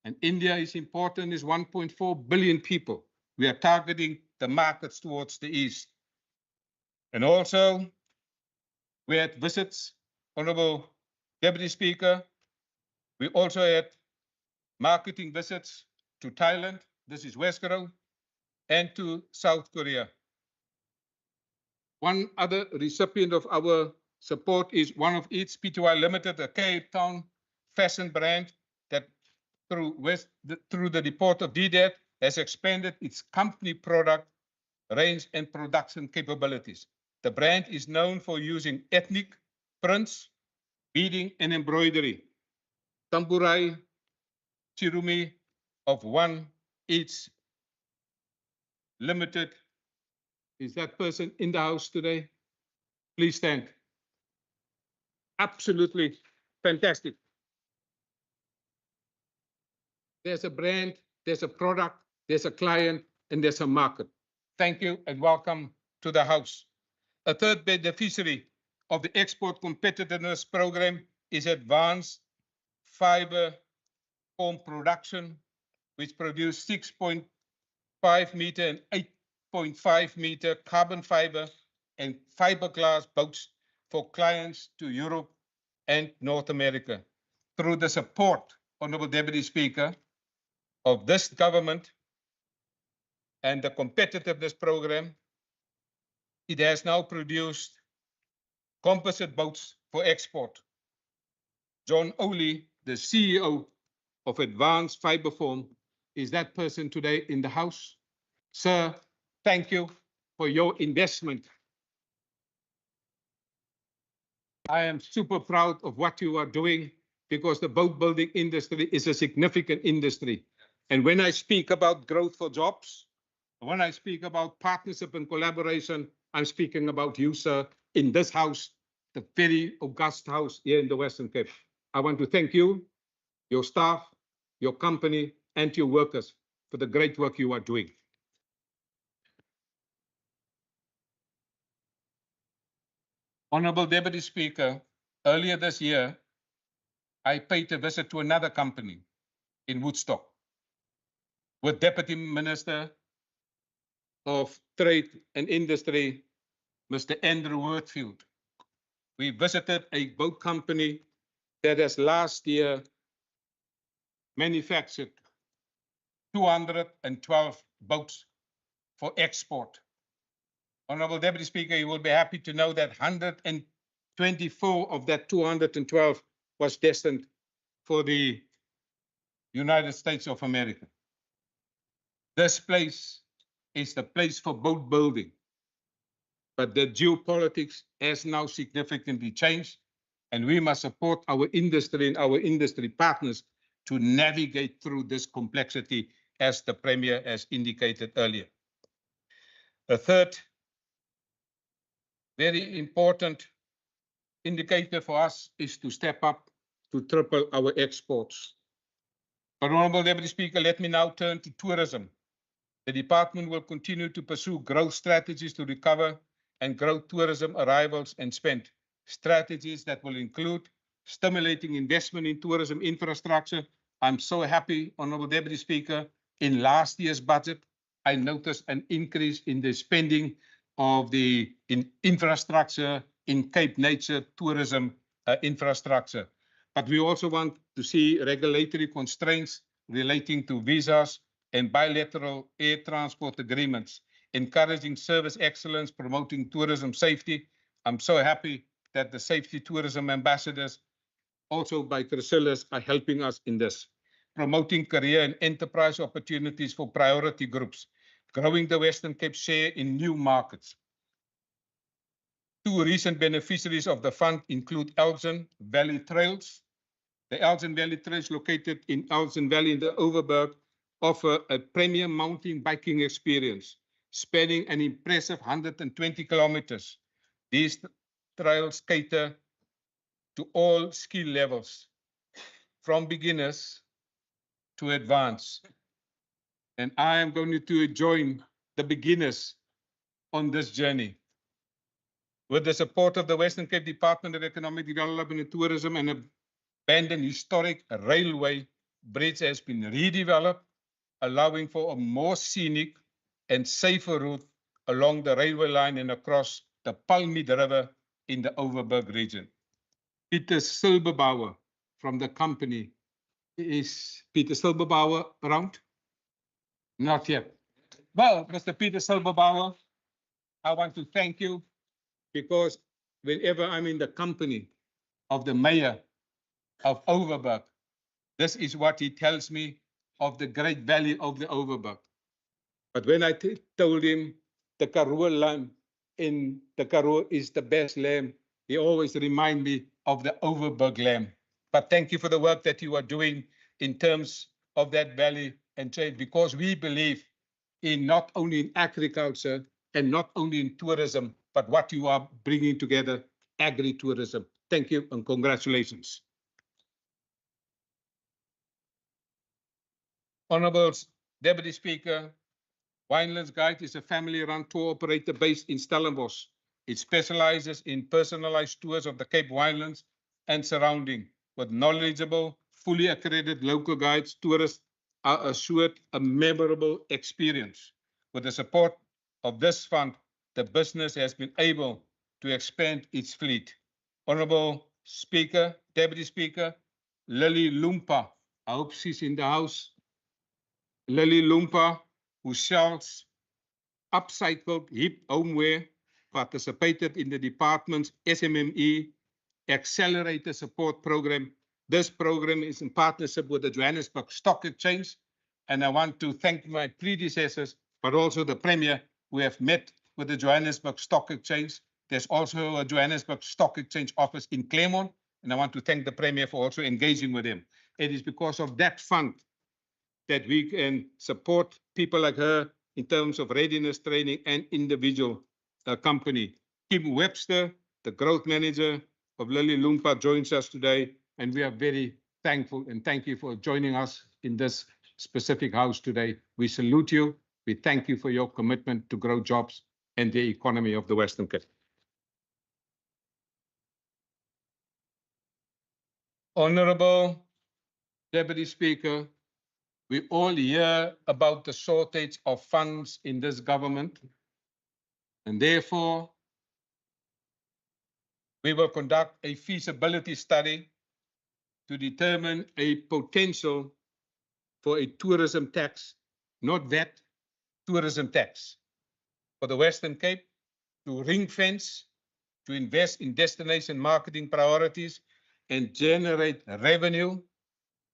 And India is important, is 1.4 billion people. We are targeting the markets towards the east. And also, we had visits, Honorable Deputy Speaker. We also had marketing visits to Thailand, this is Westgrow, and to South Korea. One other recipient of our support is one of its Pty Limited, a Cape Town fashion brand that through the report of DDAT has expanded its company product range and production capabilities. The brand is known for using ethnic prints, beading, and embroidery. Tamburai Chirumi of One Eats Limited. Is that person in the house today? Please stand. absolutely fantastic. There's a brand, there's a product, there's a client, and there's a market. Thank you and welcome to the House. A third beneficiary of the Export Competitiveness Program is Advanced Fiber Form Production, which produced 6.5 meter and 8.5 meter carbon fiber and fiberglass boats for clients to Europe and North America. Through the support, Honorable Deputy Speaker, of this government and the competitiveness program, it has now produced composite boats for export. John Oley, the CEO of Advanced Fiberform, is that person today in the House. Sir, thank you for your investment. I am super proud of what you are doing because the boat building industry is a significant industry. And when I speak about growth for jobs, when I speak about partnership and collaboration, I'm speaking about you, sir, in this House, the very august House here in the Western Cape. I want to thank you, your staff, your company, and your workers for the great work you are doing. Honorable Deputy Speaker, earlier this year, I paid a visit to another company in Woodstock with Deputy Minister of Trade and Industry, Mr. Andrew Worthfield. We visited a boat company that has last year manufactured 212 boats for export. Honorable Deputy Speaker, you will be happy to know that 124 of that 212 was destined for the United States of America. This place is the place for boat building, but the geopolitics has now significantly changed, and we must support our industry and our industry partners to navigate through this complexity, as the Premier has indicated earlier. A third very important indicator for us is to step up to triple our exports. But Honorable Deputy Speaker, let me now turn to tourism. The department will continue to pursue growth strategies to recover and grow tourism arrivals and spend. Strategies that will include stimulating investment in tourism infrastructure. I'm so happy, Honorable Deputy Speaker, in last year's budget, I noticed an increase in the spending of the infrastructure in Cape Nature tourism infrastructure. But we also want to see regulatory constraints relating to visas and bilateral air transport agreements, encouraging service excellence, promoting tourism safety. I'm so happy that the safety tourism ambassadors, also by Chrysalis, are helping us in this. Promoting career and enterprise opportunities for priority groups, growing the Western Cape share in new markets. Two recent beneficiaries of the fund include Elgin Valley Trails. The Elgin Valley Trails, located in Elgin Valley in the Overberg, offer a premium mountain biking experience, spanning an impressive 120 kilometers. These trails cater to all skill levels, from beginners to advanced. And I am going to join the beginners on this journey. With the support of the Western Cape Department of Economic Development and Tourism, an abandoned historic railway bridge has been redeveloped, allowing for a more scenic and safer route along the railway line and across the Palmid River in the Overberg region. Peter Silberbauer from the company. Is Peter Silberbauer around? Not yet. Well, Mr. Peter Silberbauer, I want to thank you, because whenever I'm in the company of the mayor of Overberg, this is what he tells me of the great value of the Overberg. But when I told him the Karoo lamb in the Karoo is the best lamb, he always reminds me of the Overberg lamb. But thank you for the work that you are doing in terms of that valley and trade, because we believe in not only in agriculture and not only in tourism, but what you are bringing together, agri-tourism. Thank you and congratulations. Honourable Deputy Speaker, Winelands Guide is a family-run tour operator based in Stellenbosch. It specializes in personalized tours of the Cape Winelands and surrounding. With knowledgeable, fully accredited local guides, tourists are assured a memorable experience. With the support of this fund, the business has been able to expand its fleet. Honourable Speaker, Deputy Speaker, Lily Lumpa, I hope she's in the house. Lily Lumpa, who sells upcycled hip homeware, participated in the department's SMME Accelerator Support Program. This program is in partnership with the Johannesburg Stock Exchange, and I want to thank my predecessors, but also the Premier, who have met with the Johannesburg Stock Exchange. There's also a Johannesburg Stock Exchange office in Claremont, and I want to thank the Premier for also engaging with them. It is because of that fund that we can support people like her in terms of readiness training and individual company. Kim Webster, the growth manager of Lily Lumpa, joins us today, and we are very thankful and thank you for joining us in this specific house today. We salute you. We thank you for your commitment to grow jobs and the economy of the Western Cape. Honourable Deputy Speaker, we all hear about the shortage of funds in this government, and therefore we will conduct a feasibility study to determine a potential for a tourism tax, not VAT, tourism tax for the Western Cape, to ring fence, to invest in destination marketing priorities and generate revenue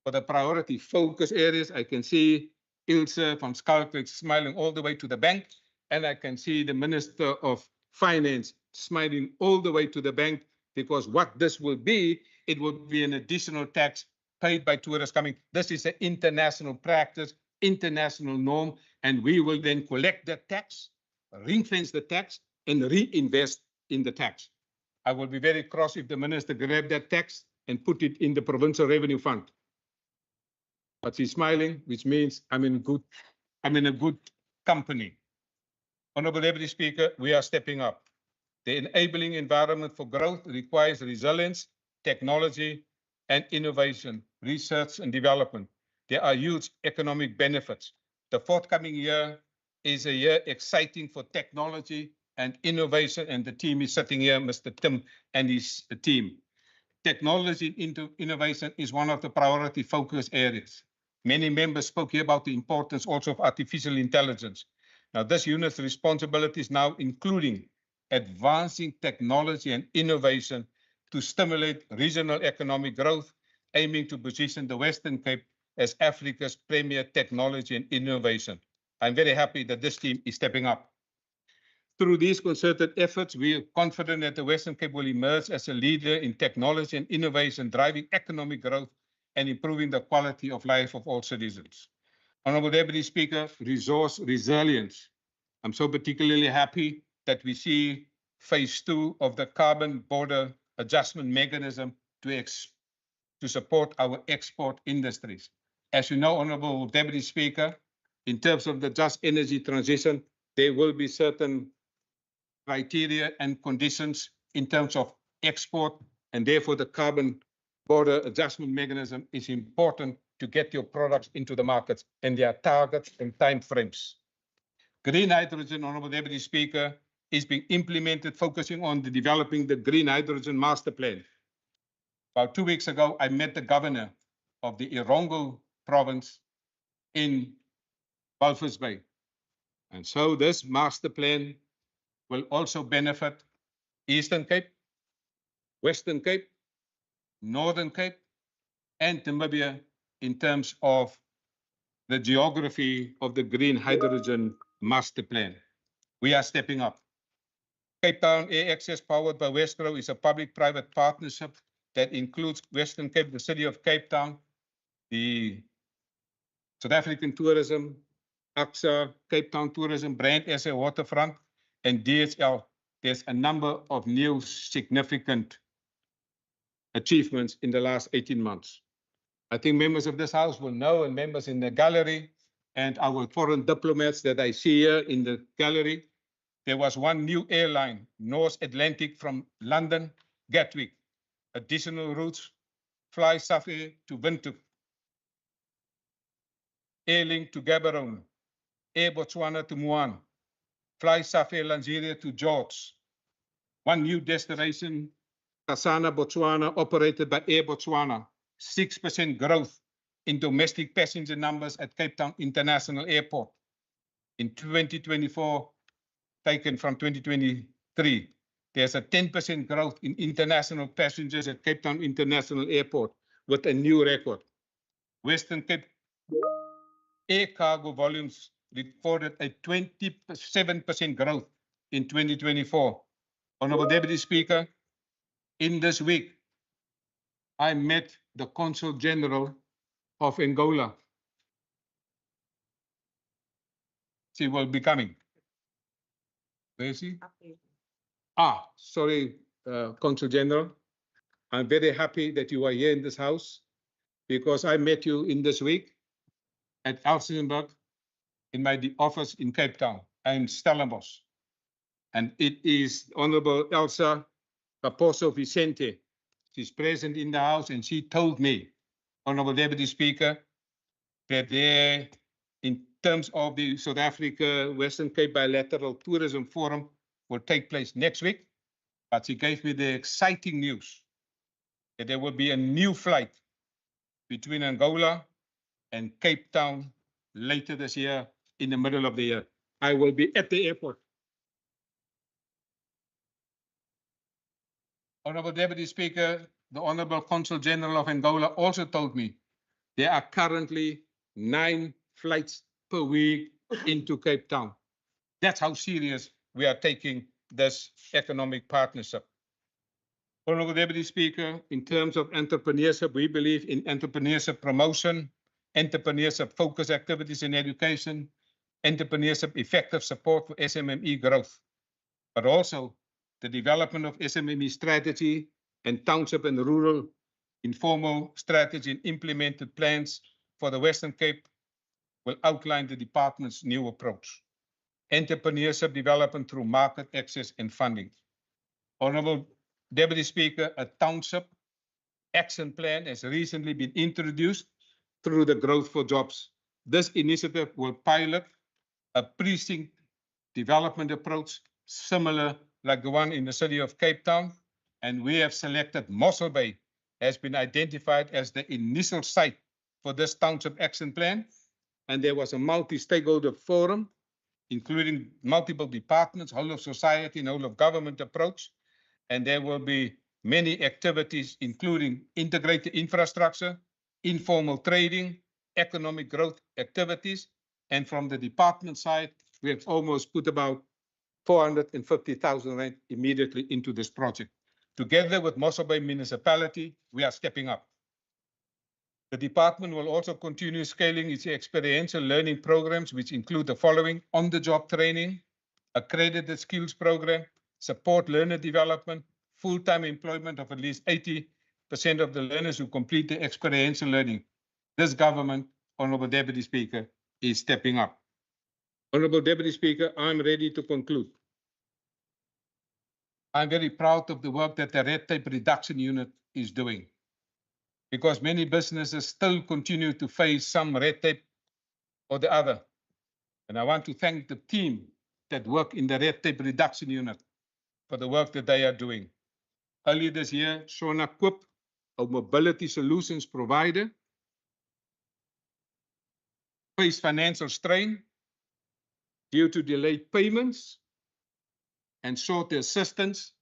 for the priority focus areas. I can see Ilse van Schalkwyk smiling all the way to the bank, and I can see the Minister of Finance smiling all the way to the bank, because what this will be, it will be an additional tax paid by tourists coming. This is an international practice, international norm, and we will then collect that tax, ring fence the tax, and reinvest in the tax. I will be very cross if the Minister grabbed that tax and put it in the Provincial Revenue Fund. But she's smiling, which means I'm in a good company. Honourable Deputy Speaker, we are stepping up. The enabling environment for growth requires resilience, technology, and innovation, research and development. There are huge economic benefits. The forthcoming year is a year exciting for technology and innovation, and the team is sitting here, Mr. Tim and his team. Technology into innovation is one of the priority focus areas. Many members spoke here about the importance also of artificial intelligence. Now, this unit's responsibility is now including advancing technology and innovation to stimulate regional economic growth, aiming to position the Western Cape as Africa's premier technology and innovation. I'm very happy that this team is stepping up. Through these concerted efforts, we are confident that the Western Cape will emerge as a leader in technology and innovation, driving economic growth and improving the quality of life of all citizens. Honourable Deputy Speaker, resource resilience. I'm so particularly happy that we see phase 2 of the carbon border adjustment mechanism to support our export industries. As you know, Honourable Deputy Speaker, in terms of the just energy transition, there will be certain criteria and conditions in terms of export, and therefore the carbon border adjustment mechanism is important to get your products into the markets, and there are targets and time frames. Green hydrogen, Honourable Deputy Speaker, is being implemented, focusing on developing the Green Hydrogen Master Plan. About 2 weeks ago, I met the governor of the Erongo province in Walvis Bay. And so this master plan will also benefit Eastern Cape, Western Cape, Northern Cape, and Namibia in terms of the geography of the Green Hydrogen Master Plan. We are stepping up. Cape Town Air Access, powered by Westro, is a public-private partnership that includes Western Cape, the City of Cape Town, the South African Tourism, AXA, Cape Town Tourism, Brand SA Waterfront, and DHL. There's a number of new significant achievements in the last 18 months. I think members of this House will know, and members in the gallery, and our foreign diplomats that I see here in the gallery, there was one new airline, North Atlantic from London, Gatwick. Additional routes, fly Safir to Windhoek, Airlink to Gaborone, Air Botswana to Muan, fly Safir Nigeria to George. One new destination, Kasana, Botswana, operated by Air Botswana. 6% growth in domestic passenger numbers at Cape Town International Airport. In 2024, taken from 2023, there's a 10% growth in international passengers at Cape Town International Airport with a new record. Western Cape air cargo volumes recorded a 27% growth in 2024. Honorable Deputy Speaker, in this week, I met the Consul General of Angola. She will be coming. Where is she? Sorry, Consul General. I'm very happy that you are here in this house because I met you in this week at Elsenburg in my office in Cape Town and Stellenbosch. And it is Honorable Elsa Raposo Vicente. She's present in the house and she told me, Honorable Deputy Speaker, that there, in terms of the South Africa Western Cape Bilateral Tourism Forum, will take place next week. But she gave me the exciting news that there will be a new flight between Angola and Cape Town later this year, in the middle of the year. I will be at the airport. Honorable Deputy Speaker, the Honorable Consul General of Angola also told me there are currently 9 flights per week into Cape Town. That's how serious we are taking this economic partnership. Honorable Deputy Speaker, in terms of entrepreneurship, we believe in entrepreneurship promotion, entrepreneurship focused activities in education, entrepreneurship effective support for SMME growth, but also the development of SMME strategy and township and rural informal strategy and implemented plans for the Western Cape will outline the department's new approach. Entrepreneurship development through market access and funding. Honorable Deputy Speaker, a township action plan has recently been introduced through the Growth for Jobs. This initiative will pilot a precinct development approach similar like the one in the city of Cape Town, and we have selected Mossel Bay has been identified as the initial site for this township action plan, and there was a multi-stakeholder forum, including multiple departments, whole of society and whole of government approach, and there will be many activities, including integrated infrastructure, informal trading, economic growth activities, and from the department side, we have almost put about 450,000 rand immediately into this project. Together with Mossel Bay Municipality, we are stepping up. The department will also continue scaling its experiential learning programs, which include the following: on-the-job training, accredited skills program, support learner development, full-time employment of at least 80% of the learners who complete the experiential learning. This government, Honorable Deputy Speaker, is stepping up. Honorable Deputy Speaker, I'm ready to conclude. I'm very proud of the work that the Red Tape Reduction Unit is doing, because many businesses still continue to face some red tape or the other. And I want to thank the team that work in the Red Tape Reduction Unit for the work that they are doing. Earlier this year, Sona Quip, a mobility solutions provider, faced financial strain due to delayed payments and sought the assistance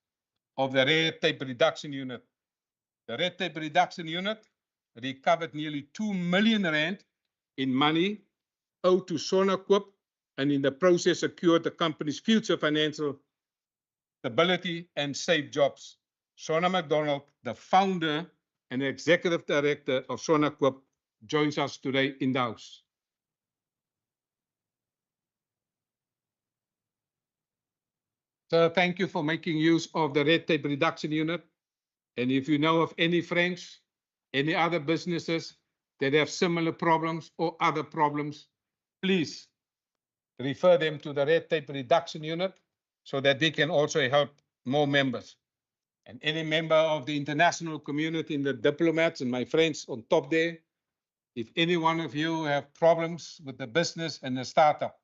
of the Red Tape Reduction Unit. The Red Tape Reduction Unit recovered nearly 2 million rand in money owed to Sonaquip, and in the process secured the company's future financial stability and safe jobs. Sona McDonald, the founder and executive director of Sonaquip, joins us today in the House. So thank you for making use of the Red Tape Reduction Unit. And if you know of any friends, any other businesses that have similar problems or other problems, please refer them to the red tape reduction unit so that they can also help more members. And any member of the international community and the diplomats and my friends on top there, if any one of you have problems with the business and the startup,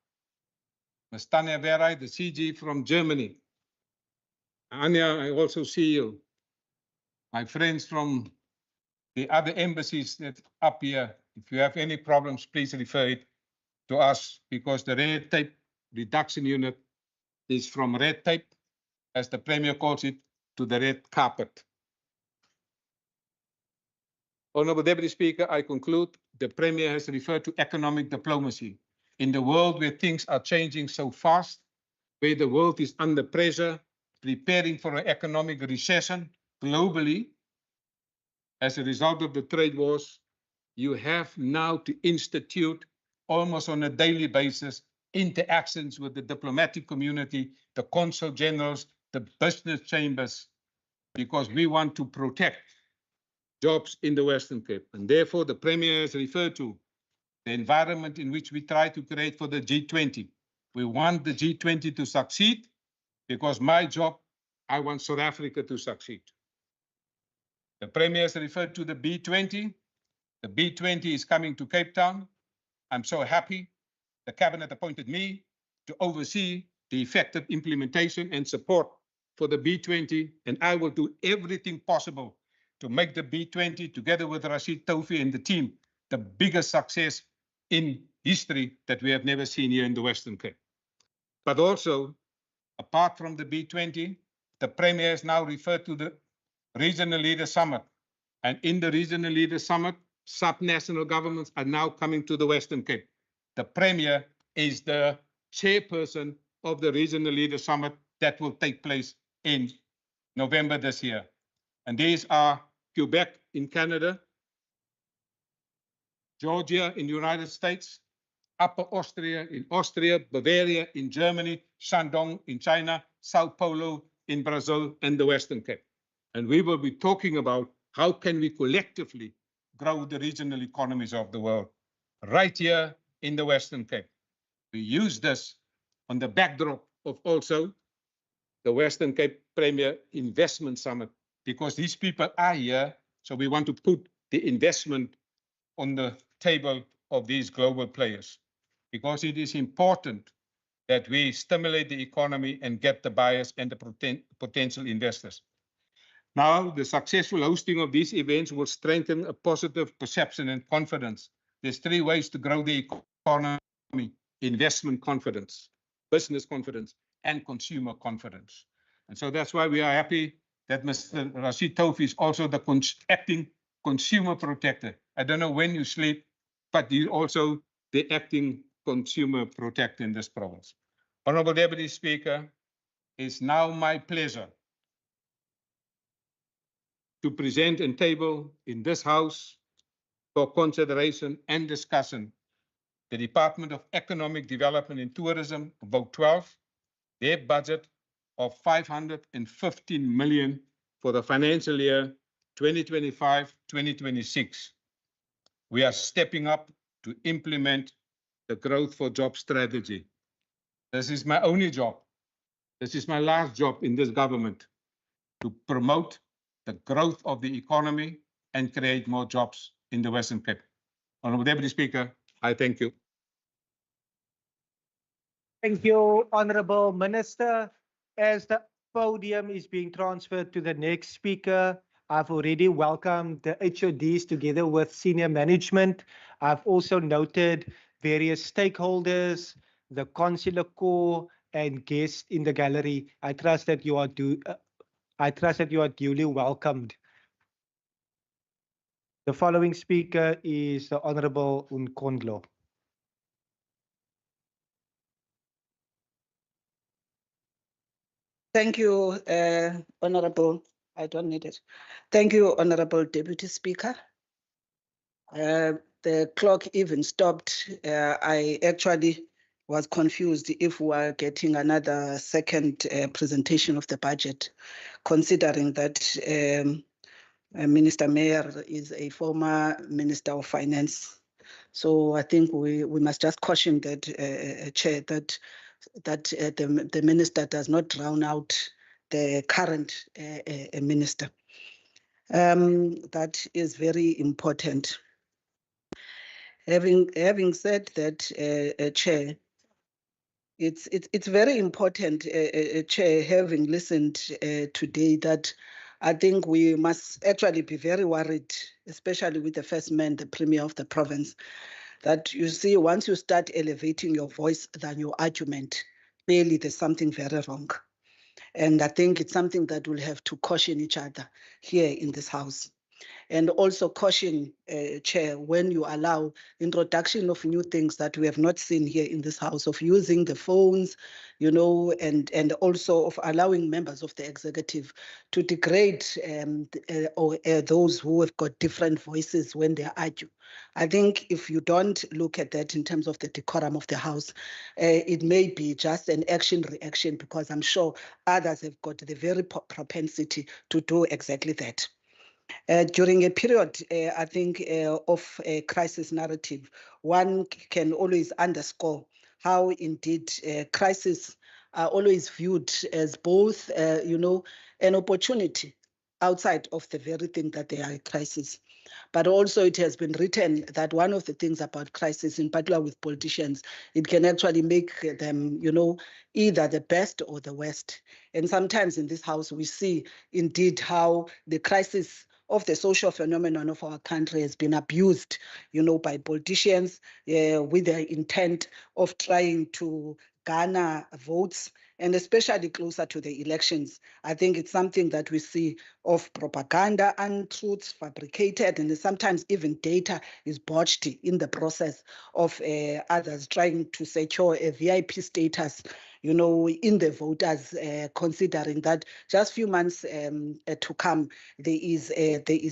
Ms. Tanya Verai, the CG from Germany. Anya, I also see you. My friends from the other embassies that up here, if you have any problems, please refer it to us because the red tape reduction unit is from red tape, as the Premier calls it, to the red carpet. Honorable Deputy Speaker, I conclude. The Premier has referred to economic diplomacy. In the world where things are changing so fast, where the world is under pressure, preparing for an economic recession globally, as a result of the trade wars, you have now to institute almost on a daily basis interactions with the diplomatic community, the consul generals, the business chambers, because we want to protect jobs in the Western Cape. And therefore, the Premier has referred to the environment in which we try to create for the G20. We want the G20 to succeed because my job, I want South Africa to succeed. The Premier has referred to the B20. The B20 is coming to Cape Town. I'm so happy. The Cabinet appointed me to oversee the effective implementation and support for the B20, and I will do everything possible to make the B20, together with Rashid Tofi and the team, the biggest success in history that we have never seen here in the Western Cape. But also, apart from the B20, the Premier has now referred to the Regional Leaders Summit. And in the Regional Leaders Summit, sub-national governments are now coming to the Western Cape. The Premier is the chairperson of the Regional Leaders Summit that will take place in November this year. And these are Quebec in Canada, Georgia in the United States, Upper Austria in Austria, Bavaria in Germany, Shandong in China, Sao Paulo in Brazil, and the Western Cape. And we will be talking about how can we collectively grow the regional economies of the world right here in the Western Cape. We use this on the backdrop of also the Western Cape Premier Investment Summit, because these people are here, so we want to put the investment on the table of these global players, because it is important that we stimulate the economy and get the buyers and the potential investors. Now, the successful hosting of these events will strengthen a positive perception and confidence. There's three ways to grow the economy: investment confidence, business confidence, and consumer confidence. And so that's why we are happy that Mr. Rashid Tofi is also the acting consumer protector. I don't know when you sleep, but he's also the acting consumer protector in this province. Honorable Deputy Speaker, it's now my pleasure to present and table in this House for consideration and discussion the Department of Economic Development and Tourism, Vote 12, their budget of 515 million for the financial year 2025-2026. We are stepping up to implement the Growth for Jobs strategy. This is my only job. This is my last job in this government, to promote the growth of the economy and create more jobs in the Western Cape. Honorable Deputy Speaker, I thank you. Thank you, Honorable Minister. As the podium is being transferred to the next speaker, I've already welcomed the HODs together with senior management. I've also noted various stakeholders, the consular corps, and guests in the gallery. I trust that you are duly welcomed. The following speaker is the Honorable Nkondlo. Thank you, Honorable. I don't need it. Thank you, Honorable Deputy Speaker. The clock even stopped. I actually was confused if we were getting another second presentation of the budget, considering that Minister Mayor is a former Minister of Finance. So I think we must just caution that, Chair, that the minister does not drown out the current minister. That is very important. Having said that, Chair, it's very important, Chair, having listened today, that I think we must actually be very worried, especially with the first man, the Premier of the province, that you see, once you start elevating your voice than your argument, clearly there's something very wrong. And I think it's something that we'll have to caution each other here in this house. And also caution, Chair, when you allow introduction of new things that we have not seen here in this house, of using the phones, you know, and also of allowing members of the executive to degrade those who have got different voices when they argue. I think if you don't look at that in terms of the decorum of the house, it may be just an action-reaction, because I'm sure others have got the very propensity to do exactly that. During a period, I think, of a crisis narrative, one can always underscore how indeed crises are always viewed as both, you know, an opportunity outside of the very thing that they are a crisis. But also it has been written that one of the things about crisis, in particular with politicians, it can actually make them, you know, either the best or the worst. And sometimes in this house, we see indeed how the crisis of the social phenomenon of our country has been abused, you know, by politicians with the intent of trying to garner votes, and especially closer to the elections. I think it's something that we see of propaganda, untruths fabricated, and sometimes even data is botched in the process of others trying to secure a VIP status, you know, in the voters, considering that just few months to come, there is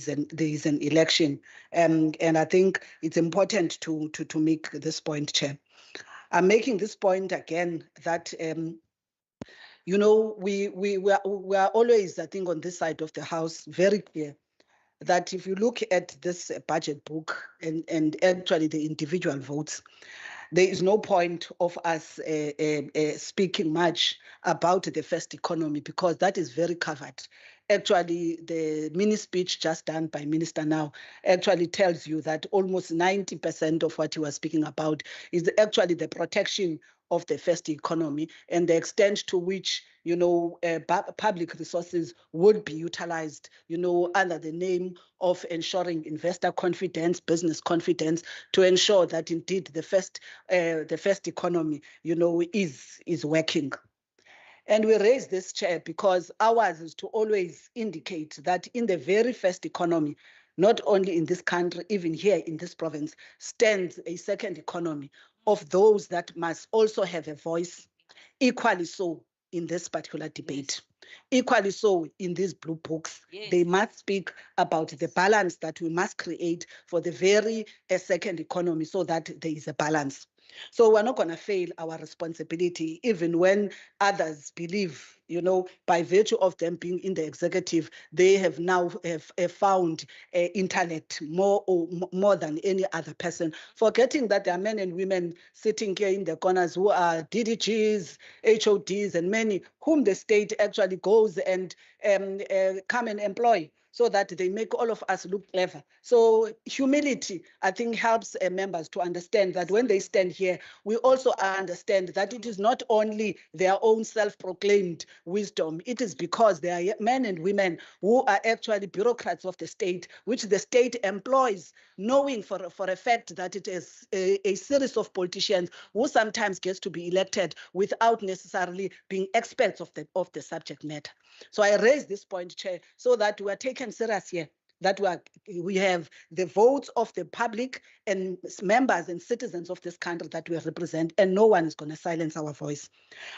an election, and I think it's important to make this point, Chair. I'm making this point again that you know, we are always, I think, on this side of the house very clear that if you look at this budget book and actually the individual votes, there is no point of us speaking much about the first economy, because that is very covered. Actually, the mini speech just done by Minister now actually tells you that almost 90% of what he was speaking about is actually the protection of the first economy and the extent to which, you know, public resources would be utilized, you know, under the name of ensuring investor confidence, business confidence, to ensure that indeed the first economy, you know, is working. And we raise this, Chair, because ours is to always indicate that in the very first economy, not only in this country, even here in this province, stands a second economy of those that must also have a voice, equally so in this particular debate. Equally so in these blue books, they must speak about the balance that we must create for the very second economy, so that there is a balance. So we're not going to fail our responsibility, even when others believe, you know, by virtue of them being in the executive, they have now found intellect more than any other person, forgetting that there are men and women sitting here in the corners who are DDGs, HODs, and many whom the state actually goes and come and employ, so that they make all of us look clever. So humility, I think, helps members to understand that when they stand here, we also understand that it is not only their own self-proclaimed wisdom, it is because they are men and women who are actually bureaucrats of the state, which the state employs, knowing for a fact that it is a series of politicians who sometimes gets to be elected without necessarily being experts of the subject matter. So I raise this point, Chair, so that we are taken serious here, that we have the votes of the public and members and citizens of this country that we represent, and no one is going to silence our voice.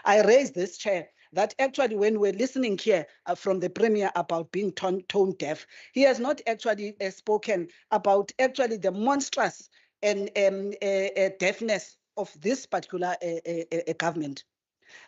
I raise this, Chair, that actually when we're listening here from the Premier about being tone deaf, he has not actually spoken about actually the monstrous and deafness of this particular government.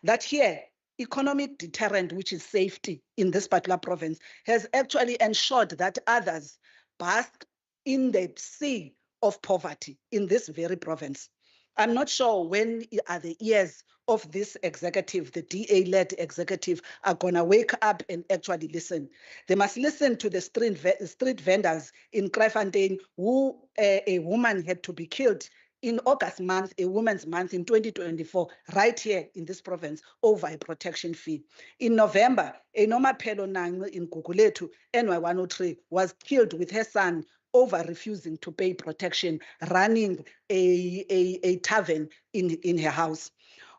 That here, economic deterrent, which is safety in this particular province, has actually ensured that others bask in the sea of poverty in this very province. I'm not sure when are the ears of this executive, the DA-led executive, are going to wake up and actually listen. They must listen to the street vendors in Kraaifontein who a woman had to be killed in August month, a women's month in 2024, right here in this province, over a protection fee. In November, a Noma Pelonang in Guguletu, NY103, was killed with her son over refusing to pay protection, running a tavern in her house.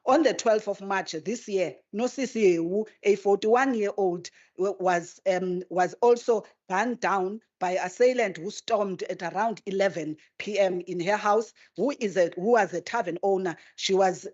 On the 12th of March this year, Nosisi Ewu, a 41-year-old, was also gunned down by assailant who stormed at around 11 p.m. in her house, who was a tavern owner.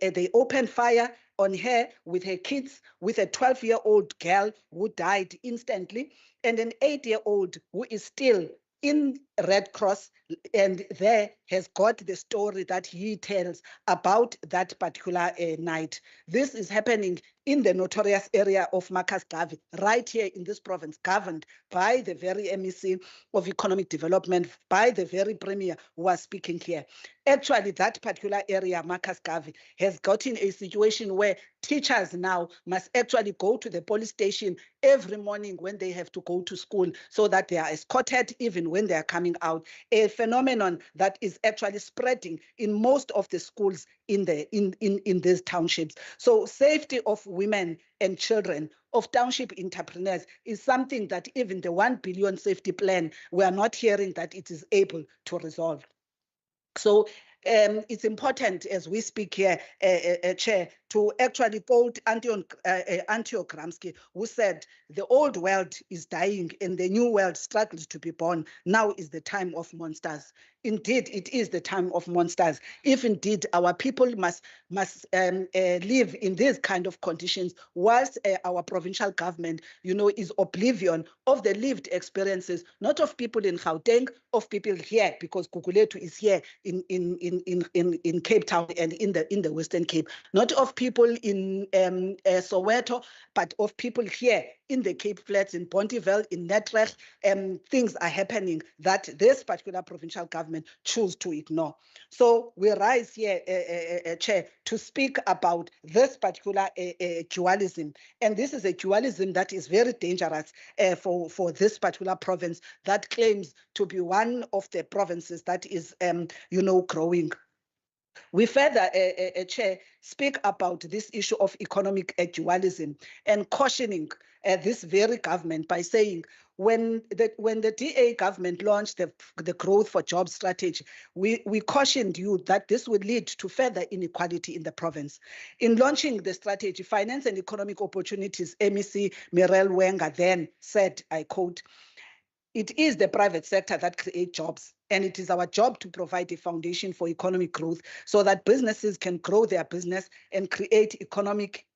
They opened fire on her with her kids, with a 12-year-old girl who died instantly, and an 8-year-old who is still in Red Cross, and there has got the story that he tells about that particular night. This is happening in the notorious area of Makasgavi, right here in this province, governed by the very MEC of Economic Development, by the very Premier who was speaking here. Actually, that particular area, Makasgavi, has gotten a situation where teachers now must actually go to the police station every morning when they have to go to school so that they are escorted even when they are coming out. A phenomenon that is actually spreading in most of the schools in these townships. So safety of women and children, of township entrepreneurs, is something that even the 1 billion safety plan, we are not hearing that it is able to resolve. So it's important as we speak here, Chair, to actually quote Antio Gramsci, who said, the old world is dying and the new world struggles to be born. Now is the time of monsters. Indeed, it is the time of monsters. If indeed our people must live in these kind of conditions, whilst our provincial government, is oblivion of the lived experiences, not of people in Gauteng, of people here, because Guguletu is here in Cape Town and in the Western Cape, not of people in Soweto, but of people here in the Cape Flats, in Pontyville, in Netrecht. Things are happening that this particular provincial government choose to ignore. So we rise here, Chair, to speak about this particular dualism. And this is a dualism that is very dangerous for this particular province that claims to be one of the provinces that is, growing. We further, Chair, speak about this issue of economic dualism and cautioning this very government by saying, when the DA government launched the growth for jobs strategy, we cautioned you that this would lead to further inequality in the province. In launching the strategy, Finance and Economic Opportunities, MEC Mirelle Wenger then said, I quote, "It is the private sector that creates jobs, and it is our job to provide a foundation for economic growth so that businesses can grow their business and create economic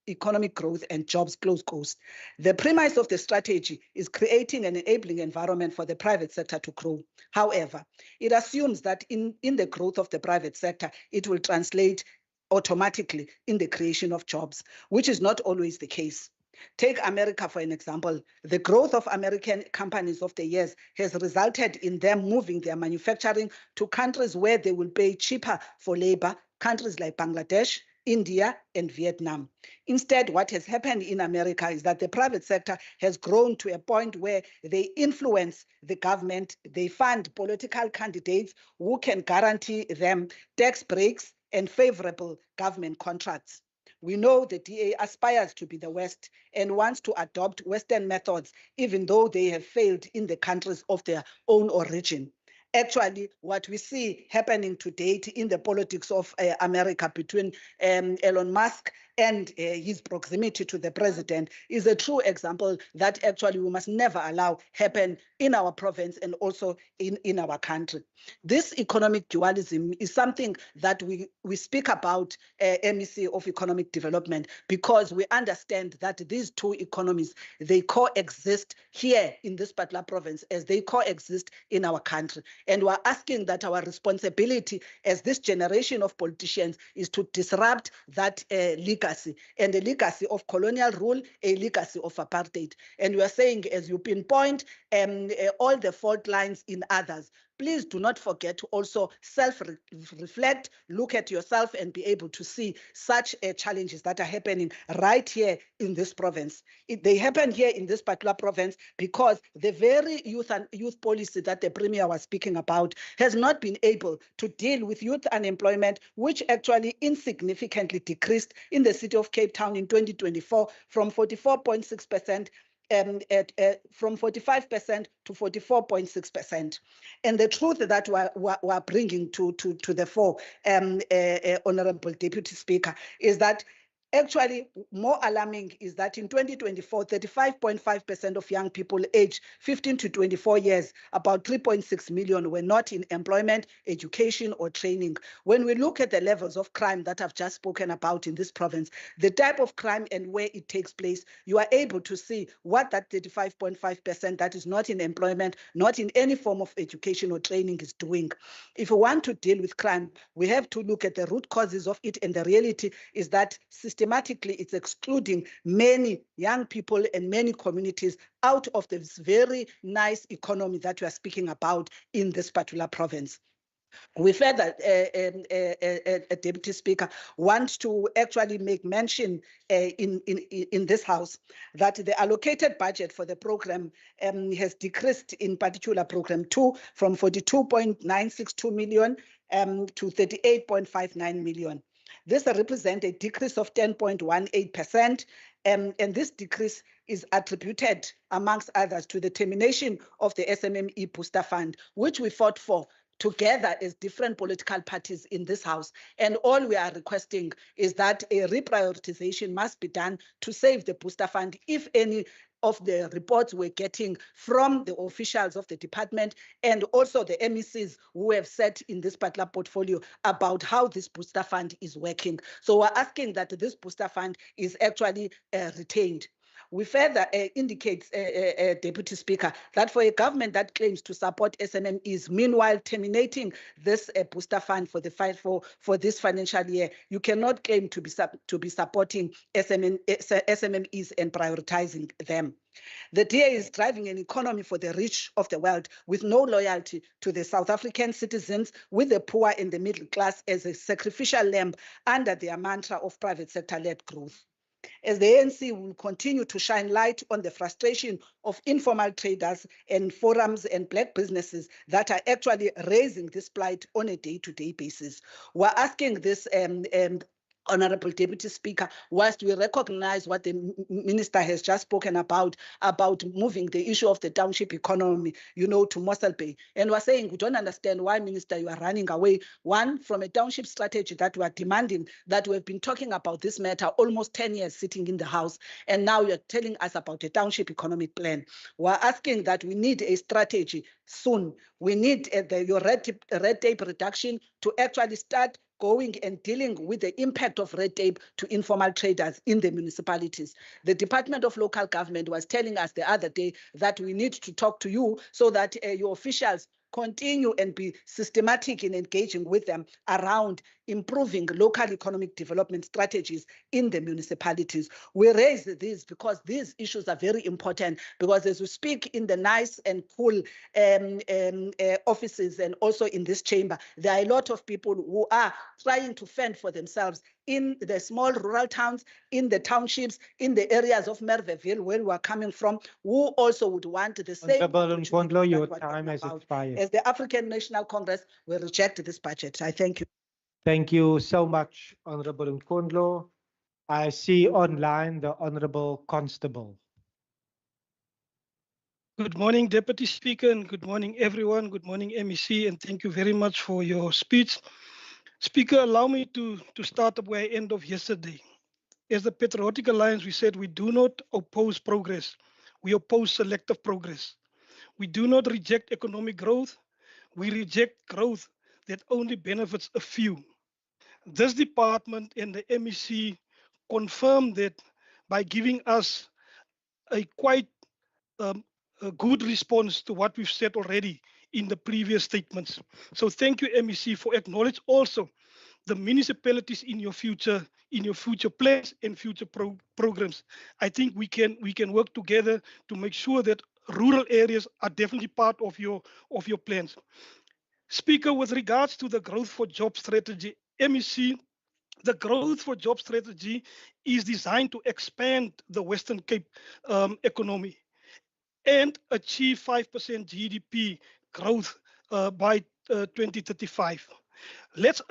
growth and jobs," close quotes. The premise of the strategy is creating an enabling environment for the private sector to grow. However, it assumes that in the growth of the private sector, it will translate automatically in the creation of jobs, which is not always the case. Take America, for an example. The growth of American companies of the years has resulted in them moving their manufacturing to countries where they will pay cheaper for labor, countries like Bangladesh, India, and Vietnam. Instead, what has happened in America is that the private sector has grown to a point where they influence the government, they fund political candidates who can guarantee them tax breaks and favorable government contracts. We know the DA aspires to be the West and wants to adopt Western methods, even though they have failed in the countries of their own origin. Actually, what we see happening to date in the politics of America between Elon Musk and his proximity to the president is a true example that actually we must never allow happen in our province and also in our country. This economic dualism is something that we speak about, MEC of Economic Development, because we understand that these two economies, they coexist here in this particular province as they coexist in our country. And we're asking that our responsibility as this generation of politicians is to disrupt that legacy, and a legacy of colonial rule, a legacy of apartheid. And we are saying, as you pinpoint, all the fault lines in others, please do not forget to also self-reflect, look at yourself and be able to see such challenges that are happening right here in this province. They happen here in this particular province because the very youth policy that the Premier was speaking about has not been able to deal with youth unemployment, which actually insignificantly decreased in the city of Cape Town in 2024 from 44.6% from 45% to 44.6%. And the truth that we're bringing to the fore, Honorable Deputy Speaker, is that actually more alarming is that in 2024, 35.5% of young people aged 15 to 24 years, about 3.6 million, were not in employment, education, or training. When we look at the levels of crime that I've just spoken about in this province, the type of crime and where it takes place, you are able to see what that 35.5% that is not in employment, not in any form of education or training is doing. If we want to deal with crime, we have to look at the root causes of it, and the reality is that systematically it's excluding many young people and many communities out of this very nice economy that we are speaking about in this particular province. We further, Deputy Speaker, want to actually make mention in this House that the allocated budget for the program has decreased, in particular Program 2, from 42.962 million to 38.59 million. This represents a decrease of 10.18%, and this decrease is attributed, amongst others, to the termination of the SMME Booster Fund, which we fought for together as different political parties in this House. And all we are requesting is that a reprioritization must be done to save the Booster Fund, if any of the reports we're getting from the officials of the department and also the MECs who have said in this particular portfolio about how this Booster Fund is working. So we're asking that this Booster Fund is actually retained. We further indicate, Deputy Speaker, that for a government that claims to support SMMEs, meanwhile terminating this Booster Fund for this financial year, you cannot claim to be supporting SMMEs and prioritizing them. The DA is driving an economy for the rich of the world with no loyalty to the South African citizens, with the poor and the middle class as a sacrificial lamb under their mantra of private sector-led growth. As the ANC will continue to shine light on the frustration of informal traders and forums and black businesses that are actually raising this plight on a day-to-day basis. We're asking this Honorable Deputy Speaker, whilst we recognize what the Minister has just spoken about moving the issue of the township economy, to Mossel Bay. And we're saying we don't understand why, Minister, you are running away, one, from a township strategy that we are demanding, that we've been talking about this matter almost 10 years sitting in the House, and now you're telling us about a township economic plan. We're asking that we need a strategy soon. We need your red tape reduction to actually start going and dealing with the impact of red tape to informal traders in the municipalities. The Department of Local Government was telling us the other day that we need to talk to you so that your officials continue and be systematic in engaging with them around improving local economic development strategies in the municipalities. We raise these because these issues are very important, because as we speak in the nice and cool offices and also in this chamber, there are a lot of people who are trying to fend for themselves in the small rural towns, in the townships, in the areas of Merveville, where we are coming from, who also would want the same. Honorable your time has expired. As the African National Congress, we reject this budget. I thank you. Thank you so much, Honorable Nkondlo. I see online the Honorable Constable. Good morning, Deputy Speaker, and good morning, everyone. Good morning, MEC, and thank you very much for your speech. Speaker, allow me to start up where I end of yesterday. As the Patriotic Alliance, we said we do not oppose progress. We oppose selective progress. We do not reject economic growth. We reject growth that only benefits a few. This department and the MEC confirmed that by giving us a quite a good response to what we've said already in the previous statements. So thank you, MEC, for acknowledge also the municipalities in your future plans and future programs. I think we can work together to make sure that rural areas are definitely part of your plans. Speaker, with regards to the growth for job strategy, MEC, the growth for job strategy is designed to expand the Western Cape economy and achieve 5% GDP growth by 2035. Let's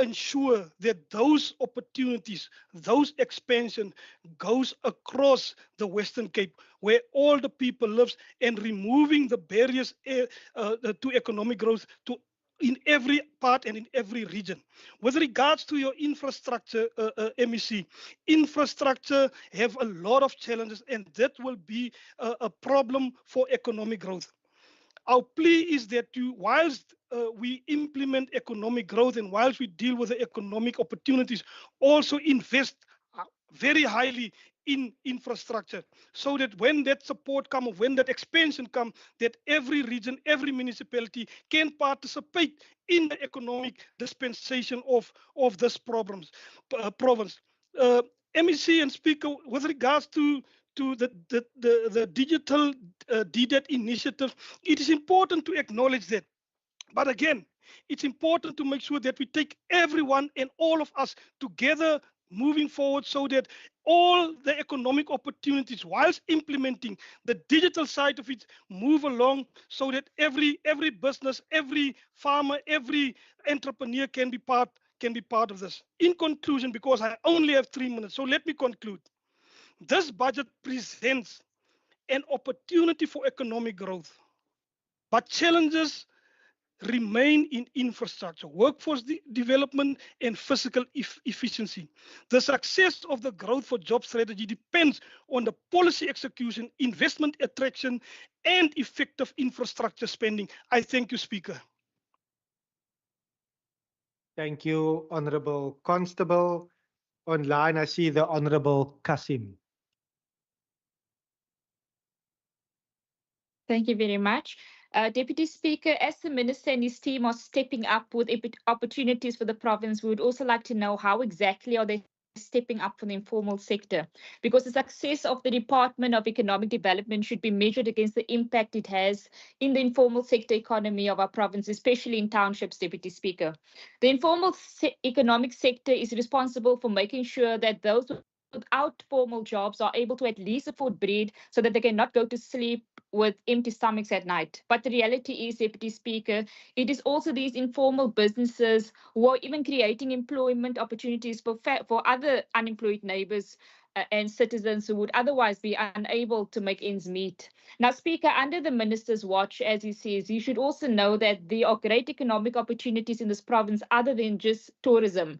ensure that those opportunities, those expansion goes across the Western Cape where all the people lives, and removing the barriers to economic growth in every part and in every region. With regards to your infrastructure, MEC, infrastructure have a lot of challenges, and that will be a problem for economic growth. Our plea is that whilst we implement economic growth and whilst we deal with the economic opportunities, also invest very highly in infrastructure, so that when that support comes, when that expansion comes, that every region, every municipality can participate in the economic dispensation of this province. MEC and Speaker, with regards to the digital DDET initiative, it is important to acknowledge that. But again, it's important to make sure that we take everyone and all of us together moving forward, so that all the economic opportunities, whilst implementing the digital side of it, move along, so that every business, every farmer, every entrepreneur can be part of this. In conclusion, because I only have 3 minutes, so let me conclude. This budget presents an opportunity for economic growth, but challenges remain in infrastructure, workforce development, and physical efficiency. The success of the growth for job strategy depends on the policy execution, investment attraction, and effective infrastructure spending. I thank you, Speaker. Thank you, Honorable Constable. Online, I see the Honorable Kasim. Thank you very much. Deputy Speaker, as the Minister and his team are stepping up with opportunities for the province, we would also like to know how exactly are they stepping up for the informal sector, because the success of the Department of Economic Development should be measured against the impact it has in the informal sector economy of our province, especially in townships, Deputy Speaker. The informal economic sector is responsible for making sure that those without formal jobs are able to at least afford bread, so that they cannot go to sleep with empty stomachs at night. But the reality is, Deputy Speaker, it is also these informal businesses who are even creating employment opportunities for other unemployed neighbours and citizens who would otherwise be unable to make ends meet. Now, Speaker, under the Minister's watch, as he says, you should also know that there are great economic opportunities in this province other than just tourism.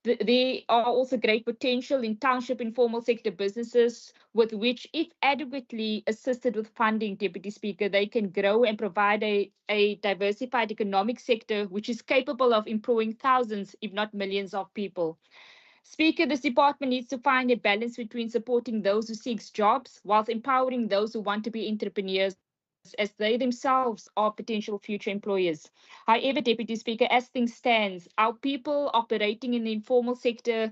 There are also great potential in township informal sector businesses, with which, if adequately assisted with funding, Deputy Speaker, they can grow and provide a diversified economic sector which is capable of employing thousands, if not millions of people. Speaker, this department needs to find a balance between supporting those who seek jobs whilst empowering those who want to be entrepreneurs, as they themselves are potential future employers. However, Deputy Speaker, as things stand, our people operating in the informal sector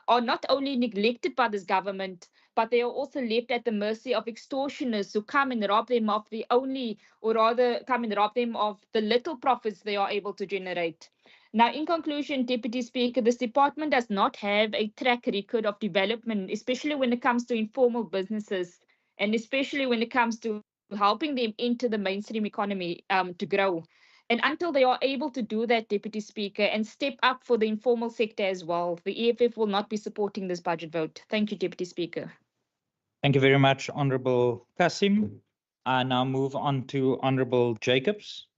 are not only neglected by this government, but they are also left at the mercy of extortioners who come and rob them of the only, or rather come and rob them of the little profits they are able to generate. Now, in conclusion, Deputy Speaker, this department does not have a track record of development, especially when it comes to informal businesses, and especially when it comes to helping them into the mainstream economy to grow. And until they are able to do that, Deputy Speaker, and step up for the informal sector as well, the EFF will not be supporting this budget vote. Thank you, Deputy Speaker. Thank you very much, Honourable Kasim. I now move on to Honourable Jacobs.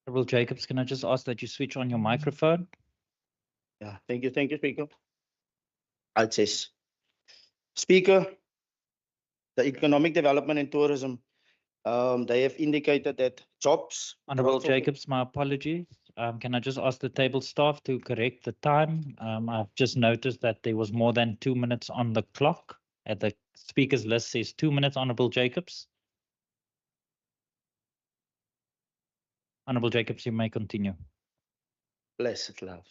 Honourable Jacobs, can I just ask that you switch on your microphone? Yeah, thank you, Speaker. I'll say, Speaker, the economic development and tourism, they have indicated that jobs. Honourable Jacobs, my apologies. Can I just ask the table staff to correct the time? I've just noticed that there was more than 2 minutes on the clock. At the speakers list says 2 minutes, Honorable Jacobs. Honorable Jacobs, you may continue. Blessed love.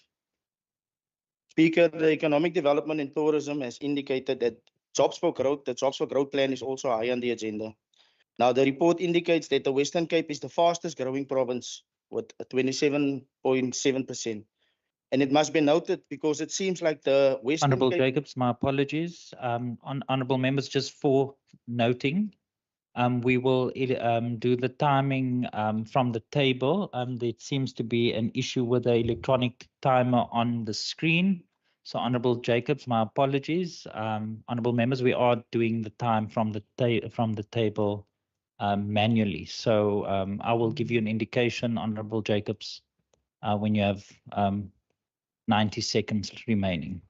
Speaker, the Economic Development and Tourism has indicated that jobs for growth, the jobs for growth plan is also high on the agenda. Now, the report indicates that the Western Cape is the fastest growing province with a 27.7%. And it must be noted because it seems like the Western Honorable Cape... Jacobs, my apologies. Honorable members, just for noting, we will do the timing from the table. There seems to be an issue with the electronic timer on the screen. So Honorable Jacobs, my apologies. Honorable members, we are doing the time from the table manually. So I will give you an indication, Honorable Jacobs, when you have 90 seconds remaining.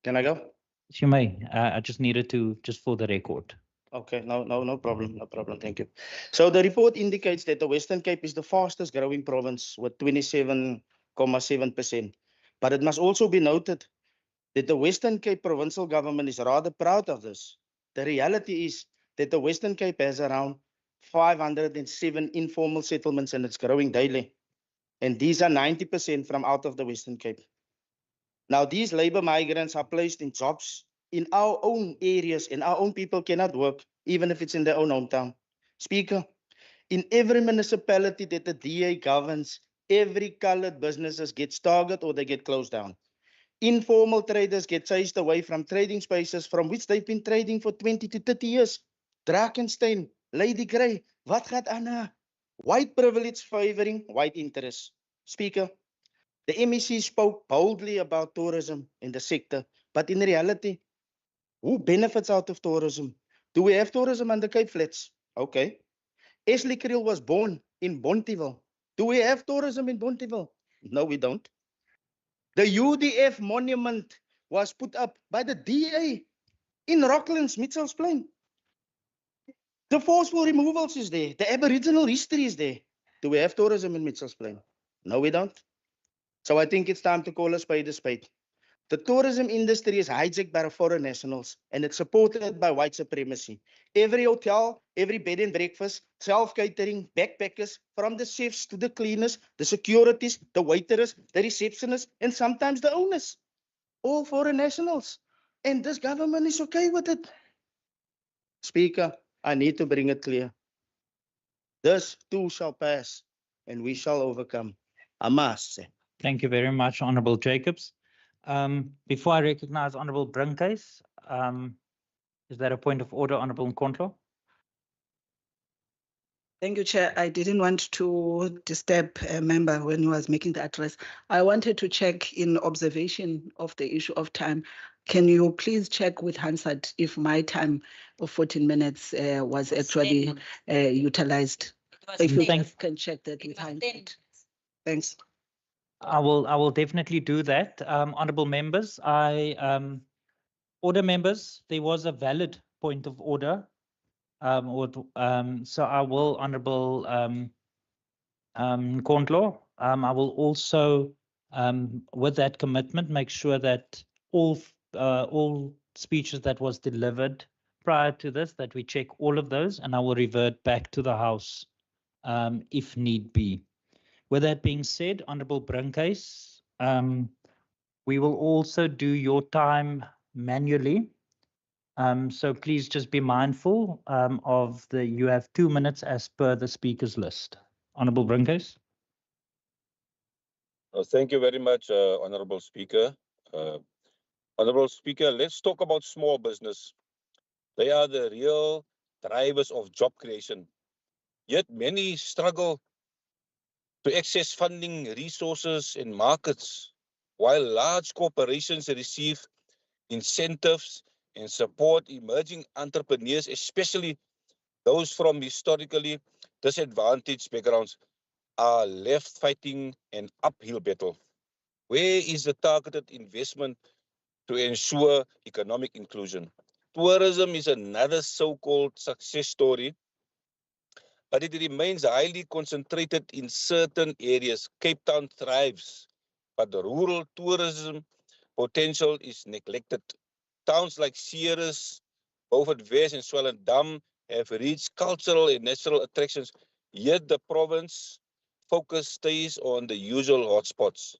Can I go? You may. I just needed to, just for the record. Okay, no problem, no problem. Thank you. So the report indicates that the Western Cape is the fastest growing province with 27.7%. But it must also be noted that the Western Cape provincial government is rather proud of this. The reality is that the Western Cape has around 507 informal settlements and it's growing daily. And these are 90% from out of the Western Cape. Now, these labor migrants are placed in jobs in our own areas, and our own people cannot work, even if it's in their own hometown. Speaker, in every municipality that the DA governs, every colored businesses get targeted or they get closed down. Informal traders get chased away from trading spaces from which they've been trading for 20 to 30 years. Drakenstein, Lady Grey, wat gaat aan? White privilege favoring white interests. Speaker, the MEC spoke boldly about tourism in the sector, but in reality, who benefits out of tourism? Do we have tourism on the Cape Flats? Okay. Ashley Kriel was born in Bonteheuwel. Do we have tourism in Bonteheuwel? No, we don't. The UDF monument was put up by the DA in Rocklands, Mitchell's Plain. The forceful removals is there. The Aboriginal history is there. Do we have tourism in Mitchell's Plain? No, we don't. So I think it's time to call a spade a spade. The tourism industry is hijacked by the foreign nationals and it's supported by white supremacy. Every hotel, every bed and breakfast, self-catering, backpackers, from the chefs to the cleaners, the securities, the waiters, the receptionists, and sometimes the owners. All foreign nationals. And this government is okay with it. Speaker, I need to bring it clear. This too shall pass and we shall overcome. I must say. Thank you very much, Honorable Jacobs. Before I recognize Honorable Brinkhuis, is there a point of order, Honorable Nkontlo? Thank you, Chair. I didn't want to disturb a member when he was making the address. I wanted to check in observation of the issue of time. Can you please check with Hansard if my time of 14 minutes was actually utilized? If you can check that with Hansard. Thanks. I will definitely do that. Honorable members, order members, there was a valid point of order. So I will, Honorable Nkontlo, I will also, with that commitment, make sure that all speeches that was delivered prior to this, that we check all of those, and I will revert back to the House if need be. With that being said, Honorable Brinkhuis, we will also do your time manually. So please just be mindful of you have 2 minutes as per the speakers list. Honorable Brinkhuis. Thank you very much, Honorable Speaker. Honorable Speaker, let's talk about small business. They are the real drivers of job creation. Yet many struggle to access funding, resources, and markets, while large corporations receive incentives and support emerging entrepreneurs, especially those from historically disadvantaged backgrounds, are left fighting an uphill battle. Where is the targeted investment to ensure economic inclusion? Tourism is another so-called success story. but it remains highly concentrated in certain areas. Cape Town thrives, but the rural tourism potential is neglected. Towns like Ceres, Beaufort West, and Swellendam have rich cultural and natural attractions, yet the province focus stays on the usual hotspots.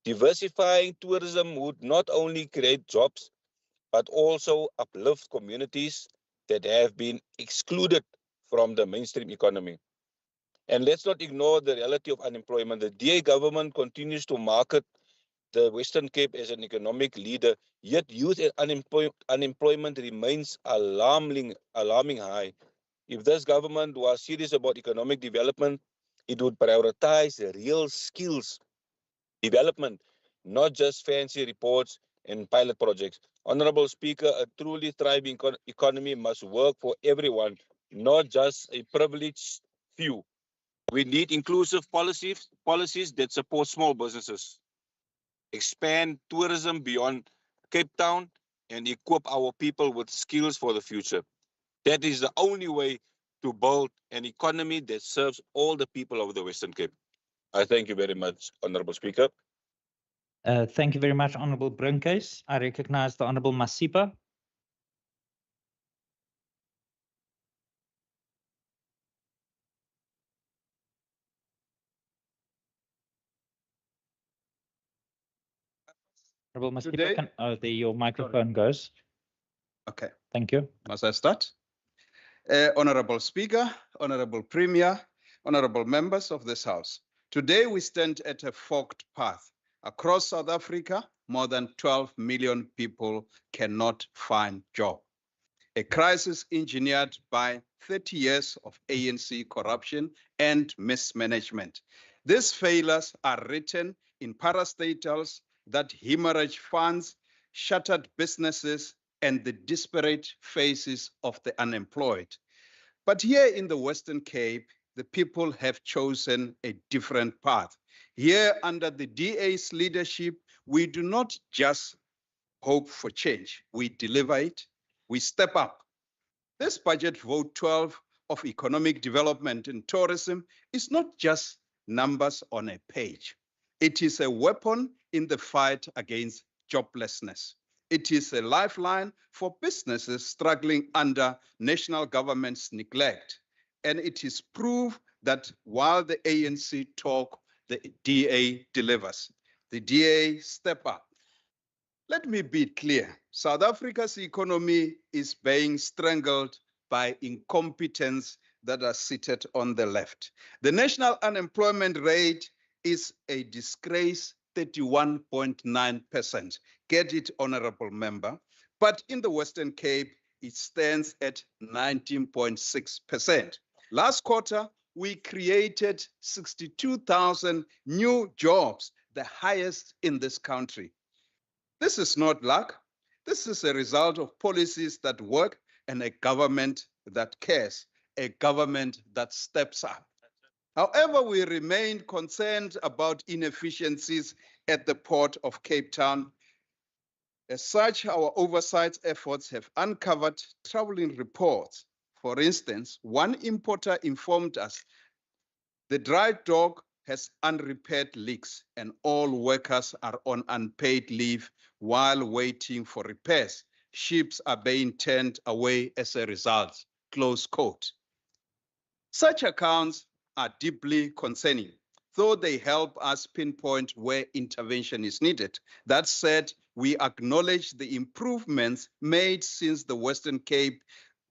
Diversifying tourism would not only create jobs, but also uplift communities that have been excluded from the mainstream economy. And let's not ignore the reality of unemployment. The DA government continues to market the Western Cape as an economic leader, yet youth unemployment remains alarming high. If this government was serious about economic development, it would prioritize real skills development, not just fancy reports and pilot projects. Honorable Speaker, a truly thriving economy must work for everyone, not just a privileged few. We need inclusive policies that support small businesses, expand tourism beyond Cape Town, and equip our people with skills for the future. That is the only way to build an economy that serves all the people of the Western Cape. I thank you very much, Honorable Speaker. Thank you very much, Honorable Brinkhuis. I recognize the Honorable Masipa. Honorable Masipa, Today, there your microphone goes. Okay. Thank you. Must I start? Honorable Speaker, Honorable Premier, Honorable members of this House. Today we stand at a forked path. Across South Africa, more than 12 million people cannot find job. A crisis engineered by 30 years of ANC corruption and mismanagement. These failures are written in parastatals that hemorrhage funds, shattered businesses, and the disparate faces of the unemployed. But here in the Western Cape, the people have chosen a different path. Here under the DA's leadership, we do not just hope for change, we deliver it, we step up. This budget vote 12 of economic development and tourism is not just numbers on a page. It is a weapon in the fight against joblessness. It is a lifeline for businesses struggling under national government's neglect. And it is proof that while the ANC talk, the DA delivers. The DA step up. Let me be clear. South Africa's economy is being strangled by incompetence that are seated on the left. The national unemployment rate is a disgrace, 31.9%. Get it, honorable member. But in the Western Cape, it stands at 19.6%. Last quarter, we created 62,000 new jobs, the highest in this country. This is not luck. This is a result of policies that work and a government that cares, a government that steps up. However, we remain concerned about inefficiencies at the Port of Cape Town. As such, our oversight efforts have uncovered troubling reports. For instance, one importer informed us the dry dock has unrepaired leaks and all workers are on unpaid leave while waiting for repairs. Ships are being turned away as a result. Close quote. Such accounts are deeply concerning, though they help us pinpoint where intervention is needed. That said, we acknowledge the improvements made since the Western Cape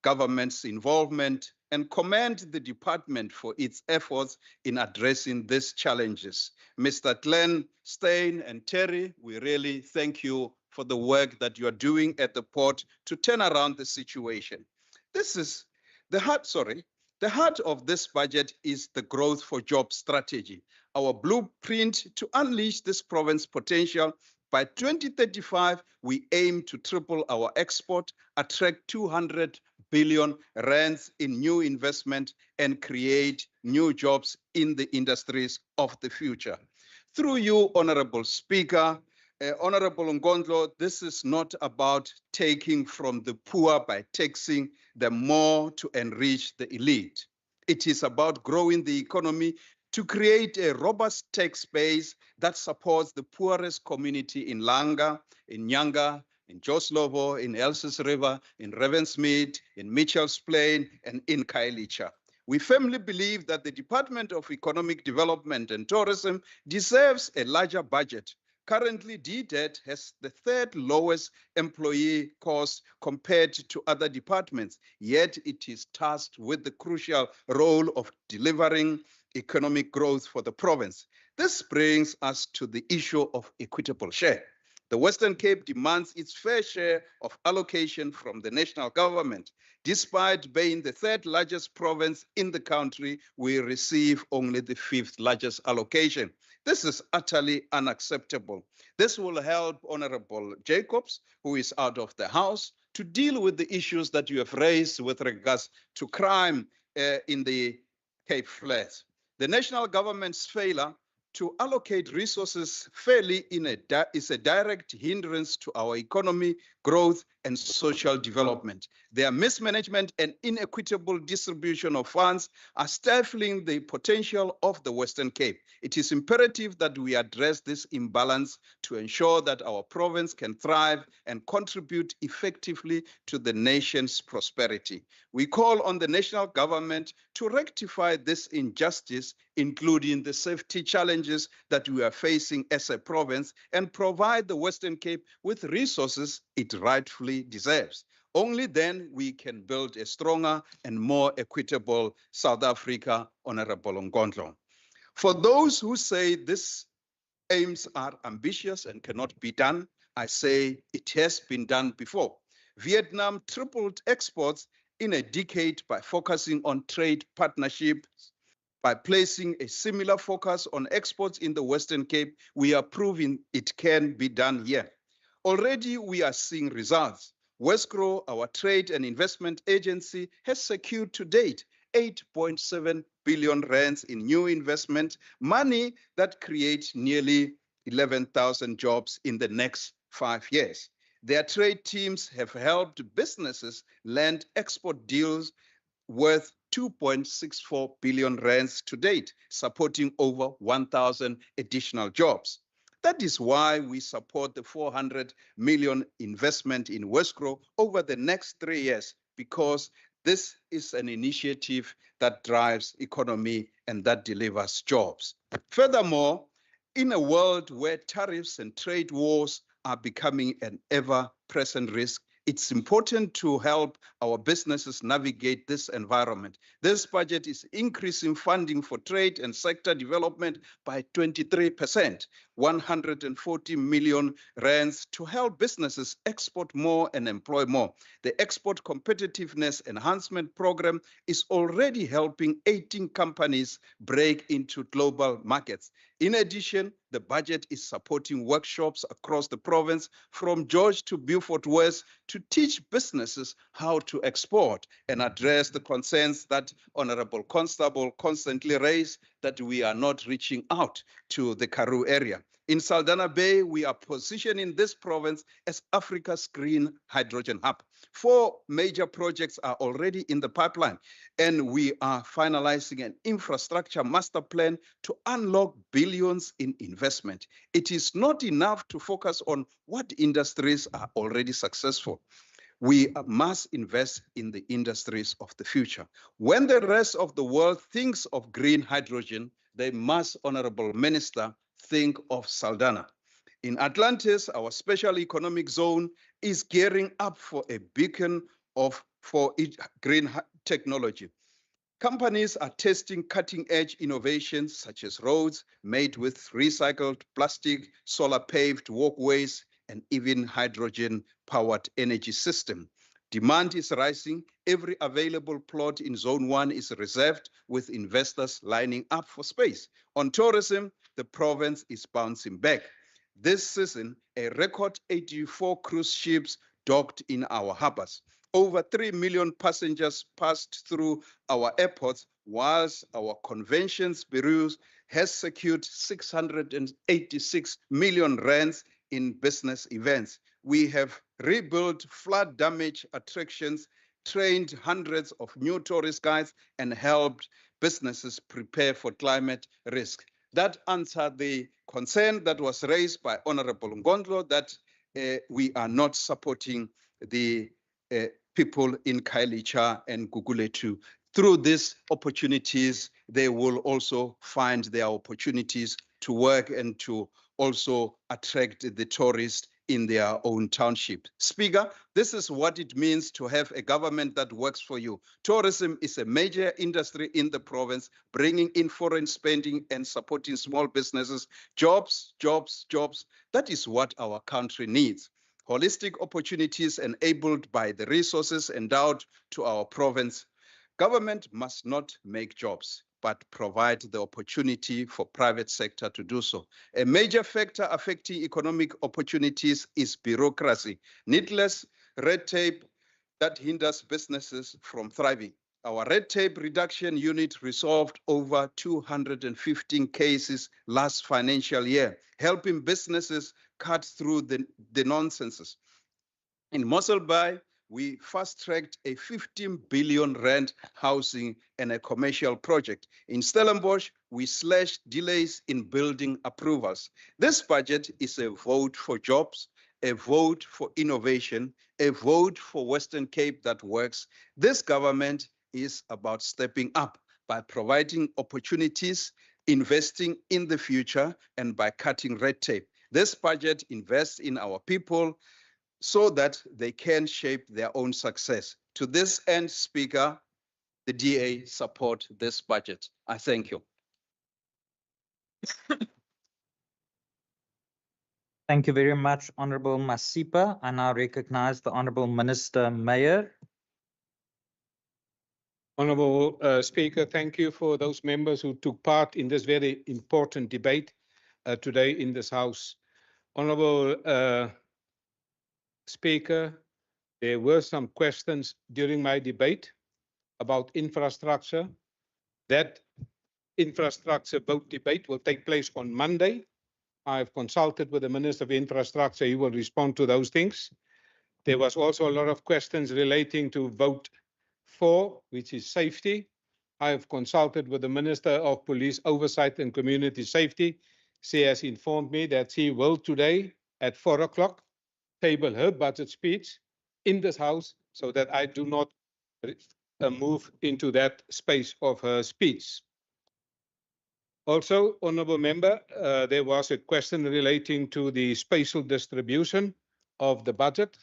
government's involvement and commend the department for its efforts in addressing these challenges. Mr. Glenn, Stein, and Terry, we really thank you for the work that you are doing at the port to turn around the situation. This is the heart of this budget is the growth for jobs strategy, our blueprint to unleash this province's potential. By 2035, we aim to triple our export, attract 200 billion rands in new investment, and create new jobs in the industries of the future. Through you, Honorable Speaker, Honorable Ngondlo, this is not about taking from the poor by taxing them more to enrich the elite. It is about growing the economy to create a robust tax base that supports the poorest community in Langa, in Nyanga, in Joslovo, in Elsis River, in Ravensmead, in Mitchell's Plain, and in Kailicha. We firmly believe that the Department of Economic Development and Tourism deserves a larger budget. Currently, DDET has the third lowest employee cost compared to other departments, yet it is tasked with the crucial role of delivering economic growth for the province. This brings us to the issue of equitable share. The Western Cape demands its fair share of allocation from the national government. Despite being the third largest province in the country, we receive only the fifth largest allocation. This is utterly unacceptable. This will help Honorable Jacobs, who is out of the House, to deal with the issues that you have raised with regards to crime in the Cape Flats. The national government's failure to allocate resources fairly is a direct hindrance to our economy, growth, and social development. Their mismanagement and inequitable distribution of funds are stifling the potential of the Western Cape. It is imperative that we address this imbalance to ensure that our province can thrive and contribute effectively to the nation's prosperity. We call on the national government to rectify this injustice, including the safety challenges that we are facing as a province, and provide the Western Cape with resources it rightfully deserves. Only then we can build a stronger and more equitable South Africa, Honorable Nkondlo. For those who say these aims are ambitious and cannot be done, I say it has been done before. Vietnam tripled exports in a decade by focusing on trade partnerships. By placing a similar focus on exports in the Western Cape, we are proving it can be done here. Already we are seeing results. Westcro, our trade and investment agency, has secured to date 8.7 billion rands in new investment, money that creates nearly 11,000 jobs in the next 5 years. Their trade teams have helped businesses land export deals worth 2.64 billion rands to date, supporting over 1,000 additional jobs. That is why we support the 400 million investment in Westcro over the next 3 years, because this is an initiative that drives economy and that delivers jobs. Furthermore, in a world where tariffs and trade wars are becoming an ever-present risk, it's important to help our businesses navigate this environment. This budget is increasing funding for trade and sector development by 23%, 140 million rands to help businesses export more and employ more. The Export Competitiveness Enhancement Program is already helping 18 companies break into global markets. In addition, the budget is supporting workshops across the province from George to Beaufort West to teach businesses how to export and address the concerns that Honorable Constable constantly raised that we are not reaching out to the Karoo area. In Saldanha Bay, we are positioning this province as Africa's green hydrogen hub. 4 major projects are already in the pipeline, and we are finalizing an infrastructure master plan to unlock billions in investment. It is not enough to focus on what industries are already successful. We must invest in the industries of the future. When the rest of the world thinks of green hydrogen, they must, Honorable Minister, think of Saldanha. In Atlantis, our special economic zone is gearing up for a beacon for green technology. Companies are testing cutting-edge innovations such as roads made with recycled plastic, solar-paved walkways, and even hydrogen-powered energy system. Demand is rising. Every available plot in Zone 1 is reserved, with investors lining up for space. On tourism, the province is bouncing back. This season, a record 84 cruise ships docked in our harbors. Over 3 million passengers passed through our airports, whilst our conventions bureaus has secured 686 million rands in business events. We have rebuilt flood damage attractions trained hundreds of new tourist guides, and helped businesses prepare for climate risk. That answered the concern that was raised by Honorable Ngondlo that we are not supporting the people in Kailicha and Guguletu. Through these opportunities, they will also find their opportunities to work and to also attract the tourists in their own township. Speaker, this is what it means to have a government that works for you. Tourism is a major industry in the province, bringing in foreign spending and supporting small businesses, jobs, jobs, jobs. That is what our country needs. Holistic opportunities enabled by the resources endowed to our province. Government must not make jobs, but provide the opportunity for private sector to do so. A major factor affecting economic opportunities is bureaucracy, needless red tape that hinders businesses from thriving. Our red tape reduction unit resolved over 215 cases last financial year, helping businesses cut through the nonsenses. In Mossel Bay, we fast-tracked a 15 billion rand housing and a commercial project. In Stellenbosch, we slashed delays in building approvals. This budget is a vote for jobs, a vote for innovation, a vote for Western Cape that works. This government is about stepping up by providing opportunities, investing in the future, and by cutting red tape. This budget invests in our people, so that they can shape their own success. To this end, Speaker, the DA support this budget. I thank you. Thank you very much, Honorable Masipa. I now recognize the Honorable Minister Mayor. Honorable Speaker, thank you for those members who took part in this very important debate today in this House. Honorable Speaker, there were some questions during my debate about infrastructure. That infrastructure vote debate will take place on Monday. I have consulted with the Minister of Infrastructure. He will respond to those things. There was also a lot of questions relating to vote 4, which is safety. I have consulted with the Minister of Police Oversight and Community Safety. She has informed me that she will today at 4 o'clock table her budget speech in this House so that I do not move into that space of her speech. Also, Honourable Member, there was a question relating to the spatial distribution of the budget,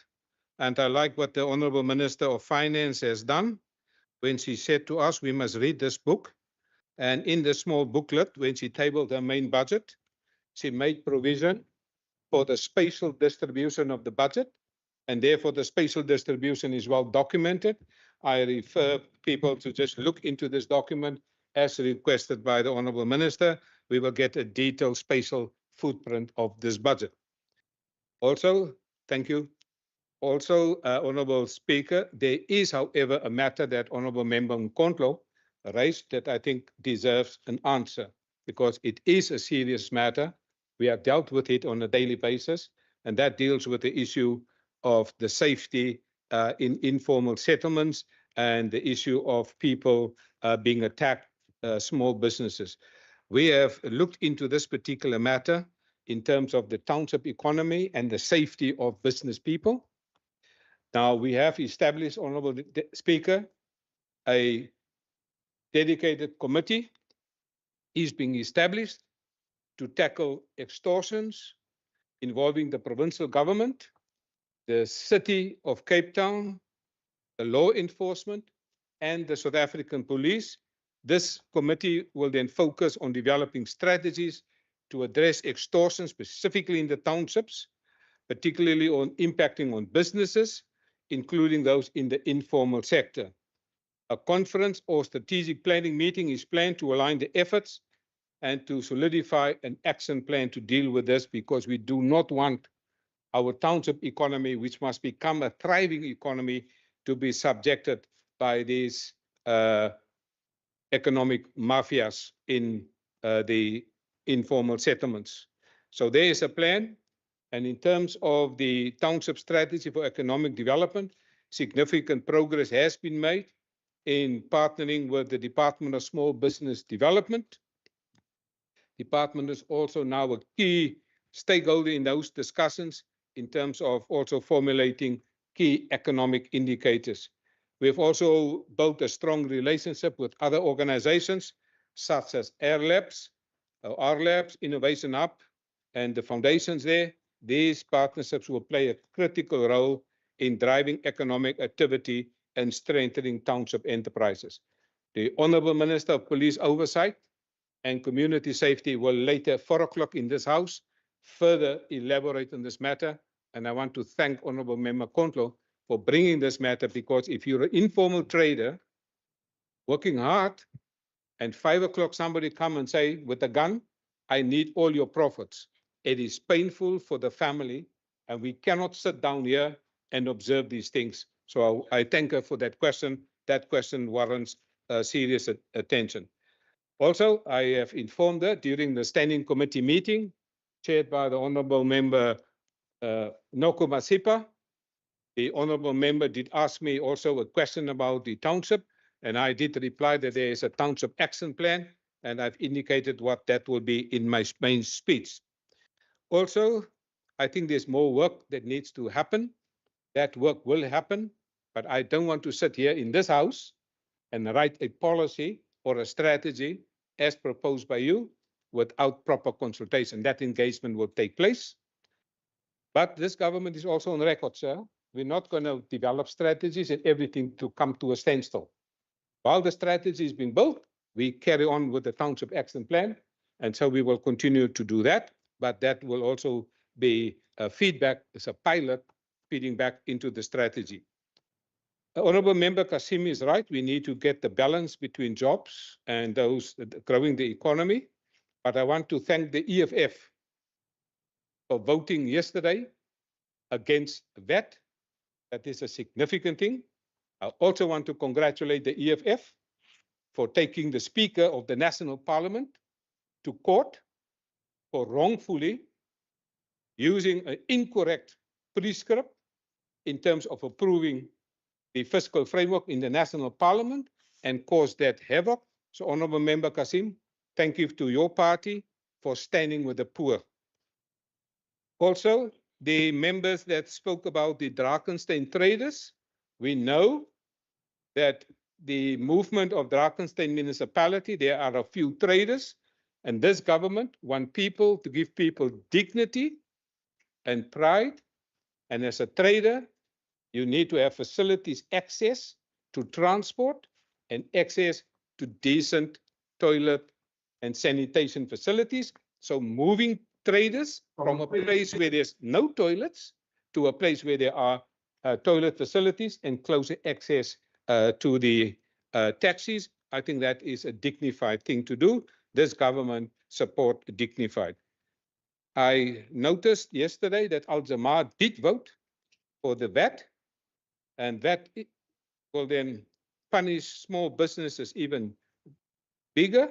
and I like what the Honourable Minister of Finance has done when she said to us we must read this book, and in the small booklet when she tabled her main budget, she made provision for the spatial distribution of the budget, and therefore the spatial distribution is well documented. I refer people to just look into this document as requested by the Honourable Minister. We will get a detailed spatial footprint of this budget. Also, thank you. Also, Honourable Speaker, there is, however, a matter that Honourable Member Nkondlo raised that I think deserves an answer, because it is a serious matter. We have dealt with it on a daily basis, and that deals with the issue of the safety in informal settlements and the issue of people being attacked, small businesses. We have looked into this particular matter in terms of the township economy and the safety of business people. Now, we have established, Honourable Speaker, a dedicated committee is being established to tackle extortions involving the provincial government, the City of Cape Town, the law enforcement, and the South African police. This committee will then focus on developing strategies to address extortion specifically in the townships, particularly on impacting on businesses, including those in the informal sector. A conference or strategic planning meeting is planned to align the efforts and to solidify an action plan to deal with this, because we do not want our township economy, which must become a thriving economy, to be subjected by these economic mafias in the informal settlements. So there is a plan. And in terms of the township strategy for economic development, significant progress has been made in partnering with the Department of Small Business Development. Department is also now a key stakeholder in those discussions in terms of also formulating key economic indicators. We've also built a strong relationship with other organizations such as RLabs, Innovation Hub, and the foundations there. These partnerships will play a critical role in driving economic activity and strengthening township enterprises. The Honourable Minister of Police Oversight and Community Safety will later, 4 o'clock in this House, further elaborate on this matter. And I want to thank Honourable Member Kontlo for bringing this matter, because if you're an informal trader working hard and 5 o'clock somebody come and say with a gun, I need all your profits, it is painful for the family, and we cannot sit down here and observe these things. So I thank her for that question. That question warrants serious attention. Also, I have informed her during the standing committee meeting chaired by the Honourable Member Noko Masipa. The Honourable Member did ask me also a question about the township, and I did reply that there is a township action plan, and I've indicated what that will be in my main speech. Also, I think there's more work that needs to happen. That work will happen, but I don't want to sit here in this House and write a policy or a strategy as proposed by you without proper consultation. That engagement will take place. But this government is also on record, sir. We're not going to develop strategies and everything to come to a standstill. While the strategy is being built, we carry on with the Township Action Plan, and so we will continue to do that. But that will also be a feedback, as a pilot, feeding back into the strategy. Honourable Member Kasim is right. We need to get the balance between jobs and those growing the economy. But I want to thank the EFF for voting yesterday against VAT. That is a significant thing. I also want to congratulate the EFF for taking the Speaker of the National Parliament to court for wrongfully using an incorrect prescript in terms of approving the fiscal framework in the National Parliament and caused that havoc. So, Honourable Member Kasim, thank you to your party for standing with the poor. Also, the members that spoke about the Drakensberg traders, we know that the movement of Drakensberg municipality, there are a few traders, and this government wants people to give people dignity and pride. And as a trader, you need to have facilities, access to transport and access to decent toilet and sanitation facilities. So moving traders from a place where there's no toilets to a place where there are toilet facilities and closer access to the taxis, I think that is a dignified thing to do. This government support dignified. I noticed yesterday that Al Jamaa did vote for the VAT, and that will then punish small businesses even bigger.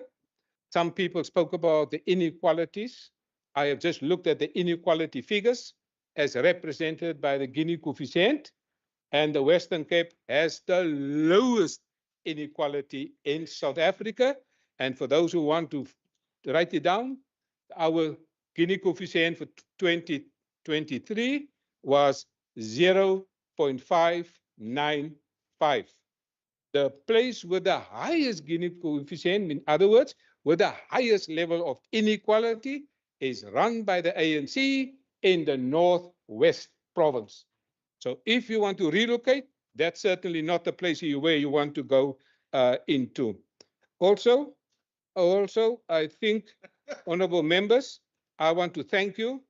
Some people spoke about the inequalities. I have just looked at the inequality figures as represented by the Gini coefficient, and the Western Cape has the lowest inequality in South Africa. And for those who want to write it down, our Gini coefficient for 2023 was 0.595. The place with the highest Gini coefficient, in other words, with the highest level of inequality, is run by the ANC in the Northwest Province. So if you want to relocate, that's certainly not the place where you want to go into. Also, I think, honourable members, I want to thank you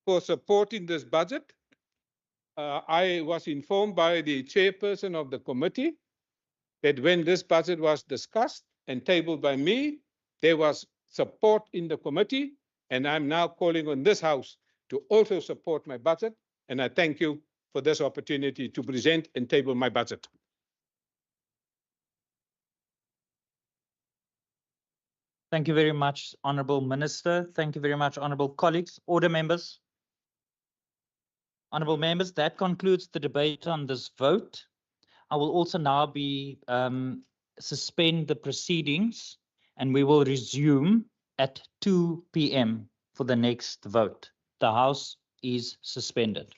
for supporting this budget. I was informed by the chairperson of the committee that when this budget was discussed and tabled by me, there was support in the committee, and I'm now calling on this House to also support my budget, and I thank you for this opportunity to present and table my budget. Thank you very much, Honourable Minister. Thank you very much, honourable colleagues. Order, members. Honourable members, that concludes the debate on this vote. I will also now suspend the proceedings, and we will resume at 2 p.m. for the next vote. The House is suspended.